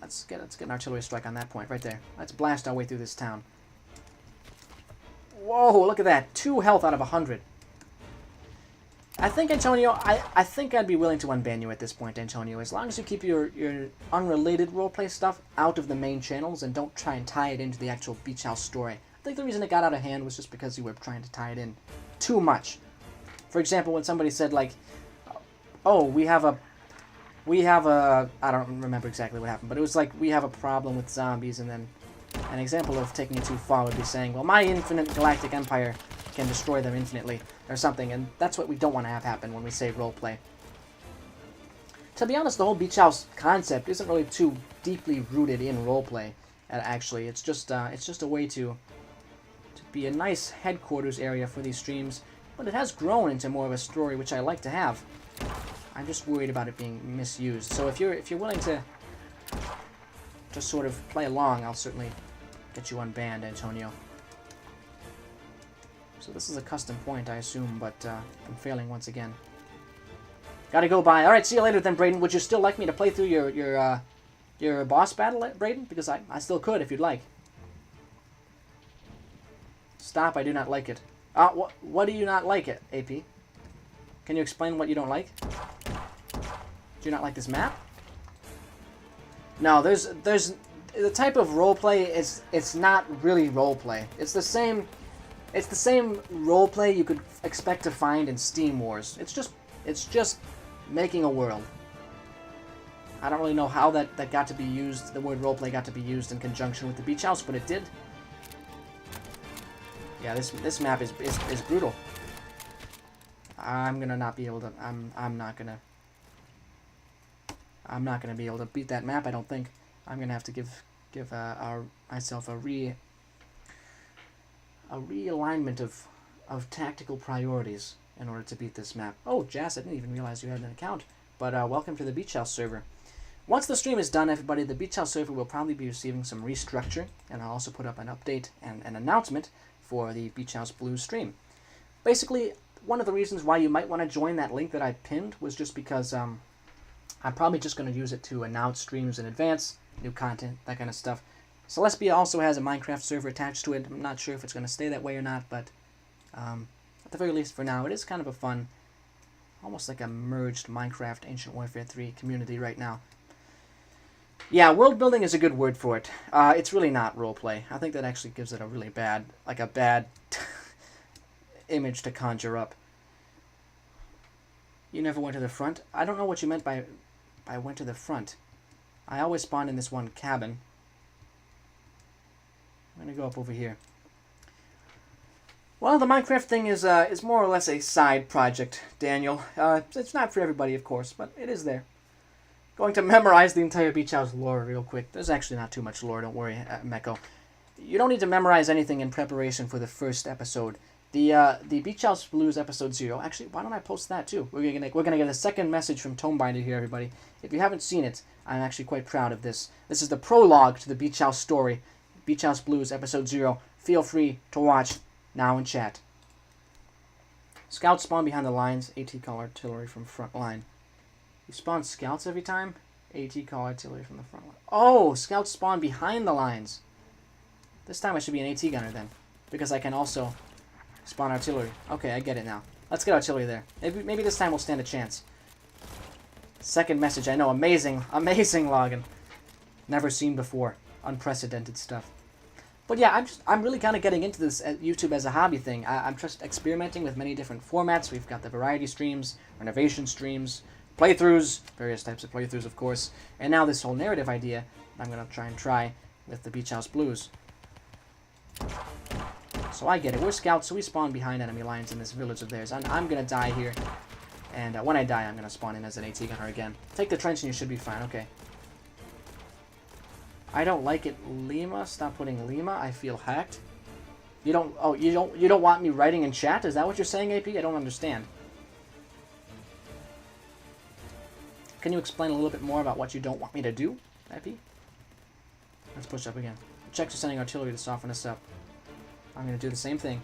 Let's get an artillery strike on that point right there. Let's blast our way through this town. Whoa, look at that. 2 health out of 100. I think, Antonio, I think I'd be willing to unban you at this point, Antonio, as long as you keep your unrelated roleplay stuff out of the main channels and don't try and tie it into the actual Beach House story. I think the reason it got out of hand was just because you were trying to tie it in too much. For example, when somebody said, like, oh, we have a, I don't remember exactly what happened, but it was like, we have a problem with zombies, and then an example of taking it too far would be saying, well, my infinite galactic empire can destroy them infinitely, or something, and that's what we don't want to have happen when we say roleplay. To be honest, the whole Beach House concept isn't really too deeply rooted in roleplay, actually. It's just a way to be a nice headquarters area for these streams, but it has grown into more of a story, which I like to have. I'm just worried about it being misused. So if you're willing to just sort of play along, I'll certainly get you unbanned, Antonio. So this is a custom point, I assume, but I'm failing once again. Gotta go by. Alright, see you later then, Braden. Would you still like me to play through your boss battle, Braden? Because I still could, if you'd like. Stop, I do not like it. What do you not like it, AP? Can you explain what you don't like? Do you not like this map? No, there's the type of roleplay it's not really roleplay. It's the same roleplay you could expect to find in Steam Wars. It's just making a world. I don't really know how that got to be used, the word roleplay got to be used in conjunction with the Beach House, but it did. Yeah, this map is brutal. I'm gonna not be able to. I'm not gonna be able to beat that map. I don't think. I'm gonna have to give myself a realignment of tactical priorities in order to beat this map. Oh, Jas, I didn't even realize you had an account. But welcome to the Beach House server. Once the stream is done, everybody, the Beach House server will probably be receiving some restructure, and I'll also put up an update and an announcement for the Beach House Blues stream. Basically, one of the reasons why you might want to join that link that I pinned was just because I'm probably just going to use it to announce streams in advance, new content, that kind of stuff. Celestia also has a Minecraft server attached to it. I'm not sure if it's going to stay that way or not, but at the very least for now, it is kind of a fun, almost like a merged Minecraft Ancient Warfare 3 community right now. Yeah, world building is a good word for it. It's really not roleplay. I think that actually gives it a really bad, like a bad image to conjure up. You never went to the front? I don't know what you meant by went to the front. I always spawned in this one cabin. I'm going to go up over here. Well, the Minecraft thing is more or less a side project, Daniel. It's not for everybody, of course, but it is there. Going to memorize the entire Beach House lore real quick. There's actually not too much lore, don't worry, Meko. You don't need to memorize anything in preparation for the first episode. The Beach House Blues episode 0. Actually, why don't I post that too? We're gonna get a second message from Tomebinder here, everybody. If you haven't seen it, I'm actually quite proud of this. This is the prologue to the Beach House story. Beach House Blues episode 0. Feel free to watch now in chat. Scouts spawn behind the lines. AT call artillery from front line. You spawn scouts every time? AT call artillery from the front line. Oh, scouts spawn behind the lines. This time I should be an AT gunner then, because I can also spawn artillery. Okay, I get it now. Let's get artillery there. Maybe this time we'll stand a chance. Second message, I know. Amazing login. Never seen before. Unprecedented stuff. But yeah, I'm really kind of getting into this YouTube as a hobby thing. I'm just experimenting with many different formats. We've got the variety streams, renovation streams, playthroughs, various types of playthroughs, of course, and now this whole narrative idea I'm going to try with the Beach House Blues. So I get it. We're scouts, so we spawn behind enemy lines in this village of theirs. I'm going to die here, and when I die, I'm going to spawn in as an AT gunner again. Take the trench and you should be fine. Okay. I don't like it, Lima. Stop putting Lima. I feel hacked. You don't. Oh, you don't want me writing in chat? Is that what you're saying, AP? I don't understand. Can you explain a little bit more about what you don't want me to do, AP? Let's push up again. Czechs are sending artillery to soften us up. I'm gonna do the same thing.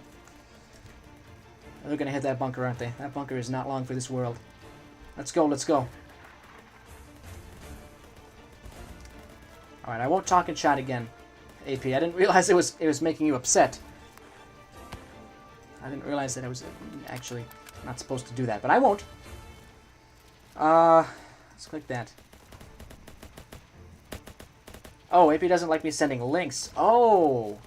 They're gonna hit that bunker, aren't they? That bunker is not long for this world. Let's go. Let's go. Alright, I won't talk in chat again, AP. I didn't realize it was making you upset. I didn't realize that I was actually not supposed to do that, but I won't. Let's click that. Oh, AP doesn't like me sending links. Oh!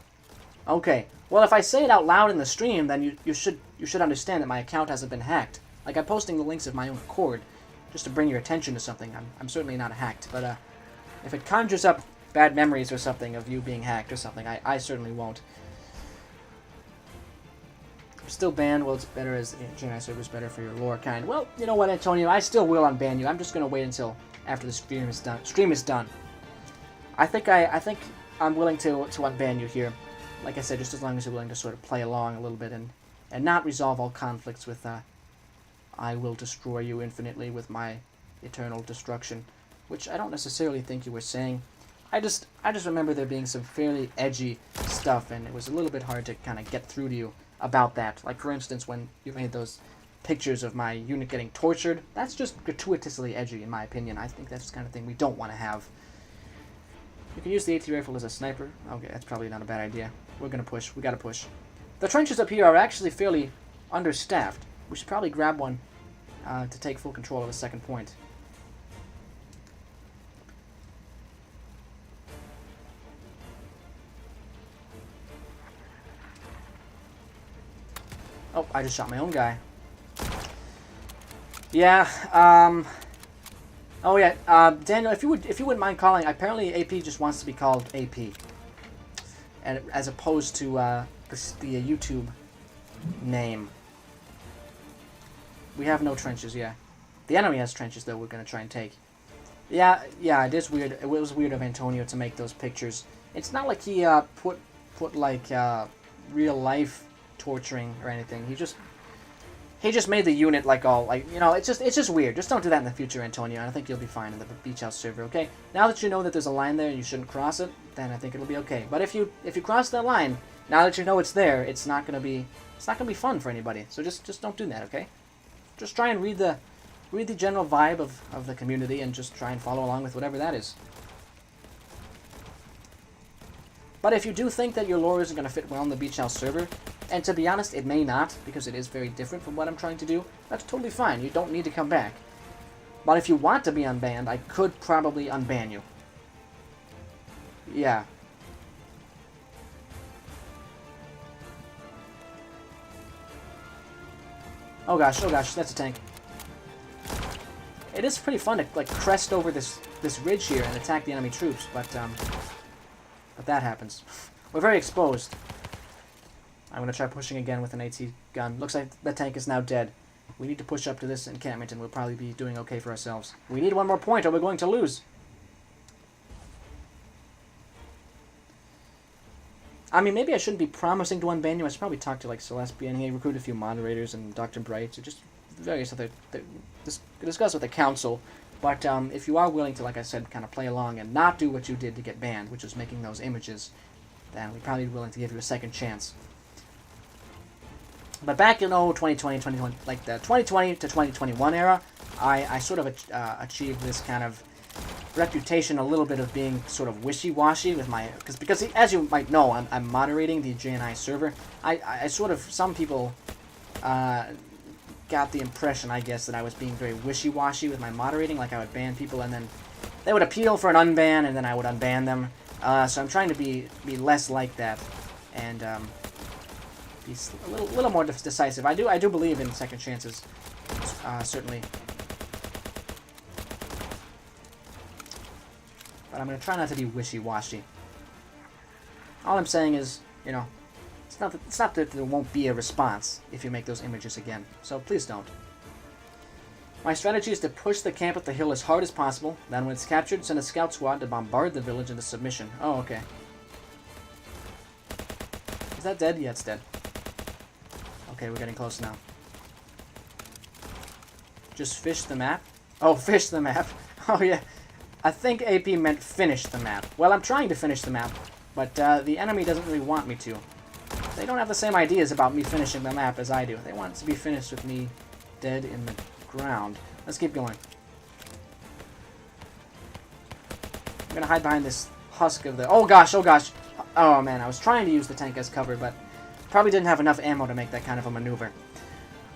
Okay. Well, if I say it out loud in the stream, then you should understand that my account hasn't been hacked. Like, I'm posting the links of my own accord, just to bring your attention to something. I'm certainly not hacked, but, if it conjures up bad memories or something of you being hacked or something, I certainly won't. I'm still banned. Well, it's better as GNI server is better for your lore kind. Well, you know what, Antonio? I still will unban you. I'm just gonna wait until after the stream is done. I think I'm willing to unban you here. Like I said, just as long as you're willing to sort of play along a little bit and not resolve all conflicts with I will destroy you infinitely with my eternal destruction. Which I don't necessarily think you were saying. I just remember there being some fairly edgy stuff, and it was a little bit hard to kind of get through to you about that. Like, for instance, when you made those pictures of my unit getting tortured, that's just gratuitously edgy, in my opinion. I think that's the kind of thing we don't want to have. You can use the AT rifle as a sniper. Okay, that's probably not a bad idea. We're gonna push. We gotta push. The trenches up here are actually fairly understaffed. We should probably grab one to take full control of the second point. Oh, I just shot my own guy. Yeah, oh yeah, Daniel, if you wouldn't mind calling, apparently AP just wants to be called AP. And as opposed to, the YouTube name. We have no trenches, yeah. The enemy has trenches, though, we're gonna try and take. Yeah, it is weird. It was weird of Antonio to make those pictures. It's not like he, put like, real life torturing or anything. He just made the unit like all like, you know, it's just weird. Just don't do that in the future, Antonio, and I think you'll be fine in the Beach House server, okay? Now that you know that there's a line there and you shouldn't cross it, then I think it'll be okay. But if you cross that line, now that you know it's there, it's not gonna be fun for anybody. So just don't do that, okay? Just try and read the general vibe of the community and just try and follow along with whatever that is. But if you do think that your lore isn't going to fit well in the Beach House server, and to be honest, it may not, because it is very different from what I'm trying to do, that's totally fine. You don't need to come back. But if you want to be unbanned, I could probably unban you. Yeah. Oh gosh, that's a tank. It is pretty fun to like crest over this ridge here and attack the enemy troops, but that happens. We're very exposed. I'm gonna try pushing again with an AT gun. Looks like the tank is now dead. We need to push up to this encampment and we'll probably be doing okay for ourselves. We need one more point or we're going to lose. I mean, maybe I shouldn't be promising to unban you. I should probably talk to, like, Celestian. He recruited a few moderators and Dr. Bright. So just various other... discuss with the council. But if you are willing to, like I said, kind of play along and not do what you did to get banned, which is making those images, then we'd probably be willing to give you a second chance. But back in, 2020, like the 2020 to 2021 era, I sort of achieved this kind of reputation a little bit of being sort of wishy-washy with my... Because as you might know, I'm moderating the JNI server. I sort of... Some people got the impression, I guess, that I was being very wishy-washy with my moderating. Like I would ban people and then they would appeal for an unban, and then I would unban them. So I'm trying to be less like that, and be a little more decisive. I do believe in second chances, certainly. But I'm gonna try not to be wishy-washy. All I'm saying is, you know, it's not that there won't be a response if you make those images again. So please don't. My strategy is to push the camp up the hill as hard as possible. Then when it's captured, send a scout squad to bombard the village into submission. Oh, okay. Is that dead? Yeah, it's dead. Okay, we're getting close now. Just fish the map? Oh, fish the map. Oh, yeah. I think AP meant finish the map. Well, I'm trying to finish the map, but the enemy doesn't really want me to. They don't have the same ideas about me finishing the map as I do. They want it to be finished with me dead in the ground. Let's keep going. I'm gonna hide behind this husk of the... Oh gosh, oh gosh. Oh man, I was trying to use the tank as cover, but probably didn't have enough ammo to make that kind of a maneuver.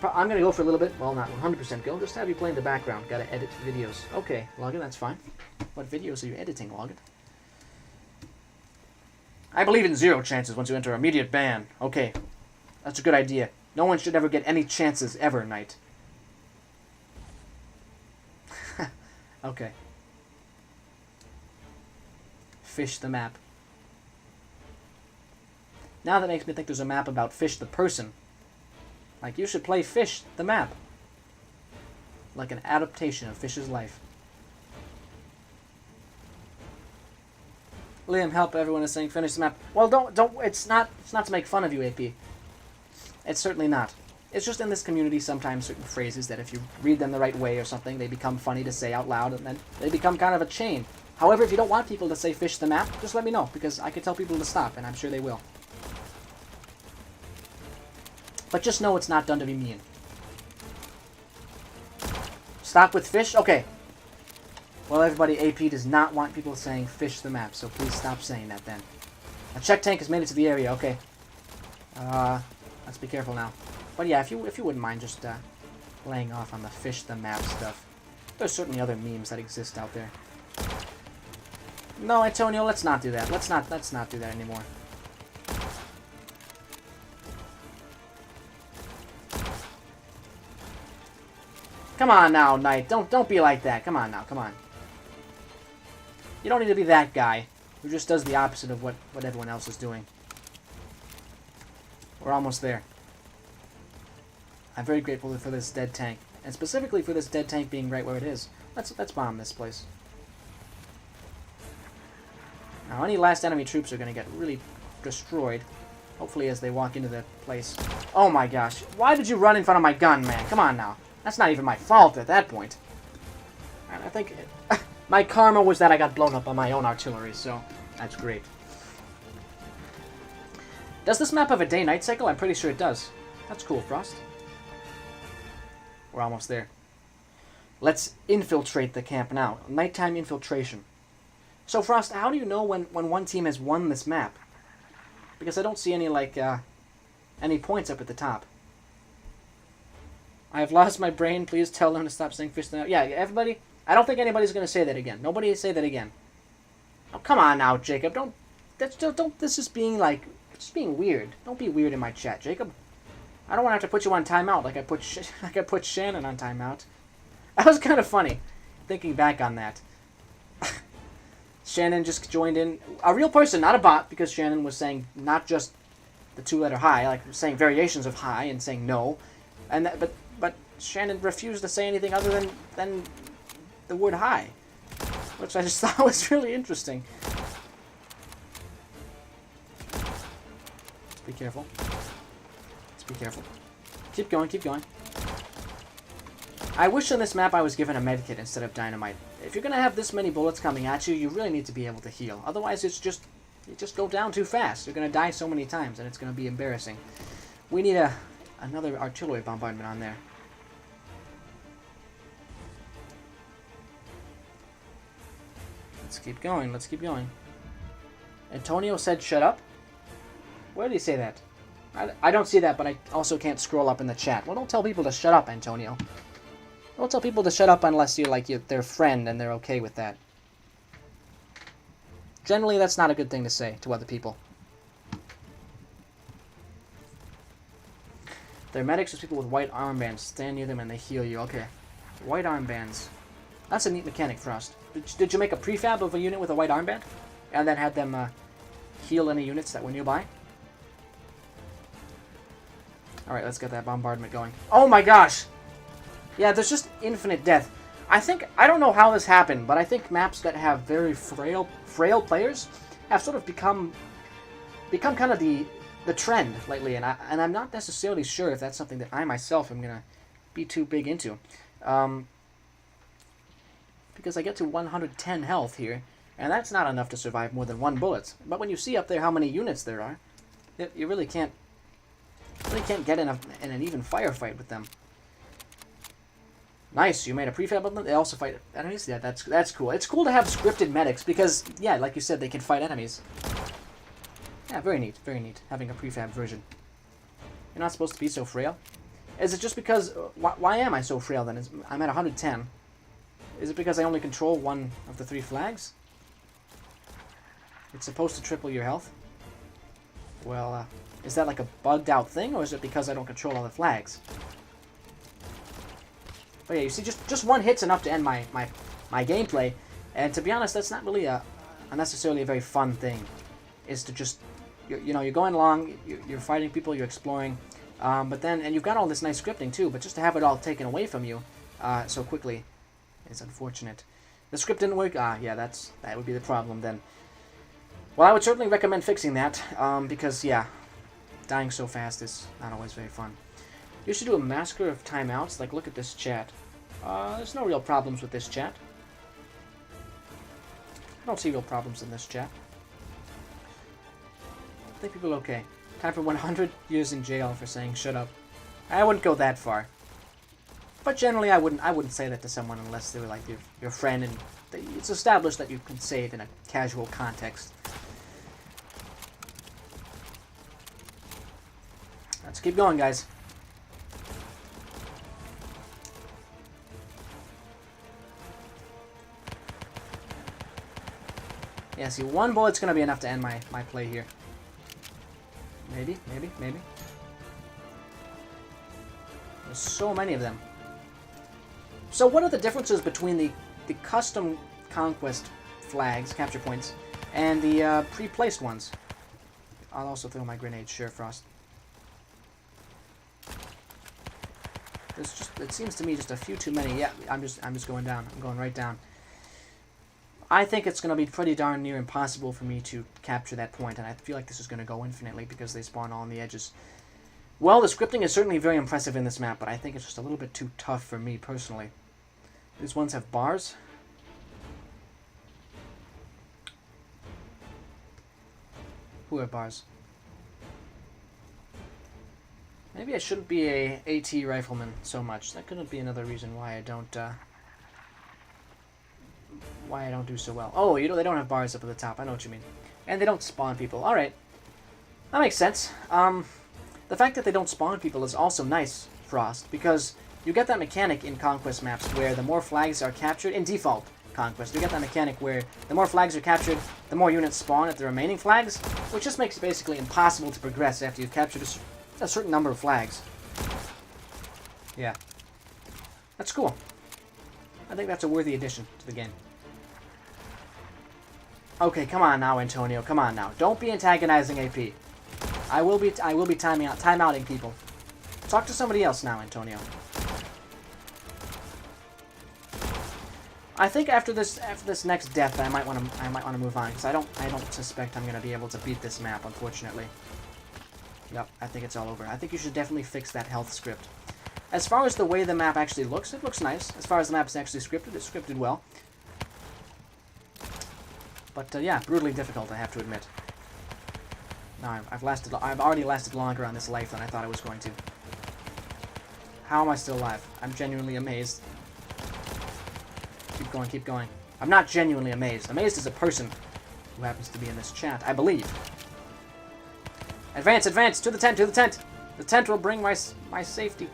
I'm gonna go for a little bit. Well, not 100% go. Just have you play in the background. Gotta edit videos. Okay, Logan, that's fine. What videos are you editing, Logan? I believe in 0 chances once you enter immediate ban. Okay, that's a good idea. No one should ever get any chances ever, Knight. Okay. Fish the map. Now that makes me think there's a map about Fish the person. Like, you should play Fish the map. Like an adaptation of Fish's life. Liam, help, everyone is saying finish the map. Well, don't, it's not to make fun of you, AP. It's certainly not. It's just in this community sometimes certain phrases that if you read them the right way or something, they become funny to say out loud, and then they become kind of a chain. However, if you don't want people to say fish the map, just let me know, because I can tell people to stop, and I'm sure they will. But just know it's not done to be mean. Stop with fish? Okay. Well, everybody, AP does not want people saying fish the map, so please stop saying that then. A check tank has made it to the area, okay. Let's be careful now. But yeah, if you wouldn't mind just laying off on the fish the map stuff. There's certainly other memes that exist out there. No, Antonio, let's not do that. Let's not do that anymore. Come on now, Knight. Don't be like that. Come on now, come on. You don't need to be that guy who just does the opposite of what everyone else is doing. We're almost there. I'm very grateful for this dead tank, and specifically for this dead tank being right where it is. Let's bomb this place. Now, any last enemy troops are going to get really destroyed, hopefully as they walk into the place. Oh my gosh, why did you run in front of my gun, man? Come on now. That's not even my fault at that point. And I think my karma was that I got blown up by my own artillery, so that's great. Does this map have a day-night cycle? I'm pretty sure it does. That's cool, Frost. We're almost there. Let's infiltrate the camp now. Nighttime infiltration. So, Frost, how do you know when one team has won this map? Because I don't see any, like, any points up at the top. I have lost my brain. Please tell them to stop saying fish. Yeah, everybody. I don't think anybody's going to say that again. Nobody say that again. Oh, come on now, Jacob. Don't. This is being, like, just being weird. Don't be weird in my chat, Jacob. I don't want to have to put you on timeout like I put Shannon on timeout. That was kind of funny, thinking back on that. Shannon just joined in. A real person, not a bot, because Shannon was saying not just the 2-letter hi, like saying variations of hi and saying no, and that, but Shannon refused to say anything other than the word hi, which I just thought was really interesting. Let's be careful. Be careful. Keep going, keep going. I wish on this map I was given a medkit instead of dynamite. If you're going to have this many bullets coming at you, you really need to be able to heal. Otherwise, you just go down too fast. You're going to die so many times, and it's going to be embarrassing. We need another artillery bombardment on there. Let's keep going, let's keep going. Antonio said shut up? Where did he say that? I don't see that, but I also can't scroll up in the chat. Well, don't tell people to shut up, Antonio. Don't tell people to shut up unless you're like their friend and they're okay with that. Generally, that's not a good thing to say to other people. They're medics, just people with white armbands. Stand near them and they heal you. Okay. White armbands. That's a neat mechanic, Frost. Did you make a prefab of a unit with a white armband? And then had them heal any units that were nearby? Alright, let's get that bombardment going. Oh my gosh! Yeah, there's just infinite death. I don't know how this happened, but I think maps that have very frail players have sort of become kind of the trend lately, and I'm not necessarily sure if that's something that I myself am gonna be too big into, because I get to 110 health here, and that's not enough to survive more than one bullet. But when you see up there how many units there are, you really can't get in an even firefight with them. Nice, you made a prefab of them. They also fight enemies. Yeah, that's cool. It's cool to have scripted medics because, yeah, like you said, they can fight enemies. Yeah, very neat, having a prefab version. You're not supposed to be so frail. Is it just because... why am I so frail then? I'm at 110. Is it because I only control one of the 3 flags? It's supposed to triple your health? Well, is that like a bugged out thing, or is it because I don't control all the flags? But yeah, you see, just one hit's enough to end my gameplay, and to be honest, that's not really a necessarily a very fun thing. Is to just... You're going along, you're fighting people, you're exploring, but then, and you've got all this nice scripting too, but just to have it all taken away from you so quickly is unfortunate. The script didn't work? Yeah, that would be the problem then. Well, I would certainly recommend fixing that, because, yeah, dying so fast is not always very fun. You should do a massacre of timeouts. Like, look at this chat. There's no real problems with this chat. I don't see real problems in this chat. I think people are okay. Time for 100 years in jail for saying shut up. I wouldn't go that far. But generally, I wouldn't say that to someone unless they were like your friend, and it's established that you can say it in a casual context. Let's keep going, guys. Yeah, see, one bullet's gonna be enough to end my play here. Maybe. There's so many of them. So what are the differences between the custom conquest flags, capture points, and the pre-placed ones? I'll also throw my grenade, sure, Frost. There's just, it seems to me, just a few too many. Yeah, I'm just going down. I'm going right down. I think it's going to be pretty darn near impossible for me to capture that point, and I feel like this is going to go infinitely because they spawn all on the edges. Well, the scripting is certainly very impressive in this map, but I think it's just a little bit too tough for me personally. These ones have bars. Who have bars? Maybe I shouldn't be a AT rifleman so much. That couldn't be another reason why I don't do so well. Oh, they don't have bars up at the top. I know what you mean. And they don't spawn people. Alright. That makes sense. The fact that they don't spawn people is also nice, Frost, because you get that mechanic in Conquest maps where the more flags are captured, in default Conquest, you get that mechanic where the more flags are captured, the more units spawn at the remaining flags, which just makes it basically impossible to progress after you've captured a certain number of flags. Yeah. That's cool. I think that's a worthy addition to the game. Okay, come on now, Antonio. Come on now. Don't be antagonizing AP. I will be timeouting people. Talk to somebody else now, Antonio. I think after this next death, I might want to move on because I don't suspect I'm gonna be able to beat this map, unfortunately. Yep, I think it's all over. I think you should definitely fix that health script. As far as the way the map actually looks, it looks nice. As far as the map is actually scripted, it's scripted well. But yeah, brutally difficult, I have to admit. No, I've already lasted longer on this life than I thought I was going to. How am I still alive? I'm genuinely amazed. Keep going, keep going. I'm not genuinely amazed. Amazed is a person who happens to be in this chat, I believe. Advance, advance! To the tent, to the tent! The tent will bring my safety.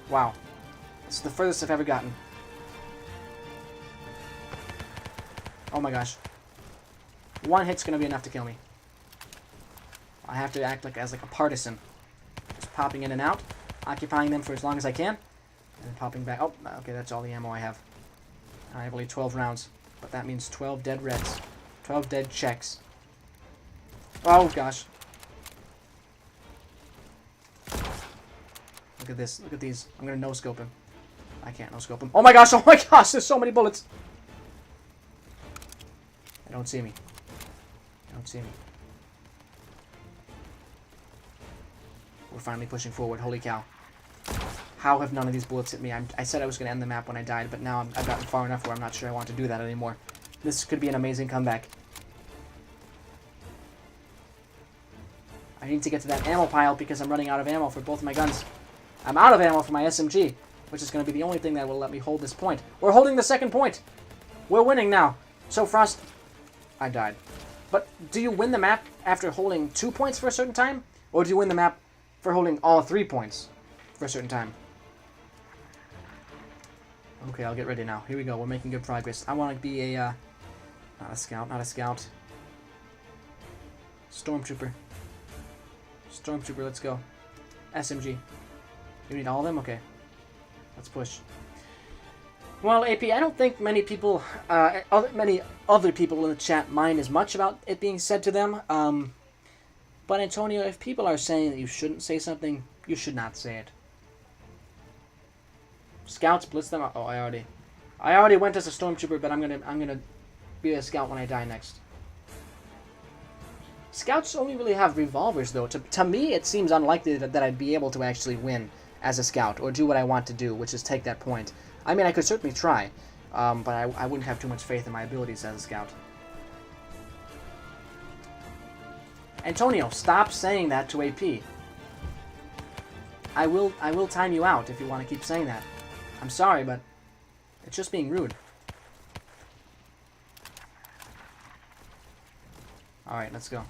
Wow. This is the furthest I've ever gotten. Oh my gosh. One hit's gonna be enough to kill me. I have to act as a partisan. Just popping in and out, occupying them for as long as I can, and then popping back. Oh, okay, that's all the ammo I have. I have only 12 rounds, but that means 12 dead reds. 12 dead Czechs. Oh, gosh. Look at this. Look at these. I'm going to no-scope him. I can't no-scope him. Oh, my gosh. Oh, my gosh. There's so many bullets. They don't see me. They don't see me. We're finally pushing forward. Holy cow. How have none of these bullets hit me? I said I was going to end the map when I died, but now I've gotten far enough where I'm not sure I want to do that anymore. This could be an amazing comeback. I need to get to that ammo pile because I'm running out of ammo for both of my guns. I'm out of ammo for my SMG, which is going to be the only thing that will let me hold this point. We're holding the second point. We're winning now. So, Frost, I died. But do you win the map after holding 2 points for a certain time? Or do you win the map for holding all 3 points for a certain time? Okay, I'll get ready now. Here we go. We're making good progress. I want to be a, not a scout, not a scout. Stormtrooper. Stormtrooper, let's go. SMG. You need all of them? Okay. Let's push. Well, AP, I don't think many people, many other people in the chat mind as much about it being said to them. But Antonio, if people are saying that you shouldn't say something, you should not say it. Scouts, blitz them. Oh, I already went as a stormtrooper, but I'm gonna be a scout when I die next. Scouts only really have revolvers, though. To me, it seems unlikely that I'd be able to actually win as a scout or do what I want to do, which is take that point. I mean, I could certainly try, but I wouldn't have too much faith in my abilities as a scout. Antonio, stop saying that to AP. I will time you out if you want to keep saying that. I'm sorry, but it's just being rude. Alright, let's go.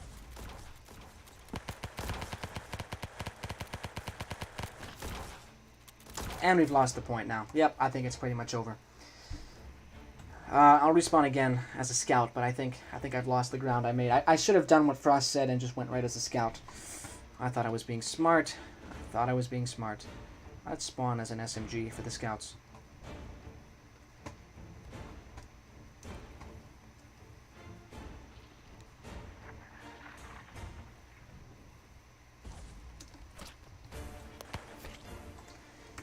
And we've lost the point now. Yep, I think it's pretty much over. I'll respawn again as a scout, but I think I've lost the ground I made. I should have done what Frost said and just went right as a scout. I thought I was being smart. Let's spawn as an SMG for the scouts.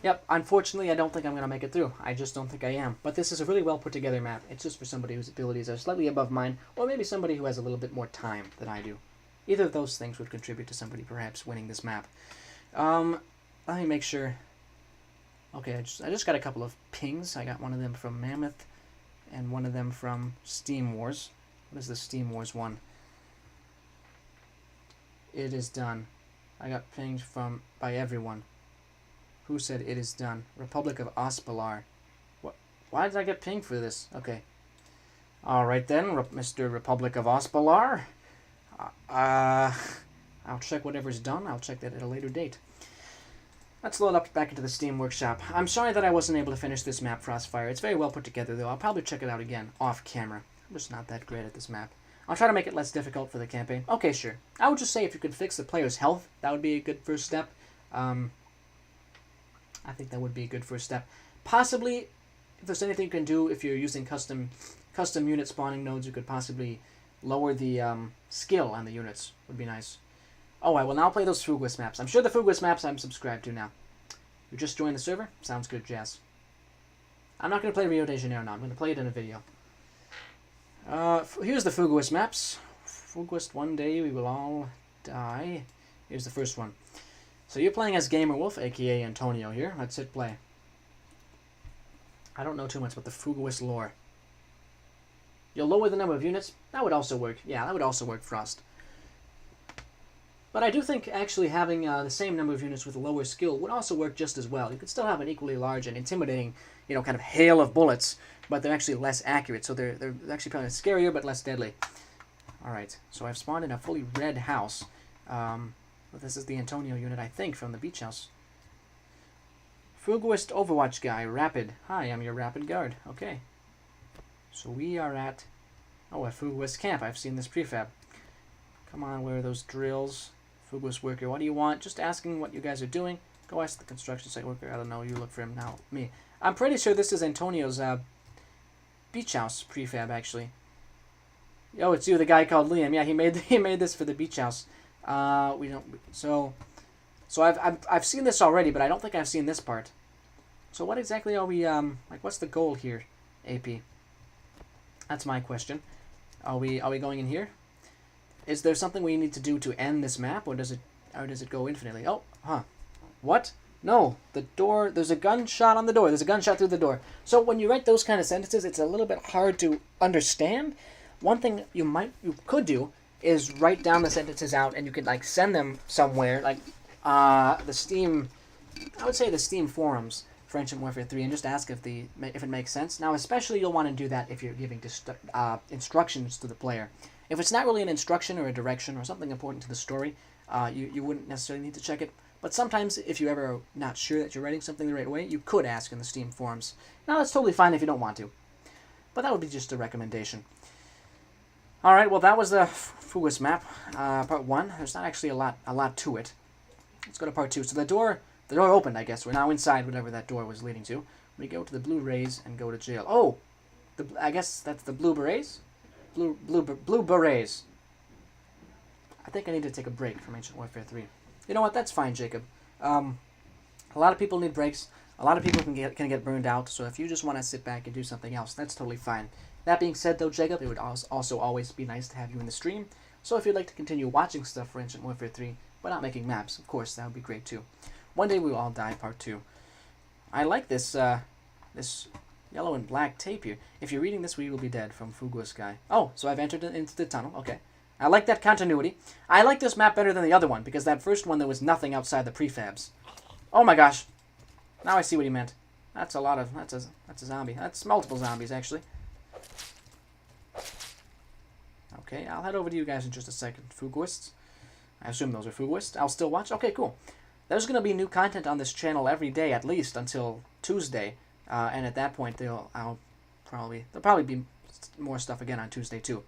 Yep, unfortunately I don't think I'm going to make it through. I just don't think I am. But this is a really well put together map. It's just for somebody whose abilities are slightly above mine, or maybe somebody who has a little bit more time than I do. Either of those things would contribute to somebody perhaps winning this map. Let me make sure. Okay, I just got a couple of pings. I got one of them from Mammoth, and one of them from Steam Wars. What is the Steam Wars one? It is done. I got pinged by everyone. Who said it is done? Republic of Ospalar. What? Why did I get pinged for this? Okay. Alright then, Mr. Republic of Ospalar. I'll check whatever's done. I'll check that at a later date. Let's load up back into the Steam Workshop. I'm sorry that I wasn't able to finish this map, Frostfire. It's very well put together, though. I'll probably check it out again, off camera. I'm just not that great at this map. I'll try to make it less difficult for the campaign. Okay, sure. I would just say if you could fix the player's health, that would be a good first step. I think that would be a good first step. Possibly, if there's anything you can do, if you're using custom unit spawning nodes, you could possibly lower the skill on the units. Would be nice. Oh, I will now play those Fuguist maps. I'm sure the Fuguist maps I'm subscribed to now. You just joined the server? Sounds good, Jazz. I'm not going to play Rio de Janeiro now. I'm going to play it in a video. Here's the Fuguist maps. Fuguist, one day we will all die. Here's the first one. So you're playing as Gamer Wolf, aka Antonio here. Let's hit play. I don't know too much about the Fuguist lore. You'll lower the number of units? That would also work. Yeah, that would also work, Frost. But I do think actually having the same number of units with a lower skill would also work just as well. You could still have an equally large and intimidating, kind of hail of bullets, but they're actually less accurate. So they're actually probably scarier but less deadly. Alright, so I've spawned in a fully red house. But this is the Antonio unit, I think, from the beach house. Fuguist Overwatch guy, Rapid. Hi, I'm your Rapid guard. Okay. So we are at Oh, a Fuguist camp. I've seen this prefab. Come on, where are those drills? Fuguist worker, what do you want? Just asking what you guys are doing. Go ask the construction site worker. I don't know, you look for him now. Me. I'm pretty sure this is Antonio's beach house prefab, actually. Oh, it's you, the guy called Liam. Yeah, he made this for the beach house. We don't. So I've seen this already, but I don't think I've seen this part. So what exactly are we like? What's the goal here, AP? That's my question. Are we going in here? Is there something we need to do to end this map, or does it go infinitely? Oh, huh. What? No, the door. There's a gunshot on the door. There's a gunshot through the door. So when you write those kind of sentences, it's a little bit hard to understand. One thing you could do is write down the sentences out, and you could like send them somewhere, like the Steam. I would say the Steam forums for Ancient Warfare 3, and just ask if it makes sense. Now, especially you'll want to do that if you're giving instructions to the player. If it's not really an instruction or a direction or something important to the story, you wouldn't necessarily need to check it. But sometimes, if you're ever not sure that you're writing something the right way, you could ask in the Steam forums. Now, that's totally fine if you don't want to. But that would be just a recommendation. Alright, well, that was the Fuguist map, part 1. There's not actually a lot to it. Let's go to part 2. So the door opened, I guess. We're now inside whatever that door was leading to. We go to the Blue Rays and go to jail. Oh! I guess that's the Blue Berets? Blue Berets. I think I need to take a break from Ancient Warfare 3. You know what? That's fine, Jacob. A lot of people need breaks. A lot of people can get burned out. So if you just want to sit back and do something else, that's totally fine. That being said, though, Jacob, it would also always be nice to have you in the stream. So if you'd like to continue watching stuff for Ancient Warfare 3, but not making maps, of course, that would be great too. One day we will all die, part 2. I like this this yellow and black tape here. If you're reading this, we will be dead, from Fuguist guy. Oh, so I've entered into the tunnel. Okay. I like that continuity. I like this map better than the other one, because that first one there was nothing outside the prefabs. Oh my gosh. Now I see what he meant. That's a zombie. That's multiple zombies, actually. Okay, I'll head over to you guys in just a second. Fuguists. I assume those are Fuguists. I'll still watch. Okay, cool. There's going to be new content on this channel every day, at least until Tuesday. And at that point, there'll probably be more stuff again on Tuesday too.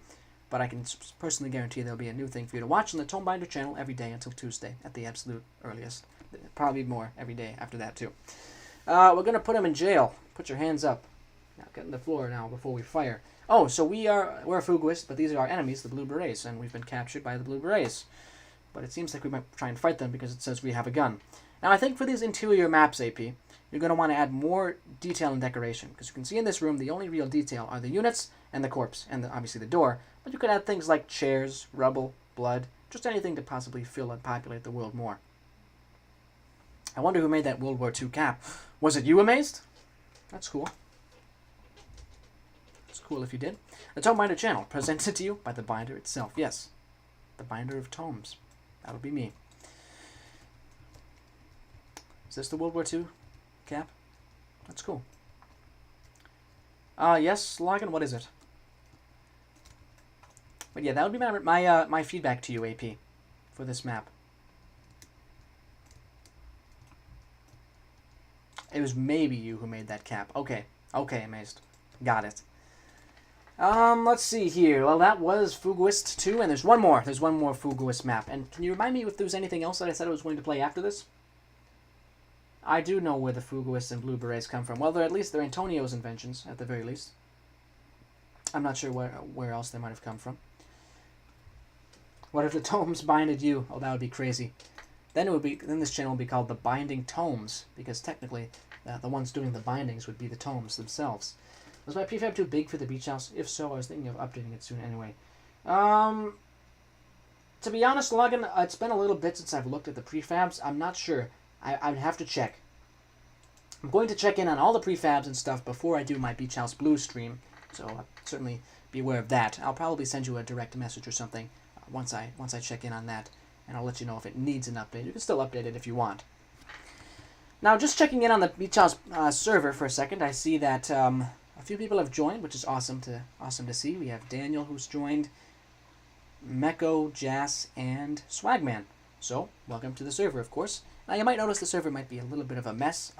But I can personally guarantee there'll be a new thing for you to watch on the Tonebinder channel every day until Tuesday at the absolute earliest. Probably more every day after that too. We're going to put him in jail. Put your hands up. Now get on the floor now before we fire. Oh, so we're a Fuguist, but these are our enemies, the Blue Berets, and we've been captured by the Blue Berets. But it seems like we might try and fight them because it says we have a gun. Now, I think for these interior maps, AP, you're going to want to add more detail and decoration, because you can see in this room the only real detail are the units and the corpse, and obviously the door. But you could add things like chairs, rubble, blood, just anything to possibly fill and populate the world more. I wonder who made that World War II cap. Was it you, Amazed? That's cool. It's cool if you did. The Tonebinder channel, presented to you by the binder itself. Yes, the binder of tomes. That'll be me. Is this the World War II cap? That's cool. Yes, Logan, what is it? But yeah, that would be my feedback to you, AP, for this map. It was maybe you who made that cap. Okay. Okay, Amazed. Got it. Let's see here. Well, that was Fuguist 2, and there's one more. There's one more Fuguist map. And can you remind me if there was anything else that I said I was going to play after this? I do know where the Fuguists and Blue Berets come from. Well, they're Antonio's inventions, at the very least. I'm not sure where else they might have come from. What if the tomes binded you? Oh, that would be crazy. Then this channel would be called the Binding Tomes, because technically the ones doing the bindings would be the tomes themselves. Was my prefab too big for the beach house? If so, I was thinking of updating it soon anyway. To be honest, Logan, it's been a little bit since I've looked at the prefabs. I'm not sure. I'd have to check. I'm going to check in on all the prefabs and stuff before I do my Beach House Blue stream, so certainly be aware of that. I'll probably send you a direct message or something once I check in on that, and I'll let you know if it needs an update. You can still update it if you want. Now, just checking in on the Beach House server for a second, I see that a few people have joined, which is awesome to see. We have Daniel, who's joined, Meko, Jas, and Swagman. So, welcome to the server, of course. Now, you might notice the server might be a little bit of a mess,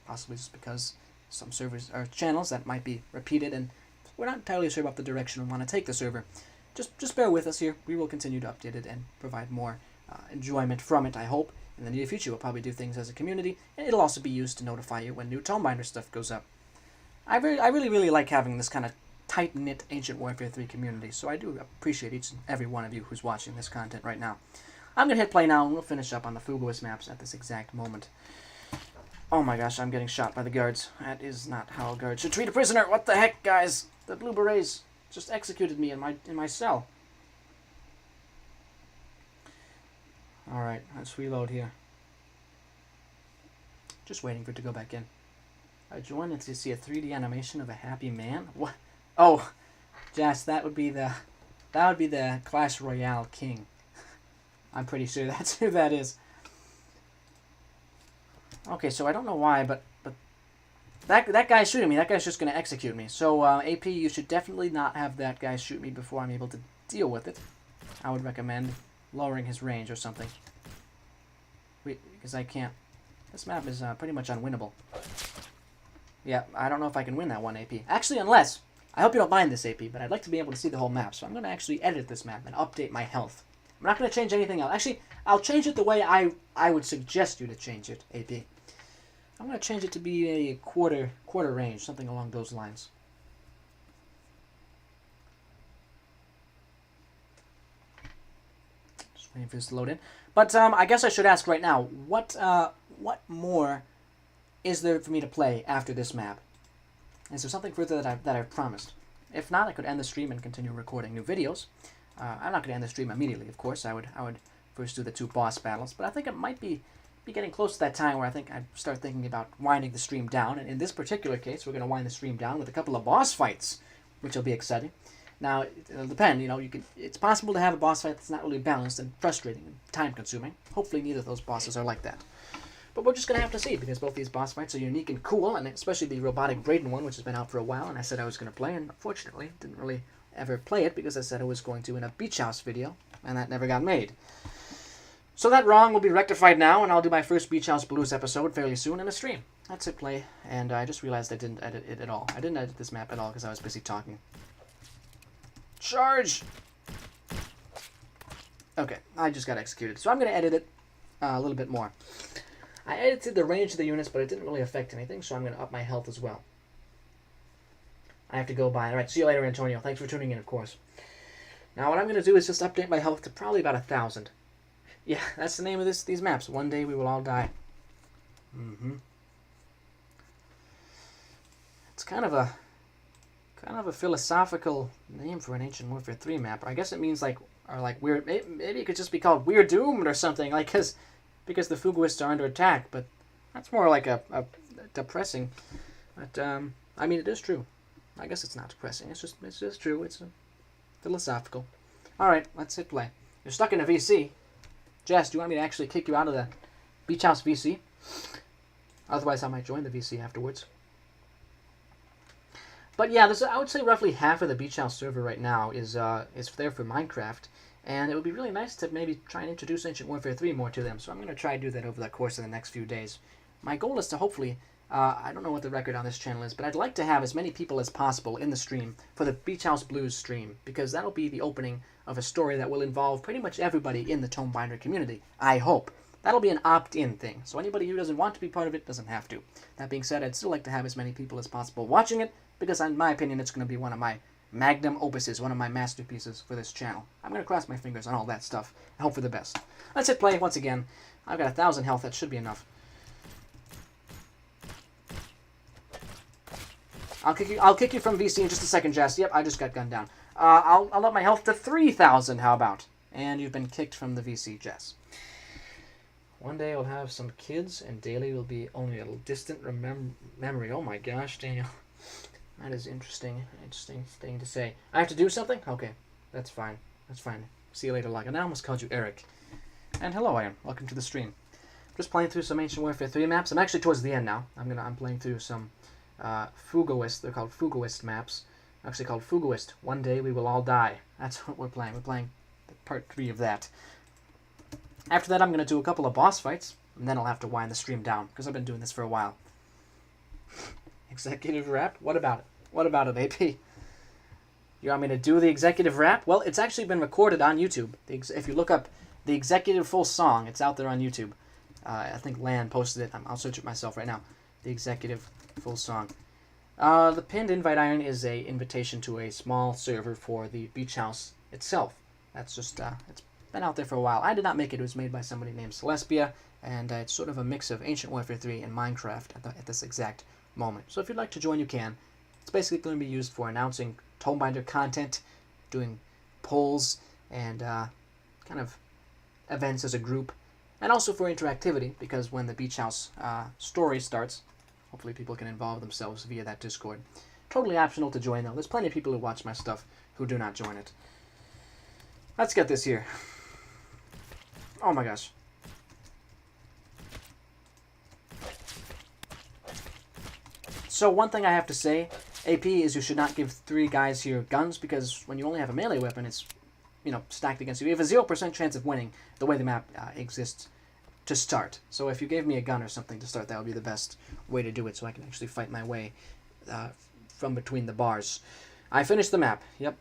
possibly just because some servers or channels that might be repeated and we're not entirely sure about the direction we want to take the server. Just bear with us here. We will continue to update it and provide more enjoyment from it, I hope. In the near future, we'll probably do things as a community, and it'll also be used to notify you when new Tonebinder stuff goes up. I really like having this kind of tight-knit Ancient Warfare 3 community, so I do appreciate each and every one of you who's watching this content right now. I'm going to hit play now, and we'll finish up on the Fugoist maps at this exact moment. Oh my gosh, I'm getting shot by the guards. That is not how a guard should treat a prisoner. What the heck, guys? The Blue Berets just executed me in my cell. Alright, let's reload here. Just waiting for it to go back in. I joined and to see a 3D animation of a happy man. What? Oh, Jess, that would be the Clash Royale king. I'm pretty sure that's who that is. Okay, so I don't know why, but that guy's shooting me. That guy's just gonna execute me. So AP, you should definitely not have that guy shoot me before I'm able to deal with it. I would recommend lowering his range or something. Because I can't. This map is pretty much unwinnable. Yeah, I don't know if I can win that one, AP. Actually, unless, I hope you don't mind this, AP, but I'd like to be able to see the whole map, so I'm going to actually edit this map and update my health. I'm not going to change anything else. Actually, I'll change it the way I would suggest you to change it, AP. I'm going to change it to be a quarter range, something along those lines. Just waiting for this to load in. But I guess I should ask right now, what more is there for me to play after this map? Is there something further that I've promised? If not, I could end the stream and continue recording new videos. I'm not going to end the stream immediately, of course. I would first do the 2 boss battles, but I think it might be getting close to that time where I think I'd start thinking about winding the stream down. And in this particular case, we're going to wind the stream down with a couple of boss fights, which will be exciting. Now, it'll depend. It's possible to have a boss fight that's not really balanced and frustrating and time-consuming. Hopefully, neither of those bosses are like that. But we're just going to have to see, because both these boss fights are unique and cool, and especially the Robotic Brayden one, which has been out for a while, and I said I was going to play, and unfortunately didn't really ever play it, because I said I was going to in a Beach House video, and that never got made. So that wrong will be rectified now, and I'll do my first Beach House Blues episode fairly soon in a stream. That's it, play, and I just realized I didn't edit it at all. I didn't edit this map at all, because I was busy talking. Charge! Okay, I just got executed, so I'm going to edit it a little bit more. I edited the range of the units, but it didn't really affect anything, so I'm going to up my health as well. I have to go by. Alright, see you later, Antonio. Thanks for tuning in, of course. Now, what I'm going to do is just update my health to probably about 1,000. Yeah, that's the name of these maps. One day we will all die. It's kind of a philosophical name for an Ancient Warfare 3 map. I guess it means like weird. Maybe it could just be called We're Doomed or something, like because the Fugoists are under attack, but that's more like a depressing. But I mean, it is true. I guess it's not depressing. It's just true. It's philosophical. All right, let's hit play. You're stuck in a VC. Jess, do you want me to actually kick you out of the Beach House VC? Otherwise, I might join the VC afterwards. But yeah, I would say roughly half of the Beach House server right now is there for Minecraft. And it would be really nice to maybe try and introduce Ancient Warfare 3 more to them. So I'm going to try to do that over the course of the next few days. My goal is to hopefully, I don't know what the record on this channel is, but I'd like to have as many people as possible in the stream for the Beach House Blues stream. Because that'll be the opening of a story that will involve pretty much everybody in the Tonebinder community. I hope. That'll be an opt-in thing. So anybody who doesn't want to be part of it doesn't have to. That being said, I'd still like to have as many people as possible watching it. Because in my opinion, it's going to be one of my magnum opuses, one of my masterpieces for this channel. I'm going to cross my fingers on all that stuff and hope for the best. Let's hit play once again. I've got 1,000 health. That should be enough. I'll kick you from VC in just a second, Jess. Yep, I just got gunned down. I'll up my health to 3,000. How about? And you've been kicked from the VC, Jess. One day I'll have some kids, and daily will be only a distant memory. Oh my gosh, Daniel. That is interesting thing to say. I have to do something? Okay, that's fine. That's fine. See you later, Log. And I almost called you Eric. And hello, Iron. Welcome to the stream. Just playing through some Ancient Warfare 3 maps. I'm actually towards the end now. I'm playing through some Fugoist. They're called Fugoist maps. Actually called Fugoist. One day we will all die. That's what we're playing. We're playing part 3 of that. After that, I'm going to do a couple of boss fights, and then I'll have to wind the stream down, because I've been doing this for a while. Executive rap? What about it? What about it, AP? You want me to do the executive rap? Well, it's actually been recorded on YouTube. If you look up the executive full song, it's out there on YouTube. I think Lan posted it. I'll search it myself right now. The executive full song. The pinned invite iron is a invitation to a small server for the beach house itself. That's just, it's been out there for a while. I did not make it. It was made by somebody named Celespia, and it's sort of a mix of Ancient Warfare 3 and Minecraft at this exact moment. So if you'd like to join, you can. It's basically going to be used for announcing Tonebinder content, doing polls, and kind of events as a group, and also for interactivity, because when the beach house story starts, hopefully people can involve themselves via that Discord. Totally optional to join, though. There's plenty of people who watch my stuff who do not join it. Let's get this here. Oh my gosh. So one thing I have to say, AP, is you should not give 3 guys here guns, because when you only have a melee weapon, it's, you know, stacked against you. You have a 0% chance of winning the way the map exists to start. So if you gave me a gun or something to start, that would be the best way to do it, so I can actually fight my way from between the bars. I finished the map. Yep.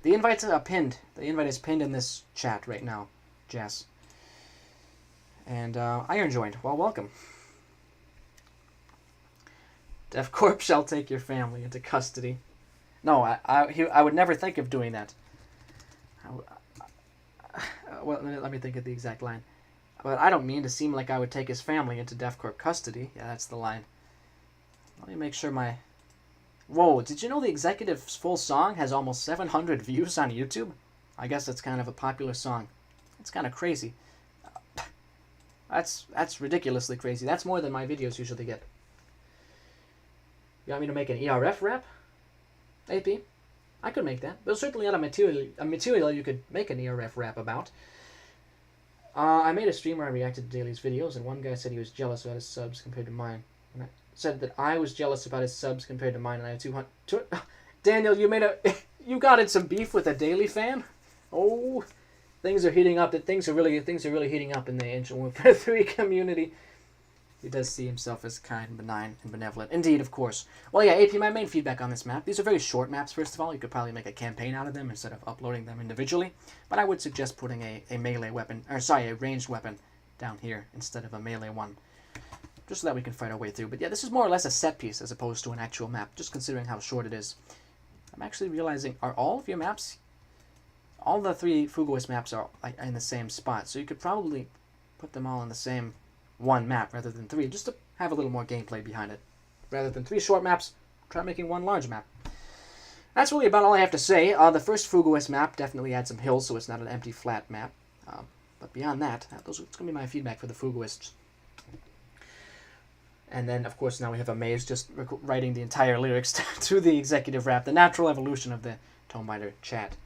The invite's pinned. The invite is pinned in this chat right now, Jess. And Iron joined. Well, welcome. DevCorp shall take your family into custody. No, I would never think of doing that. Well, let me think of the exact line. But I don't mean to seem like I would take his family into DevCorp custody. Yeah, that's the line. Let me make sure my... Whoa, did you know the executive's full song has almost 700 views on YouTube? I guess that's kind of a popular song. It's kind of crazy. That's ridiculously crazy. That's more than my videos usually get. You want me to make an ERF rap? AP? I could make that. There's certainly not a material you could make an ERF rap about. I made a stream where I reacted to Daly's videos, and one guy said he was jealous about his subs compared to mine. And I said that I was jealous about his subs compared to mine, and I had 200... Daniel, you got in some beef with a Daily fan? Oh, things are heating up. Things are really heating up in the Ancient Warfare 3 community. He does see himself as kind, benign, and benevolent. Indeed, of course. Well, yeah, AP, my main feedback on this map. These are very short maps, first of all. You could probably make a campaign out of them instead of uploading them individually. But I would suggest putting a melee weapon, or sorry, a ranged weapon down here instead of a melee one. Just so that we can fight our way through. But yeah, this is more or less a set piece as opposed to an actual map, just considering how short it is. I'm actually realizing, are all of your maps... All the 3 Fugoist maps are in the same spot, so you could probably put them all in the same... one map rather than 3, just to have a little more gameplay behind it. Rather than 3 short maps, try making 1 large map. That's really about all I have to say. The first Fugoist map definitely had some hills, so it's not an empty flat map. But beyond that, it's going to be my feedback for the Fugoists. And then, of course, now we have a maze just writing the entire lyrics to the executive rap, the natural evolution of the Tonebinder chat.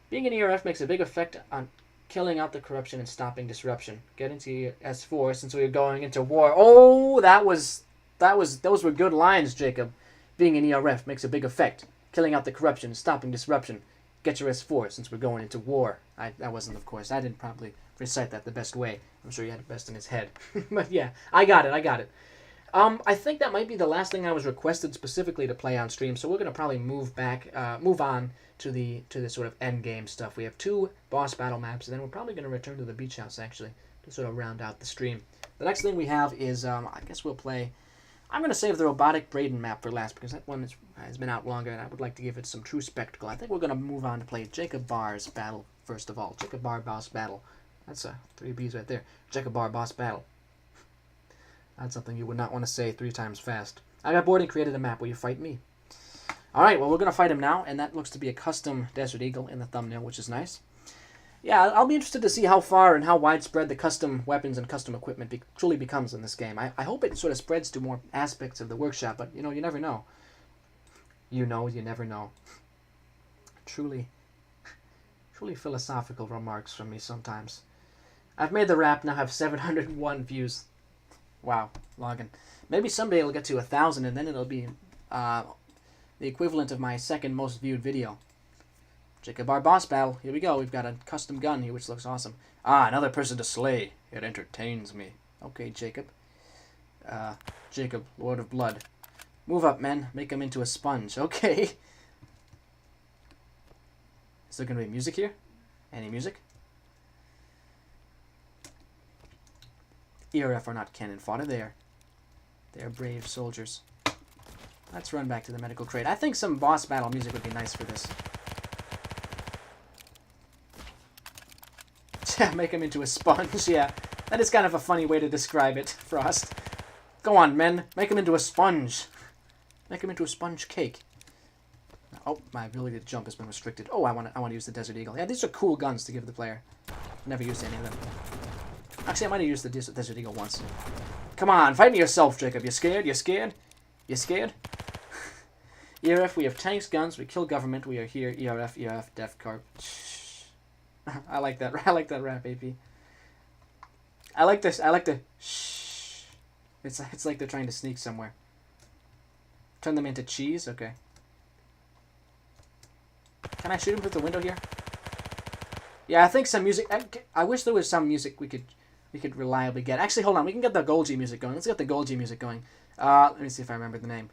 Being an ERF makes a big effect on killing out the corruption and stopping disruption. Get into S4 since we are going into war. Oh, those were good lines, Jacob. Being an ERF makes a big effect. Killing out the corruption and stopping disruption. Get your S4 since we're going into war. That wasn't, of course. I didn't probably recite that the best way. I'm sure he had it best in his head. But yeah, I got it. I think that might be the last thing I was requested specifically to play on stream, so we're going to probably move on to the sort of end game stuff. We have 2 boss battle maps, and then we're probably going to return to the beach house, actually, to sort of round out the stream. The next thing we have is, I guess we'll play... I'm going to save the robotic Braden map for last, because that one has been out longer, and I would like to give it some true spectacle. I think we're going to move on to play Jacob Bar's battle, first of all. Jacob Bar boss battle. That's 3 B's right there. Jacob Bar boss battle. That's something you would not want to say 3 times fast. I got bored and created a map. Will you fight me? Alright, well, we're going to fight him now, and that looks to be a custom Desert Eagle in the thumbnail, which is nice. Yeah, I'll be interested to see how far and how widespread the custom weapons and custom equipment truly becomes in this game. I hope it sort of spreads to more aspects of the workshop, but, you know, you never know. You never know. Truly philosophical remarks from me sometimes. I've made the rap, now have 701 views. Wow, login. Maybe someday it'll get to 1,000, and then it'll be the equivalent of my second most viewed video. Jacob Bar boss battle. Here we go. We've got a custom gun here, which looks awesome. Another person to slay. It entertains me. Okay, Jacob. Jacob, Lord of Blood. Move up, men. Make him into a sponge. Okay. Is there going to be music here? Any music? ERF are not cannon fodder. They're brave soldiers. Let's run back to the medical crate. I think some boss battle music would be nice for this. Make him into a sponge, yeah. That is kind of a funny way to describe it, Frost. Go on, men. Make him into a sponge. Make him into a sponge cake. Oh, my ability to jump has been restricted. Oh, I want to use the Desert Eagle. Yeah, these are cool guns to give the player. Never used any of them. Actually, I might have used the Desert Eagle once. Come on, fight me yourself, Jacob. You scared? You scared? You scared? ERF, we have tanks, guns, we kill government, we are here. ERF, Def Corp. I like that. I like that rap, AP. I like this. I like the shh. It's like they're trying to sneak somewhere. Turn them into cheese? Okay. Can I shoot him through the window here? Yeah, I think some music. I wish there was some music we could reliably get. Actually, hold on. We can get the Golgi music going. Let's get the Golgi music going. Let me see if I remember the name.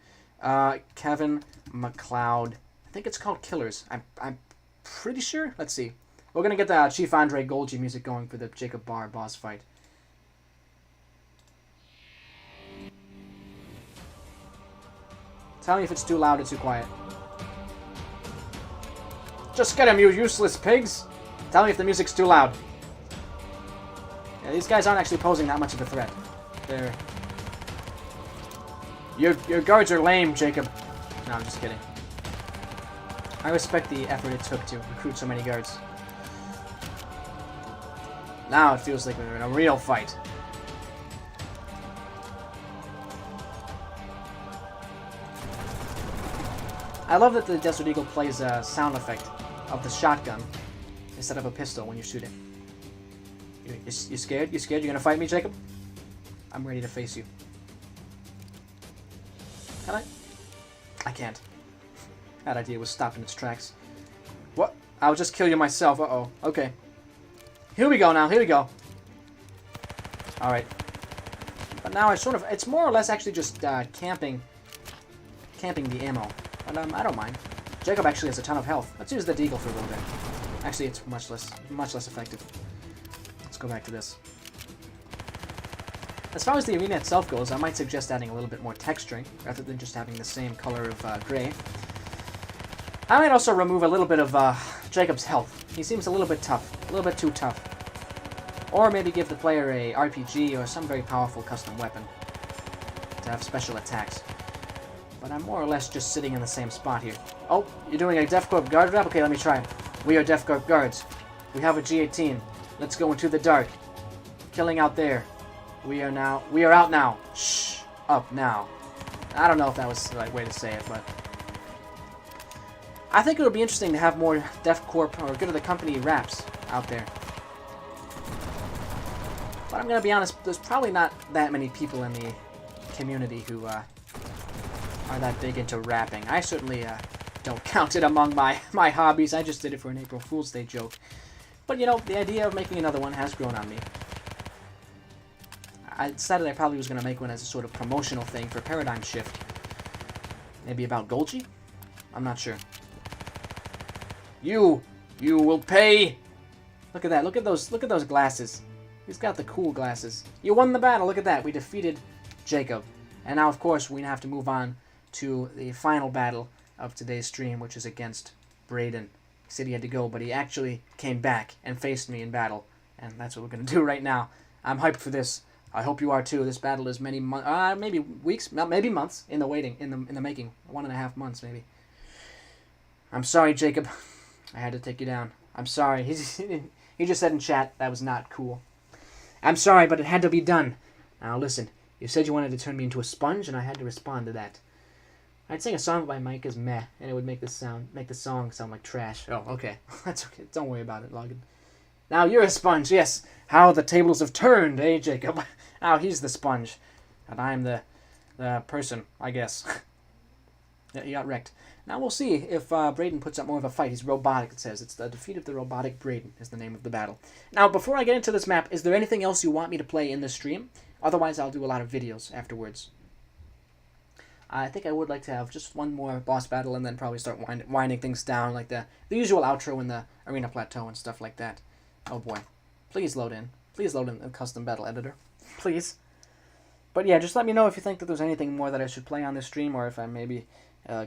Kevin MacLeod. I think it's called Killers. I'm pretty sure. Let's see. We're gonna get the Chief Andre Golgi music going for the Jacob Barr boss fight. Tell me if it's too loud or too quiet. Just get him, you useless pigs! Tell me if the music's too loud. Yeah, these guys aren't actually posing that much of a threat. They're... Your guards are lame, Jacob. No, I'm just kidding. I respect the effort it took to recruit so many guards. Now it feels like we're in a real fight. I love that the Desert Eagle plays a sound effect of the shotgun instead of a pistol when you shoot it. You scared? You scared? You gonna fight me, Jacob? I'm ready to face you. Can I? I can't. That idea was stopped in its tracks. What? I'll just kill you myself. Uh-oh. Okay. Here we go now. Here we go. Alright. But now I sort of... It's more or less actually just camping the ammo. But I don't mind. Jacob actually has a ton of health. Let's use the Deagle for a little bit. Actually, it's much less effective. Let's go back to this. As far as the arena itself goes, I might suggest adding a little bit more texturing, rather than just having the same color of gray. I might also remove a little bit of Jacob's health. He seems a little bit tough. A little bit too tough. Or maybe give the player a RPG or some very powerful custom weapon to have special attacks. But I'm more or less just sitting in the same spot here. Oh, you're doing a Def Corp guard rap? Okay, let me try it. We are Def Corp guards. We have a G18. Let's go into the dark. Killing out there. We are out now. Shh. Up now. I don't know if that was the right way to say it, but... I think it would be interesting to have more Def Corp or Good of the Company raps out there. But I'm gonna be honest, there's probably not that many people in the community who are that big into rapping. I certainly don't count it among my hobbies. I just did it for an April Fool's Day joke. But you know, the idea of making another one has grown on me. I decided I probably was going to make one as a sort of promotional thing for Paradigm Shift. Maybe about Golgi? I'm not sure. You will pay! Look at that, look at those glasses. He's got the cool glasses. You won the battle, look at that. We defeated Jacob. And now, of course, we have to move on to the final battle of today's stream, which is against Braden. He said he had to go, but he actually came back and faced me in battle. And that's what we're going to do right now. I'm hyped for this. I hope you are too. This battle is many months, maybe weeks, maybe months in the waiting, in the making. 1.5 months, maybe. I'm sorry, Jacob. I had to take you down. I'm sorry. He just said in chat that was not cool. I'm sorry, but it had to be done. Now listen, you said you wanted to turn me into a sponge, and I had to respond to that. I'd sing a song by Mike as meh, and it would make the song sound like trash. Oh, okay. That's okay. Don't worry about it, Logan. Now you're a sponge, yes. How the tables have turned, eh, Jacob? Now he's the sponge, and I'm the person, I guess. Yeah, he got wrecked. Now we'll see if Braden puts up more of a fight. He's robotic, it says. It's the defeat of the robotic Braden is the name of the battle. Now, before I get into this map, is there anything else you want me to play in this stream? Otherwise, I'll do a lot of videos afterwards. I think I would like to have just one more boss battle and then probably start winding things down, like the usual outro in the arena plateau and stuff like that. Oh boy. Please load in. Please load in the custom battle editor. Please. But yeah, just let me know if you think that there's anything more that I should play on this stream, or if I'm maybe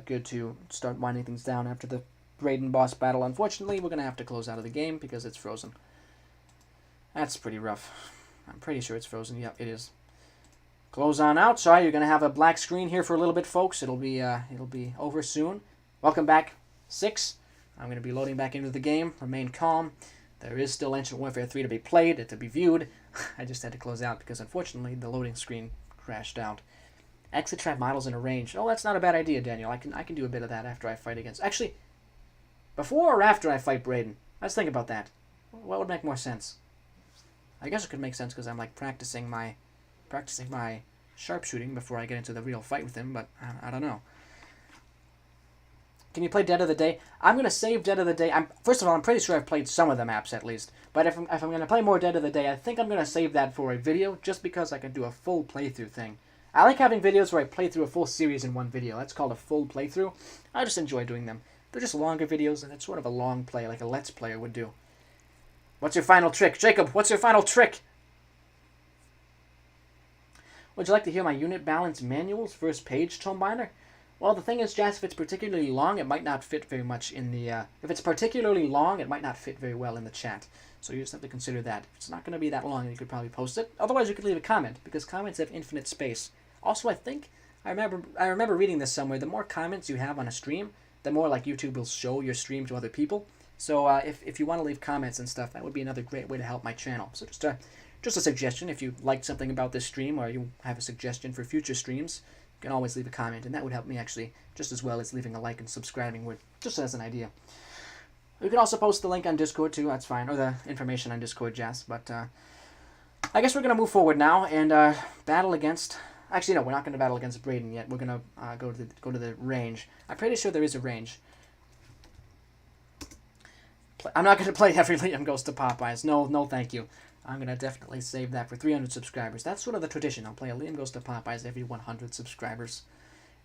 good to start winding things down after the Raiden boss battle. Unfortunately, we're going to have to close out of the game because it's frozen. That's pretty rough. I'm pretty sure it's frozen. Yep, it is. Close on out. Sorry, you're going to have a black screen here for a little bit, folks. It'll be over soon. Welcome back, 6. I'm going to be loading back into the game. Remain calm. There is still Ancient Warfare 3 to be played, to be viewed. I just had to close out because, unfortunately, the loading screen crashed out. Exit trap models in a range. Oh, that's not a bad idea, Daniel. I can do a bit of that after I fight against... Actually, before or after I fight Raiden? Let's think about that. What would make more sense? I guess it could make sense because I'm like practicing my sharpshooting before I get into the real fight with him, but I don't know. Can you play Dead of the Day? I'm going to save Dead of the Day. First of all, I'm pretty sure I've played some of the maps at least. But if I'm going to play more Dead of the Day, I think I'm going to save that for a video, just because I can do a full playthrough thing. I like having videos where I play through a full series in one video. That's called a full playthrough. I just enjoy doing them. They're just longer videos, and it's sort of a long play, like a Let's Player would do. What's your final trick? Jacob, what's your final trick? Would you like to hear my unit balance manuals first page, Tonebinder? Well, the thing is, Jazz, if it's particularly long, it might not fit very much in the... if it's particularly long, it might not fit very well in the chat. So you just have to consider that. If it's not going to be that long, you could probably post it. Otherwise, you could leave a comment, because comments have infinite space. Also, I think... I remember reading this somewhere. The more comments you have on a stream, the more like YouTube will show your stream to other people. So if you want to leave comments and stuff, that would be another great way to help my channel. So just a suggestion. If you liked something about this stream, or you have a suggestion for future streams, you can always leave a comment, and that would help me actually just as well as leaving a like and subscribing would, just as an idea. You can also post the link on Discord too, that's fine, or the information on Discord, Jazz. But I guess we're going to move forward now and battle against... Actually, no, we're not going to battle against Raiden yet. We're going to go to the range. I'm pretty sure there is a range. I'm not going to play every Liam Goes to Popeyes. No, thank you. I'm going to definitely save that for 300 subscribers. That's sort of the tradition. I'll play a Liam Goes to Popeyes every 100 subscribers.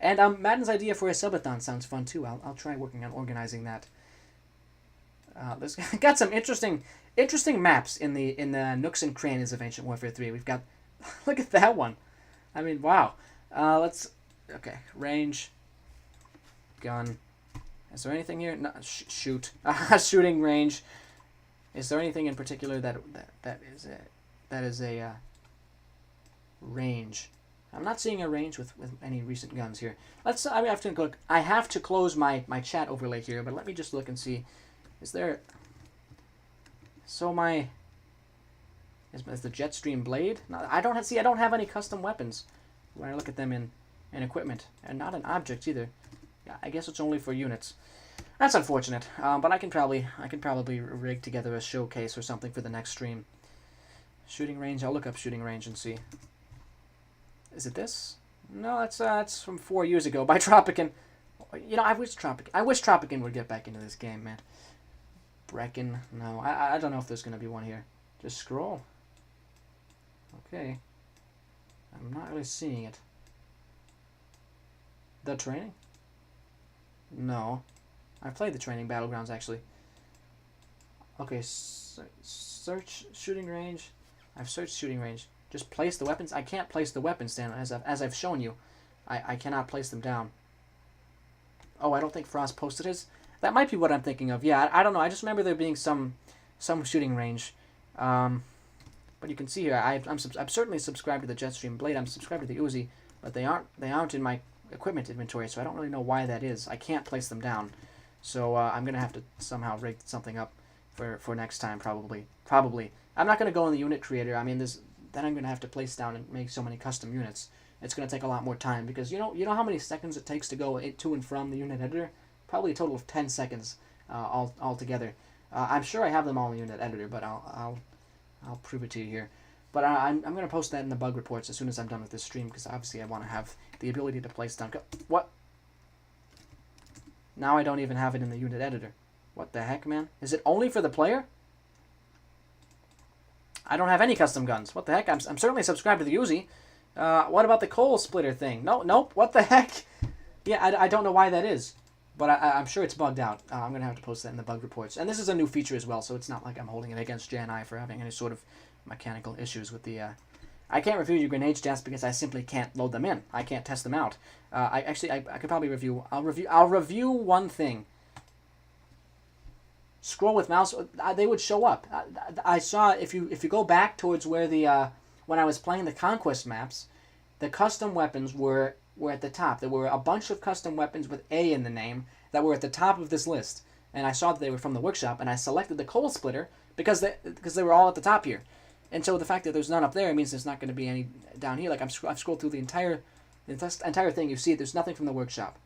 And Madden's idea for a subathon sounds fun too. I'll try working on organizing that. There's got some interesting maps in the nooks and crannies of Ancient Warfare 3. We've got... Look at that one. I mean, wow. Okay, range. Gun. Is there anything here? No, shoot. Shooting range. Is there anything in particular that is a range? I'm not seeing a range with any recent guns here. I have to close my chat overlay here, but let me just look and see. Is there... So my... Is the Jetstream blade? No, I don't have any custom weapons when I look at them in equipment, and not in objects either. Yeah, I guess it's only for units. That's unfortunate, but I can probably rig together a showcase or something for the next stream. Shooting range. I'll look up shooting range and see. Is it this? No, that's from 4 years ago by Tropican. You know, I wish Tropican would get back into this game, man. Brecken. No, I don't know if there's gonna be one here. Just scroll. Okay. I'm not really seeing it. The training? No. I played the training battlegrounds, actually. Okay, search shooting range. I've searched shooting range. Just place the weapons. I can't place the weapons down, as I've shown you. I cannot place them down. Oh, I don't think Frost posted his. That might be what I'm thinking of. Yeah, I don't know. I just remember there being some shooting range. But you can see here, I'm certainly subscribed to the Jetstream Blade. I'm subscribed to the Uzi, but they aren't in my equipment inventory, so I don't really know why that is. I can't place them down, so I'm gonna have to somehow rig something up for next time, probably. I'm not gonna go in the unit creator. I mean, then I'm gonna have to place down and make so many custom units. It's gonna take a lot more time because you know how many seconds it takes to go to and from the unit editor? Probably a total of 10 seconds all together. I'm sure I have them all in the unit editor, but I'll prove it to you here. But I'm going to post that in the bug reports as soon as I'm done with this stream, because obviously I want to have the ability to place down... What? Now I don't even have it in the unit editor. What the heck, man? Is it only for the player? I don't have any custom guns. What the heck? I'm certainly subscribed to the Uzi. What about the coal splitter thing? Nope. What the heck? Yeah, I don't know why that is, but I'm sure it's bugged out. I'm going to have to post that in the bug reports. And this is a new feature as well, so it's not like I'm holding it against JNI for having any sort of mechanical issues with the... I can't review your grenades just because I simply can't load them in. I can't test them out. I could probably review... I'll review one thing. Scroll with mouse, they would show up. I saw, if you go back towards where the... when I was playing the Conquest maps, the custom weapons were at the top. There were a bunch of custom weapons with A in the name that were at the top of this list. And I saw that they were from the workshop, and I selected the coal splitter because they were all at the top here. And so the fact that there's none up there means there's not going to be any down here. Like I've scrolled through the entire thing. You see, there's nothing from the workshop.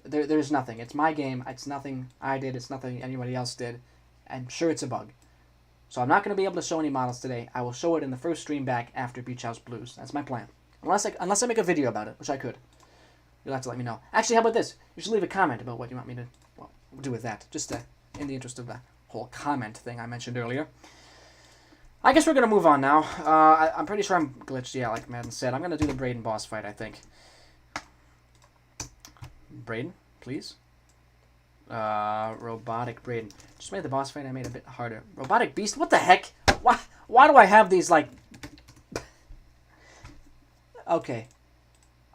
There's nothing. It's my game. It's nothing I did. It's nothing anybody else did. I'm sure it's a bug. So I'm not going to be able to show any models today. I will show it in the first stream back after Beach House Blues. That's my plan. Unless I make a video about it, which I could. You'll have to let me know. Actually, how about this? You should leave a comment about what you want me to do with that. Just in the interest of the whole comment thing I mentioned earlier. I guess we're going to move on now. I'm pretty sure I'm glitched. Yeah, like Madden said. I'm going to do the Braden boss fight, I think. Braden, please. Robotic Braden. Just made the boss fight I made a bit harder. Robotic Beast? What the heck? Why do I have these, like... Okay.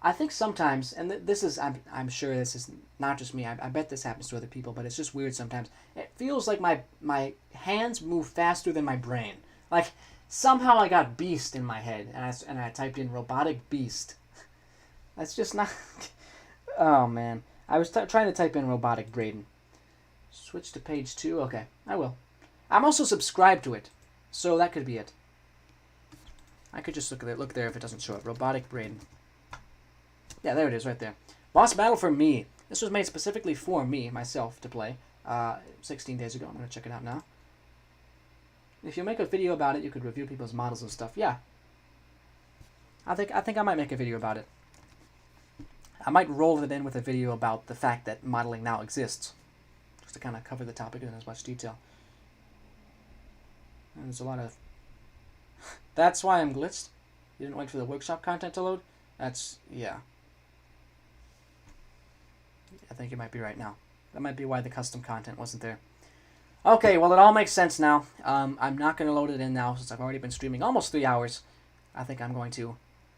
I think sometimes, and this is, I'm sure this is not just me, I bet this happens to other people, but it's just weird sometimes. It feels like my hands move faster than my brain. Like, somehow I got Beast in my head, and I typed in Robotic Beast. That's just not... Oh, man. I was trying to type in Robotic Braden. Switch to page 2? Okay, I will. I'm also subscribed to it, so that could be it. I could just look there if it doesn't show up. Robotic Braden. Yeah, there it is, right there. Boss battle for me. This was made specifically for me, myself, to play 16 days ago. I'm going to check it out now. If you make a video about it, you could review people's models and stuff. Yeah. I think I might make a video about it. I might roll it in with a video about the fact that modeling now exists. Just to kind of cover the topic in as much detail. And there's a lot of... That's why I'm glitched. You didn't wait for the workshop content to load? Yeah. I think you might be right now. That might be why the custom content wasn't there. Okay, well, it all makes sense now. I'm not going to load it in now since I've already been streaming almost 3 hours. I think I'm going to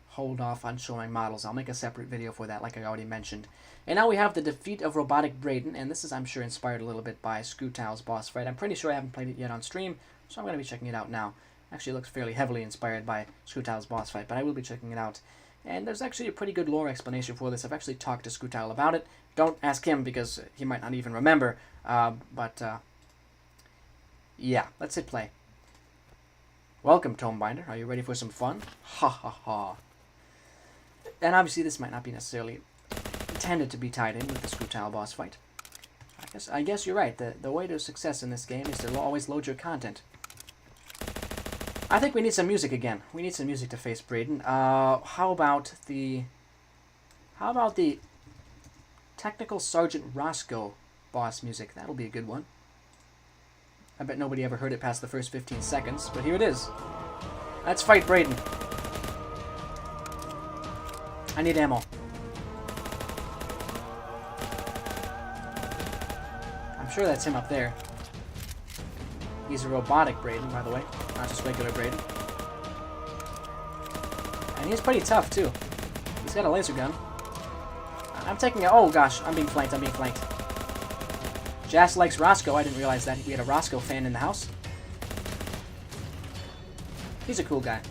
hold off on showing models. I'll make a separate video for that, like I already mentioned. And now we have the defeat of Robotic Braden, and this is, I'm sure, inspired a little bit by Screwtow's boss fight. I'm pretty sure I haven't played it yet on stream, so I'm going to be checking it out now. Actually, it looks fairly heavily inspired by Screwtow's boss fight, but I will be checking it out. And there's actually a pretty good lore explanation for this. I've actually talked to Screwtow about it. Don't ask him because he might not even remember. Yeah, let's hit play. Welcome, Tomebinder. Are you ready for some fun? Ha ha ha. And obviously this might not be necessarily intended to be tied in with the Screwtow boss fight. I guess you're right. The way to success in this game is to always load your content. I think we need some music again. We need some music to face Braden. How about the Technical Sergeant Roscoe boss music? That'll be a good one. I bet nobody ever heard it past the first 15 seconds, but here it is. Let's fight Braden. I need ammo. I'm sure that's him up there. He's a robotic Braden, by the way, not just regular Braden. And he's pretty tough, too. He's got a laser gun. I'm taking a... Oh, gosh, I'm being flanked, Jas likes Roscoe. I didn't realize that we had a Roscoe fan in the house. He's a cool guy.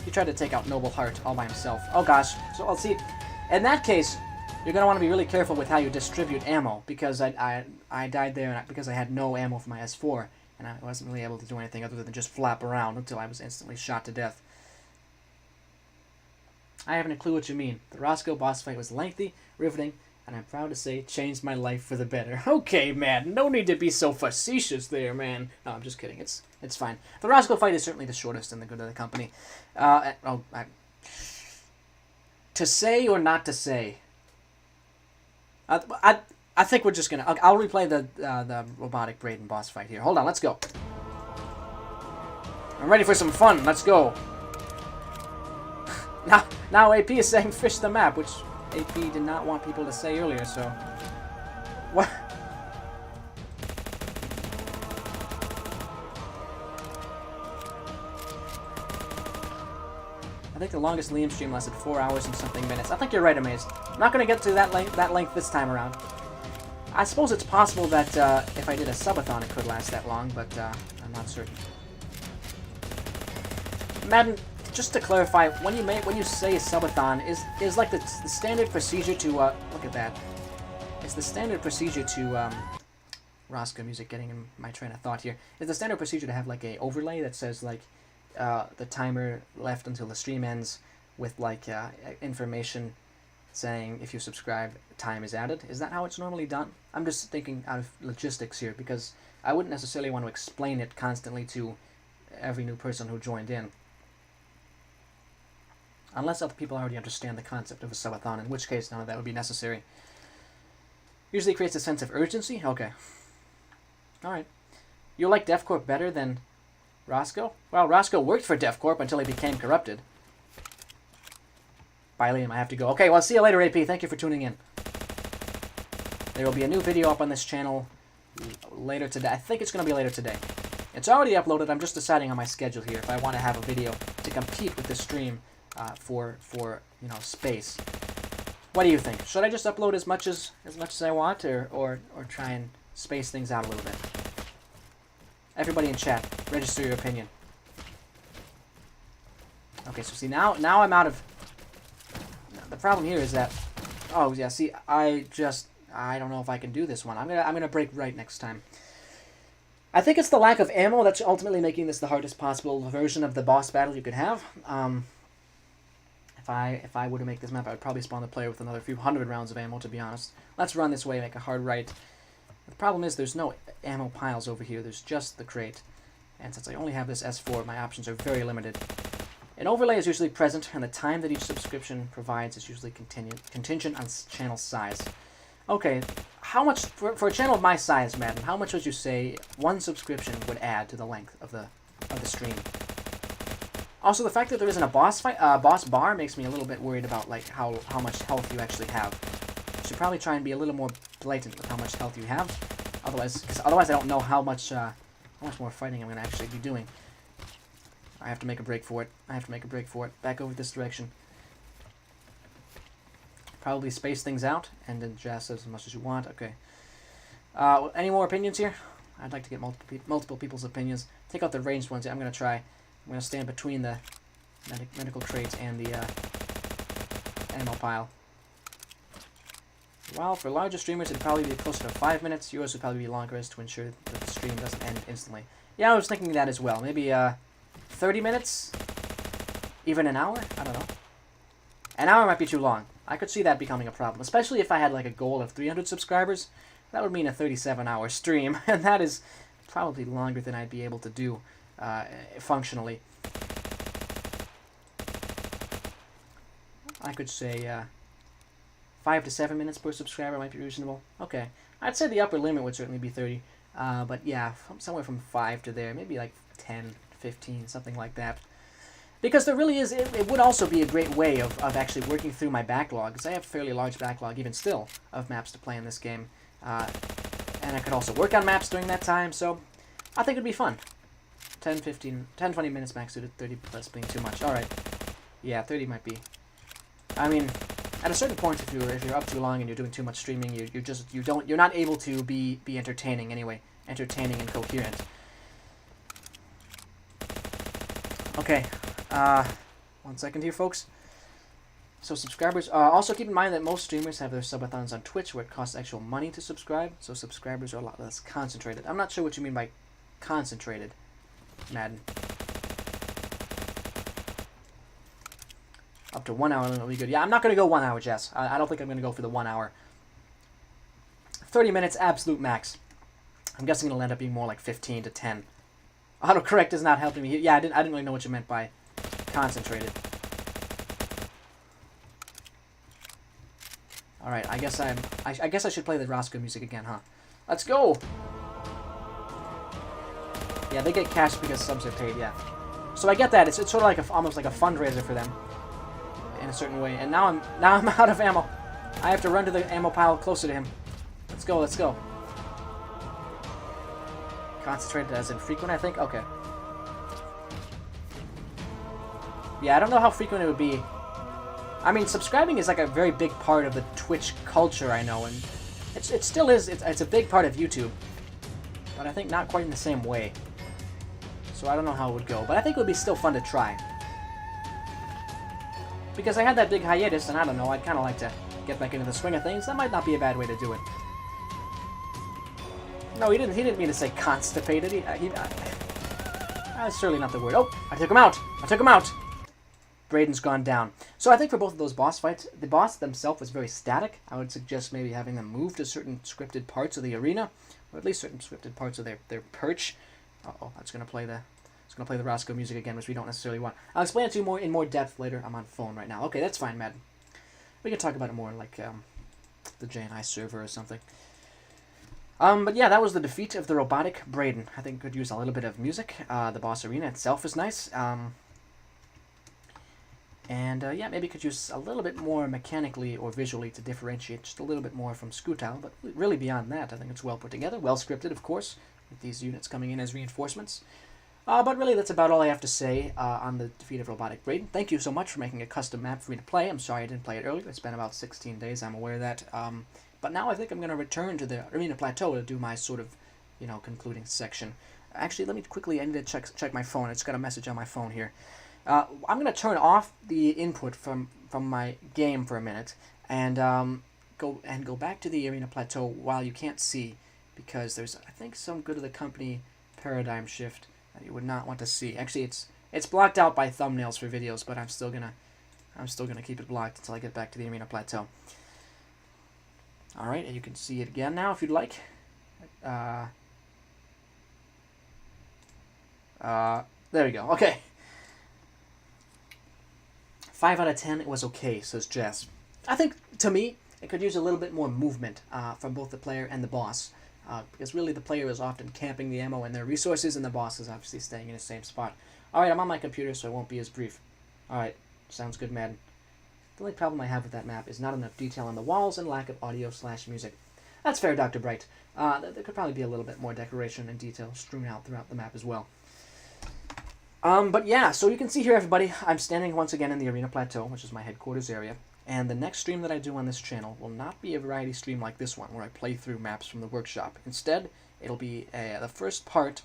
He tried to take out Noble Heart all by himself. Oh, gosh. So, let's see. In that case, you're going to want to be really careful with how you distribute ammo, because I died there because I had no ammo for my S4. And I wasn't really able to do anything other than just flap around until I was instantly shot to death. I haven't a clue what you mean. The Roscoe boss fight was lengthy, riveting, and I'm proud to say changed my life for the better. Okay, man, no need to be so facetious there, man. No, I'm just kidding. It's fine. The Roscoe fight is certainly the shortest in the good of the company. To say or not to say? I think we're just gonna... I'll replay the Robotic Braden boss fight here. Hold on, let's go. I'm ready for some fun. Let's go. Now AP is saying fish the map, which AP did not want people to say earlier, so... What? I think the longest Liam stream lasted 4 hours and something minutes. I think you're right, Amaze. I'm not going to get to that length this time around. I suppose it's possible that if I did a subathon it could last that long, but I'm not certain. Madden, just to clarify, when you say a subathon, is like the standard procedure to look at that. It's the standard procedure to Roscoe music getting in my train of thought here. It's the standard procedure to have like a overlay that says like the timer left until the stream ends with like information saying if you subscribe, time is added. Is that how it's normally done? I'm just thinking out of logistics here because I wouldn't necessarily want to explain it constantly to every new person who joined in. Unless other people already understand the concept of a subathon, in which case none of that would be necessary. Usually creates a sense of urgency? Okay. Alright. You like DevCorp better than Roscoe? Well, Roscoe worked for DevCorp until he became corrupted. Bye, Liam. I have to go. Okay, well, see you later, AP. Thank you for tuning in. There will be a new video up on this channel later today. I think it's going to be later today. It's already uploaded. I'm just deciding on my schedule here if I want to have a video to compete with the stream for you know, space. What do you think? Should I just upload as much as I want, or try and space things out a little bit? Everybody in chat, register your opinion. Okay, so see now I'm out of. The problem here is that, oh yeah, see I don't know if I can do this one. I'm gonna break right next time. I think it's the lack of ammo that's ultimately making this the hardest possible version of the boss battle you could have. If I were to make this map, I would probably spawn the player with another few hundred rounds of ammo, to be honest. Let's run this way, make a hard right. The problem is there's no ammo piles over here. There's just the crate. And since I only have this S4, my options are very limited. An overlay is usually present, and the time that each subscription provides is usually contingent on channel size. Okay, how much, for a channel of my size, Madden, how much would you say one subscription would add to the length of the stream? Also, the fact that there isn't a boss bar makes me a little bit worried about like how much health you actually have. You should probably try and be a little more blatant with how much health you have. Otherwise I don't know how much more fighting I'm going to actually be doing. I have to make a break for it. Back over this direction. Probably space things out and then just as much as you want. Okay. Any more opinions here? I'd like to get multiple people's opinions. Take out the ranged ones. I'm going to try. I'm going to stand between the medical crate and the ammo pile. Well, for larger streamers, it'd probably be closer to 5 minutes. Yours would probably be longer as to ensure that the stream doesn't end instantly. Yeah, I was thinking that as well. Maybe 30 minutes? Even an hour? I don't know. An hour might be too long. I could see that becoming a problem, especially if I had like a goal of 300 subscribers. That would mean a 37-hour stream, and that is probably longer than I'd be able to do functionally. I could say 5 to 7 minutes per subscriber might be reasonable. Okay, I'd say the upper limit would certainly be 30, but yeah, somewhere from 5 to there, maybe like 10, 15, something like that. Because there really is, it would also be a great way of actually working through my backlog, because I have a fairly large backlog, even still, of maps to play in this game. And I could also work on maps during that time, so I think it'd be fun. 10, 20 minutes max suited, 30 plus being too much. Alright. Yeah, 30 might be. I mean, at a certain point, if you're up too long and you're doing too much streaming, you're not able to be entertaining anyway. Entertaining and coherent. Okay. 1 second here, folks. So subscribers, also keep in mind that most streamers have their subathons on Twitch where it costs actual money to subscribe, so subscribers are a lot less concentrated. I'm not sure what you mean by concentrated, Madden. Up to 1 hour will be good. Yeah, I'm not going to go 1 hour, Jess. I don't think I'm going to go for the 1 hour. 30 minutes, absolute max. I'm guessing it'll end up being more like 15 to 10. Autocorrect is not helping me here. Yeah, I didn't really know what you meant by concentrated. Alright, I guess I should play the Roscoe music again, huh? Let's go! Yeah, they get cash because subs are paid, yeah. So I get that. It's sort of like almost like a fundraiser for them in a certain way. And now I'm out of ammo. I have to run to the ammo pile closer to him. Let's go, let's go. Concentrated as in frequent, I think? Okay. Yeah, I don't know how frequent it would be. I mean, subscribing is like a very big part of the Twitch culture, I know, and it still is. It's a big part of YouTube. But I think not quite in the same way. So I don't know how it would go. But I think it would be still fun to try. Because I had that big hiatus, and I don't know, I'd kind of like to get back into the swing of things. That might not be a bad way to do it. No, he didn't mean to say constipated. That's certainly not the word. Oh, I took him out. I took him out. Brayden's gone down. So I think for both of those boss fights, the boss themselves was very static. I would suggest maybe having them move to certain scripted parts of the arena, or at least certain scripted parts of their perch. Uh-oh, that's gonna play the Roscoe music again, which we don't necessarily want. I'll explain it to you in more depth later. I'm on phone right now. Okay, that's fine, Madden. We can talk about it more in like the JNI server or something. But yeah, that was the defeat of the robotic Brayden. I think could use a little bit of music. The boss arena itself is nice. Yeah, maybe could use a little bit more mechanically or visually to differentiate just a little bit more from Scootal. But really beyond that, I think it's well put together, well scripted, of course, with these units coming in as reinforcements. But really, that's about all I have to say on the defeat of Robotic Brayden. Thank you so much for making a custom map for me to play. I'm sorry I didn't play it earlier. It's been about 16 days, I'm aware of that. But now I think I'm going to return to the Arena Plateau to do my sort of, concluding section. Actually, let me quickly, I need to check my phone. It's got a message on my phone here. I'm going to turn off the input from my game for a minute and go back to the Arena Plateau while you can't see, because there's, I think, some good of the company paradigm shift that you would not want to see. Actually, it's blocked out by thumbnails for videos, but I'm still gonna keep it blocked until I get back to the Arena Plateau. All right, and you can see it again now if you'd like. There we go. Okay. 5 out of 10, it was okay, says Jess. I think, to me, it could use a little bit more movement from both the player and the boss. Because really the player is often camping the ammo and their resources, and the boss is obviously staying in the same spot. Alright, I'm on my computer, so it won't be as brief. Alright, sounds good, Madden. The only problem I have with that map is not enough detail on the walls and lack of audio/music. That's fair, Dr. Bright. There could probably be a little bit more decoration and detail strewn out throughout the map as well. But yeah, so you can see here, everybody, I'm standing once again in the Arena Plateau, which is my headquarters area. And the next stream that I do on this channel will not be a variety stream like this one, where I play through maps from the workshop. Instead, it'll be the first part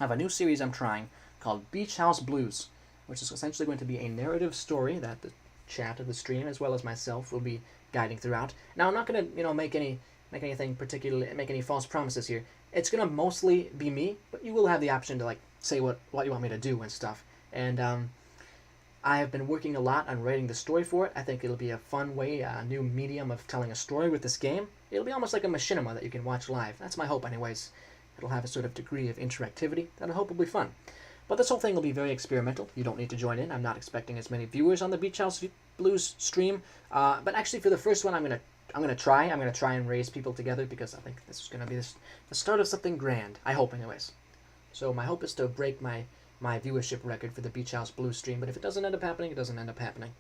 of a new series I'm trying called Beach House Blues, which is essentially going to be a narrative story that the chat of the stream, as well as myself, will be guiding throughout. Now, I'm not going to make any false promises here. It's going to mostly be me, but you will have the option to say what you want me to do and stuff. And I have been working a lot on writing the story for it. I think it'll be a fun way, a new medium of telling a story with this game. It'll be almost like a machinima that you can watch live. That's my hope anyways. It'll have a sort of degree of interactivity that I hope will be fun. But this whole thing will be very experimental. You don't need to join in. I'm not expecting as many viewers on the Beach House Blues stream. But actually for the first one I'm gonna try and raise people together, because I think this is gonna be the start of something grand. I hope anyways. So my hope is to break my viewership record for the Beach House Blues stream, but if it doesn't end up happening, it doesn't end up happening.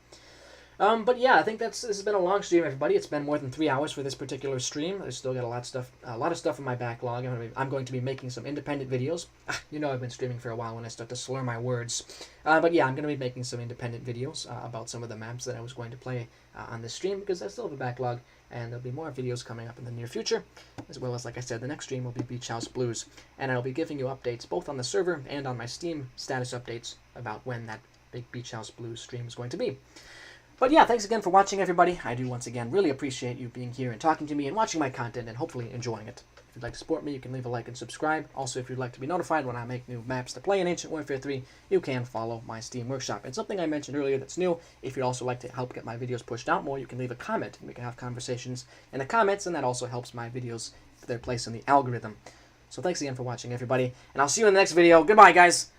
But yeah, I think this has been a long stream, everybody. It's been more than 3 hours for this particular stream. I've still got a lot of stuff in my backlog. I'm going to be making some independent videos. You know I've been streaming for a while when I start to slur my words. But yeah, I'm going to be making some independent videos about some of the maps that I was going to play on this stream, because I still have a backlog, and there'll be more videos coming up in the near future, as well as, like I said, the next stream will be Beach House Blues, and I'll be giving you updates both on the server and on my Steam status updates about when that big Beach House Blues stream is going to be. But yeah, thanks again for watching, everybody. I do once again really appreciate you being here and talking to me and watching my content and hopefully enjoying it. If you'd like to support me, you can leave a like and subscribe. Also, if you'd like to be notified when I make new maps to play in Ancient Warfare 3, you can follow my Steam Workshop. And something I mentioned earlier that's new, if you'd also like to help get my videos pushed out more, you can leave a comment and we can have conversations in the comments, and that also helps my videos for their place in the algorithm. So thanks again for watching, everybody, and I'll see you in the next video. Goodbye, guys!